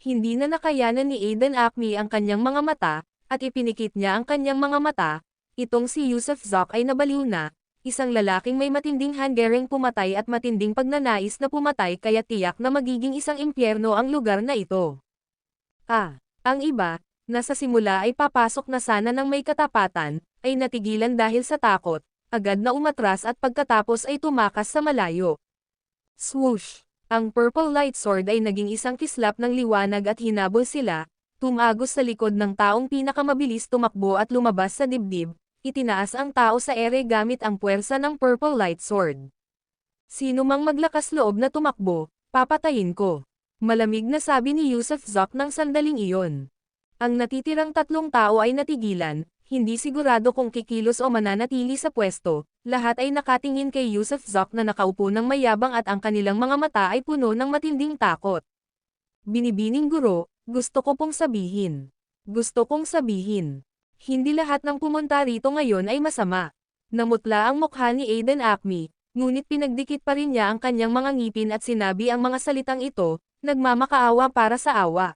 Hindi na nakayanan ni Aiden Acme ang kanyang mga mata, at ipinikit niya ang kanyang mga mata. Itong si Yusuf Zok ay nabaliw na, isang lalaking may matinding hangering pumatay at matinding pagnanais na pumatay kaya tiyak na magiging isang impyerno ang lugar na ito. Ang iba, na sa simula ay papasok na sana ng may katapatan, ay natigilan dahil sa takot, agad na umatras at pagkatapos ay tumakas sa malayo. Swoosh! Ang purple light sword ay naging isang kislap ng liwanag at hinabol sila, tumagos sa likod ng taong pinakamabilis tumakbo at lumabas sa dibdib, itinaas ang tao sa ere gamit ang puwersa ng purple light sword. Sino mang maglakas loob na tumakbo, papatayin ko. Malamig na sabi ni Yusuf Zok ng sandaling iyon. Ang natitirang 3 tao ay natigilan, hindi sigurado kung kikilos o mananatili sa pwesto, lahat ay nakatingin kay Yusuf Zok na nakaupo ng mayabang at ang kanilang mga mata ay puno ng matinding takot. Binibining guro, gusto kong sabihin. Hindi lahat ng pumunta rito ngayon ay masama. Namutla ang mukha ni Aiden Acme, ngunit pinagdikit pa rin niya ang kanyang mga ngipin at sinabi ang mga salitang ito, nagmamakaawa para sa awa.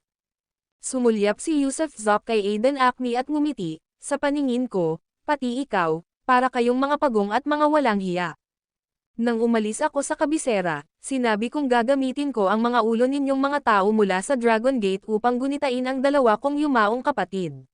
Sumulyap si Yusuf Zok kay Aiden Acme at ngumiti, sa paningin ko, pati ikaw, para kayong mga pagong at mga walang hiya. Nang umalis ako sa kabisera, sinabi kong gagamitin ko ang mga ulo ninyong mga tao mula sa Dragon Gate upang gunitain ang dalawa kong yumaong kapatid.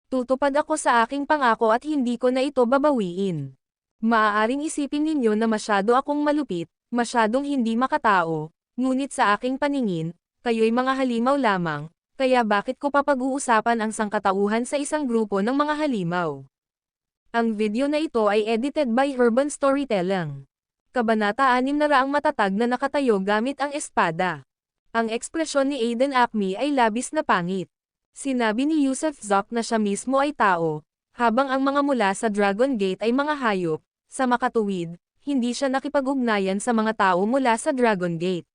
Tutupad ako sa aking pangako at hindi ko na ito babawiin. Maaaring isipin ninyo na masyado akong malupit, masyadong hindi makatao, ngunit sa aking paningin, kayo'y mga halimaw lamang, kaya bakit ko papag-uusapan ang sangkatauhan sa isang grupo ng mga halimaw? Ang video na ito ay edited by Urban Storytelling. Kabanata 6 na raang matatag na nakatayo gamit ang espada. Ang ekspresyon ni Aiden Acme ay labis na pangit. Sinabi ni Yusuf Zok na siya mismo ay tao, habang ang mga mula sa Dragon Gate ay mga hayop. Sa makatuwid, hindi siya nakipag-ugnayan sa mga tao mula sa Dragon Gate.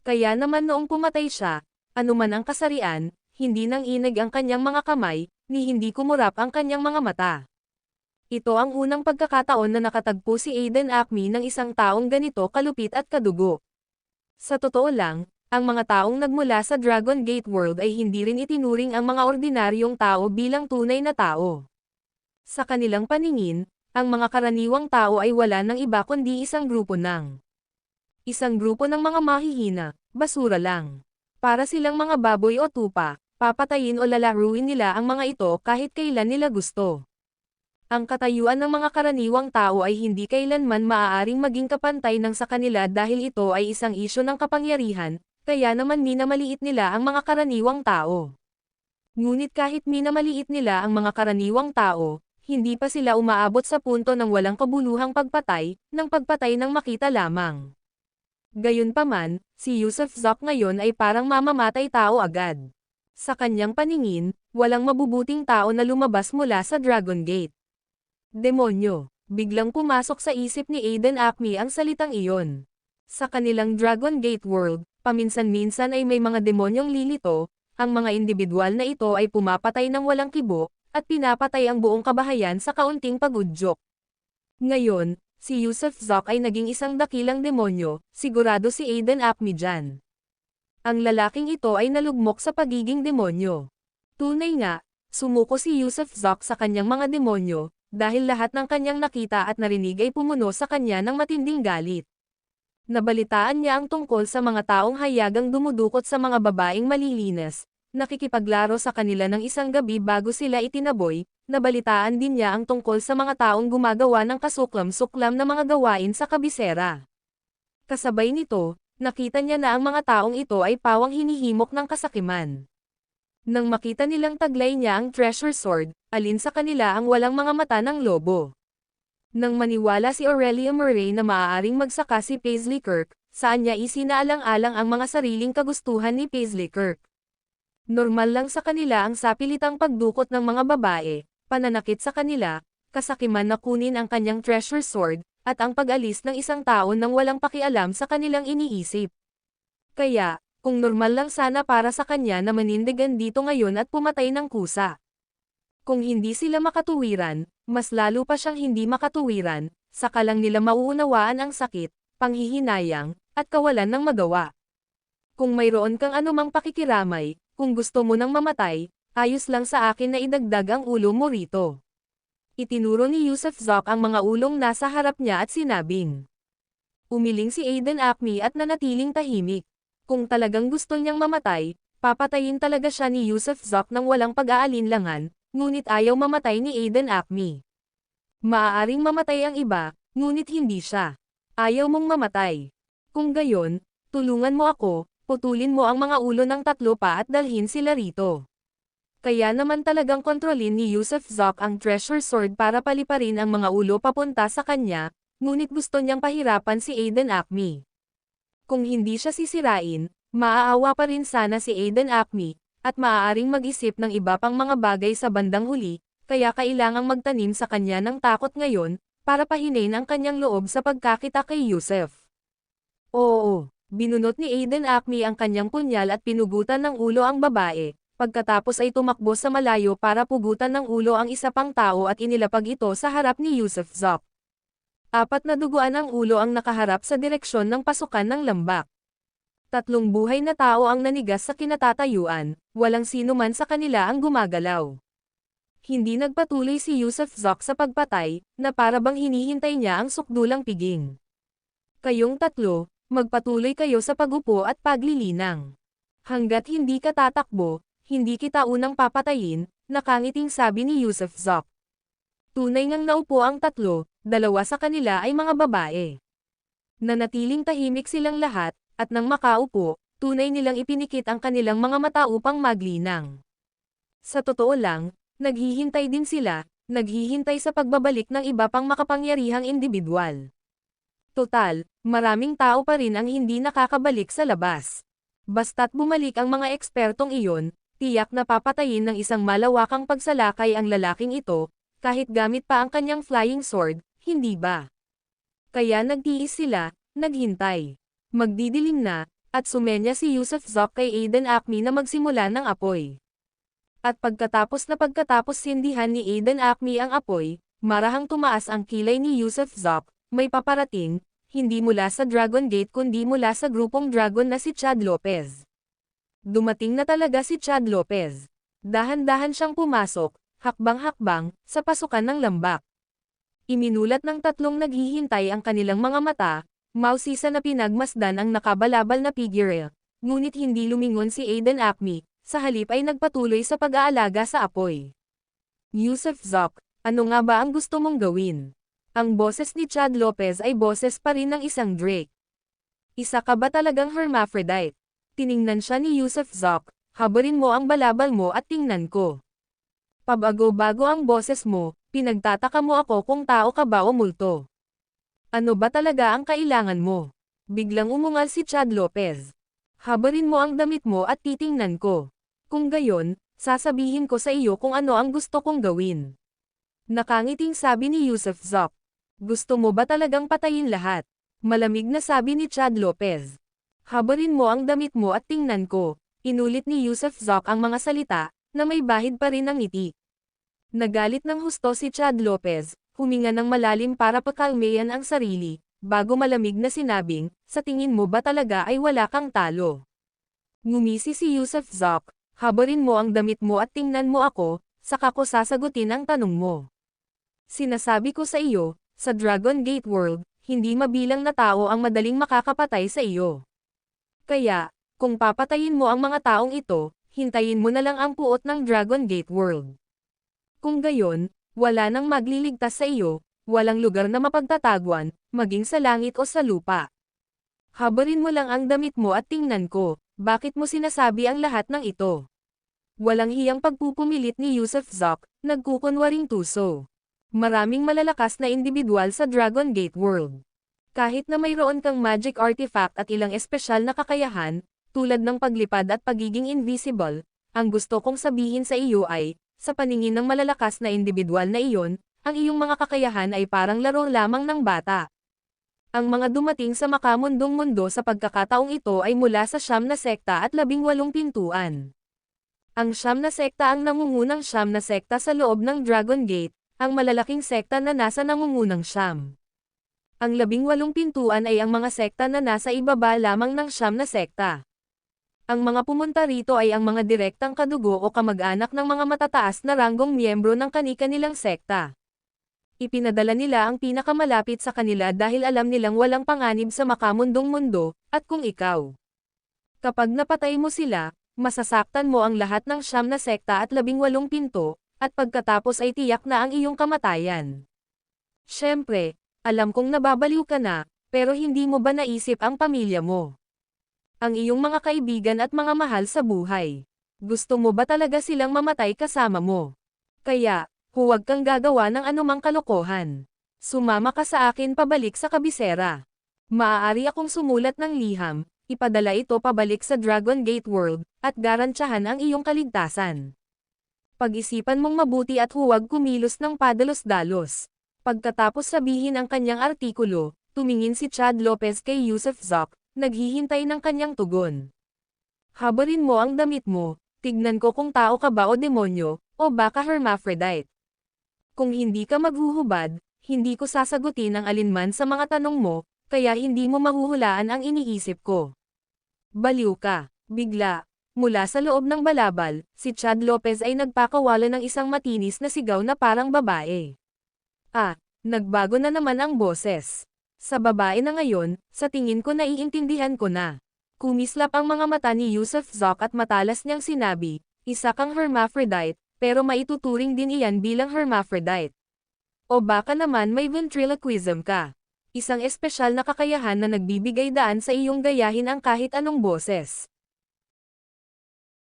Kaya naman noong pumatay siya, anuman ang kasarian, hindi nang inig ang kanyang mga kamay, ni hindi kumurap ang kanyang mga mata. Ito ang unang pagkakataon na nakatagpo si Aiden Acme ng isang taong ganito kalupit at kadugo. Sa totoo lang, ang mga taong nagmula sa Dragon Gate World ay hindi rin itinuring ang mga ordinaryong tao bilang tunay na tao. Sa kanilang paningin, ang mga karaniwang tao ay wala ng iba kundi isang grupo ng mga mahihina, basura lang. Para silang mga baboy o tupa, papatayin o lalaruin nila ang mga ito kahit kailan nila gusto. Ang katayuan ng mga karaniwang tao ay hindi kailanman maaaring maging kapantay ng sa kanila dahil ito ay isang isyu ng kapangyarihan, kaya naman minamaliit nila ang mga karaniwang tao. Ngunit kahit minamaliit nila ang mga karaniwang tao, hindi pa sila umaabot sa punto ng walang kabuluhang pagpatay, ng pagpatay ng makita lamang. Gayunpaman, si Yusuf Zok ngayon ay parang mamamatay tao agad. Sa kanyang paningin, walang mabubuting tao na lumabas mula sa Dragon Gate. Demonyo, biglang pumasok sa isip ni Aiden Acme ang salitang iyon. Sa kanilang Dragon Gate World, paminsan-minsan ay may mga demonyong lilito, ang mga individual na ito ay pumapatay ng walang kibo, at pinapatay ang buong kabahayan sa kaunting pagudyok. Ngayon, si Yusuf Zok ay naging isang dakilang demonyo, sigurado si Aiden Acme dyan. Ang lalaking ito ay nalugmok sa pagiging demonyo. Tunay nga, sumuko si Yusuf Zok sa kanyang mga demonyo, dahil lahat ng kanyang nakita at narinig ay pumuno sa kanya ng matinding galit. Nabalitaan niya ang tungkol sa mga taong hayagang dumudukot sa mga babaeng malilinis, nakikipaglaro sa kanila ng isang gabi bago sila itinaboy. Nabalitaan din niya ang tungkol sa mga taong gumagawa ng kasuklam-suklam na mga gawain sa kabisera. Kasabay nito, nakita niya na ang mga taong ito ay pawang hinihimok ng kasakiman. Nang makita nilang taglay niya ang treasure sword, alin sa kanila ang walang mga mata ng lobo. Nang maniwala si Aurelia Murray na maaaring magsaka si Paisley Kirk, saan niya isinaalang-alang ang mga sariling kagustuhan ni Paisley Kirk. Normal lang sa kanila ang sapilitang pagdukot ng mga babae, pananakit sa kanila, kasakiman na kunin ang kanyang treasure sword, at ang pag-alis ng isang tao nang walang pakialam sa kanilang iniisip. Kaya, kung normal lang sana para sa kanya na manindigan dito ngayon at pumatay ng kusa. Kung hindi sila makatuwiran, mas lalo pa siyang hindi makatuwiran, saka lang nila mauunawaan ang sakit, panghihinayang, at kawalan ng magawa. Kung mayroon kang anumang pakikiramay, kung gusto mo nang mamatay, ayos lang sa akin na idagdag ang ulo mo rito. Itinuro ni Yusuf Zok ang mga ulong nasa harap niya at sinabing. Umiling si Aiden Acme at nanatiling tahimik. Kung talagang gusto niyang mamatay, papatayin talaga siya ni Yusuf Zok nang walang pag-aalinlangan, ngunit ayaw mamatay ni Aiden Acme. Maaaring mamatay ang iba, ngunit hindi siya. Ayaw mong mamatay. Kung gayon, tulungan mo ako, putulin mo ang mga ulo ng tatlo pa at dalhin sila rito. Kaya naman talagang kontrolin ni Yusuf Zok ang treasure sword para paliparin ang mga ulo papunta sa kanya, ngunit gusto niyang pahirapan si Aiden Acme. Kung hindi siya sisirain, maaawa pa rin sana si Aiden Acme, at maaaring mag-isip ng iba pang mga bagay sa bandang huli, kaya kailangang magtanim sa kanya ng takot ngayon, para pahinain ang kanyang loob sa pagkakita kay Yusuf. Oo, binunot ni Aiden Acme ang kanyang punyal at pinugutan ng ulo ang babae. Pagkatapos ay tumakbo sa malayo para pugutan ng ulo ang isa pang tao at inilapag ito sa harap ni Yusuf Zok. 4 na duguan ang ulo ang nakaharap sa direksyon ng pasukan ng lambak. Tatlong buhay na tao ang nanigas sa kinatatayuan, walang sino man sa kanila ang gumagalaw. Hindi nagpatuloy si Yusuf Zok sa pagpatay, na para bang hinihintay niya ang sukdulang piging. Kayong tatlo, magpatuloy kayo sa pagupo at paglilinang. Hanggat hindi ka tatakbo, hindi kita unang papatayin, nakangiting sabi ni Yusuf Zok. Tunay ngang naupo ang tatlo, dalawa sa kanila ay mga babae. Nanatiling tahimik silang lahat, at nang makaupo, tunay nilang ipinikit ang kanilang mga mata upang maglinang. Sa totoo lang, naghihintay din sila, naghihintay sa pagbabalik ng iba pang makapangyarihang individual. Total, maraming tao pa rin ang hindi nakakabalik sa labas. Basta't bumalik ang mga ekspertong iyon, tiyak na papatayin ng isang malawakang pagsalakay ang lalaking ito, kahit gamit pa ang kanyang flying sword, hindi ba? Kaya nagtiis sila, naghintay. Magdidilim na, at sumenya si Yusuf Zok kay Aiden Acme na magsimula ng apoy. At pagkatapos sindihan ni Aiden Acme ang apoy, marahang tumaas ang kilay ni Yusuf Zok, may paparating, hindi mula sa Dragon Gate kundi mula sa grupong Dragon na si Chad Lopez. Dumating na talaga si Chad Lopez. Dahan-dahan siyang pumasok, hakbang-hakbang, sa pasukan ng lambak. Iminulat ng tatlong naghihintay ang kanilang mga mata, mausisa na pinagmasdan ang nakabalabal na figure, ngunit hindi lumingon si Aiden Acme, sa halip ay nagpatuloy sa pag-aalaga sa apoy. Yusuf Zok, ano nga ba ang gusto mong gawin? Ang boses ni Chad Lopez ay boses pa rin ng isang Drake. Isa ka ba talagang hermaphrodite? Tiningnan siya ni Yusuf Zok, habarin mo ang balabal mo at tingnan ko. Pabago-bago ang boses mo, pinagtataka mo ako kung tao ka ba o multo. Ano ba talaga ang kailangan mo? Biglang umungal si Chad Lopez. Habarin mo ang damit mo at titingnan ko. Kung gayon, sasabihin ko sa iyo kung ano ang gusto kong gawin. Nakangiting sabi ni Yusuf Zok. Gusto mo ba talagang patayin lahat? Malamig na sabi ni Chad Lopez. Habarin mo ang damit mo at tingnan ko. Inulit ni Yusuf Zok ang mga salita, na may bahid pa rin ng ngiti. Nagalit ng husto si Chad Lopez, huminga ng malalim para pakalmeyan ang sarili, bago malamig na sinabing, sa tingin mo ba talaga ay wala kang talo? Ngumisi si Yusuf Zok, habarin mo ang damit mo at tingnan mo ako, saka ko sasagutin ang tanong mo. Sinasabi ko sa iyo, sa Dragon Gate World, hindi mabilang na tao ang madaling makakapatay sa iyo. Kaya, kung papatayin mo ang mga taong ito, hintayin mo na lang ang puot ng Dragon Gate World. Kung gayon, wala nang magliligtas sa iyo, walang lugar na mapagtataguan, maging sa langit o sa lupa. Habarin mo lang ang damit mo at tingnan ko, bakit mo sinasabi ang lahat ng ito? Walang hiyang pagpupumilit ni Yusuf Zok, nagkukunwaring tuso. Maraming malalakas na individual sa Dragon Gate World. Kahit na mayroon kang magic artifact at ilang espesyal na kakayahan, tulad ng paglipad at pagiging invisible, ang gusto kong sabihin sa iyo ay, sa paningin ng malalakas na individual na iyon, ang iyong mga kakayahan ay parang laro lamang ng bata. Ang mga dumating sa makamundong mundo sa pagkakataong ito ay mula sa 9 na sekta at 18 pintuan. Ang 9 na sekta ang nangungunang 9 na sekta sa loob ng Dragon Gate, ang malalaking sekta na nasa nangungunang 9. Ang 18 pintuan ay ang mga sekta na nasa ibaba lamang ng 9 na sekta. Ang mga pumunta rito ay ang mga direktang kadugo o kamag-anak ng mga matataas na ranggong miyembro ng kani-kanilang sekta. Ipinadala nila ang pinakamalapit sa kanila dahil alam nilang walang panganib sa makamundong mundo, at kung ikaw. Kapag napatay mo sila, masasaktan mo ang lahat ng 9 na sekta at 18 pinto, at pagkatapos ay tiyak na ang iyong kamatayan. Siyempre, alam kong nababaliw ka na, pero hindi mo ba naisip ang pamilya mo? Ang iyong mga kaibigan at mga mahal sa buhay. Gusto mo ba talaga silang mamatay kasama mo? Kaya, huwag kang gagawa ng anumang kalokohan. Sumama ka sa akin pabalik sa kabisera. Maaari akong sumulat ng liham, ipadala ito pabalik sa Dragon Gate World, at garantyahan ang iyong kaligtasan. Pag-isipan mong mabuti at huwag kumilos ng padalos-dalos. Pagkatapos sabihin ang kanyang artikulo, tumingin si Chad Lopez kay Yusuf Zok, naghihintay ng kanyang tugon. Habarin mo ang damit mo, tignan ko kung tao ka ba o demonyo, o baka hermaphrodite. Kung hindi ka maghuhubad, hindi ko sasagutin ang alinman sa mga tanong mo, kaya hindi mo mahuhulaan ang iniisip ko. Baliw ka. Bigla. Mula sa loob ng balabal, si Chad Lopez ay nagpakawala ng isang matinis na sigaw na parang babae. Ah, nagbago na naman ang boses. Sa babae na ngayon, sa tingin ko naiintindihan ko na. Kumislap ang mga mata ni Yusuf Zok at matalas niyang sinabi, isa kang hermaphrodite, pero maituturing din iyan bilang hermaphrodite. O baka naman may ventriloquism ka. Isang espesyal na kakayahan na nagbibigay daan sa iyong gayahin ang kahit anong boses.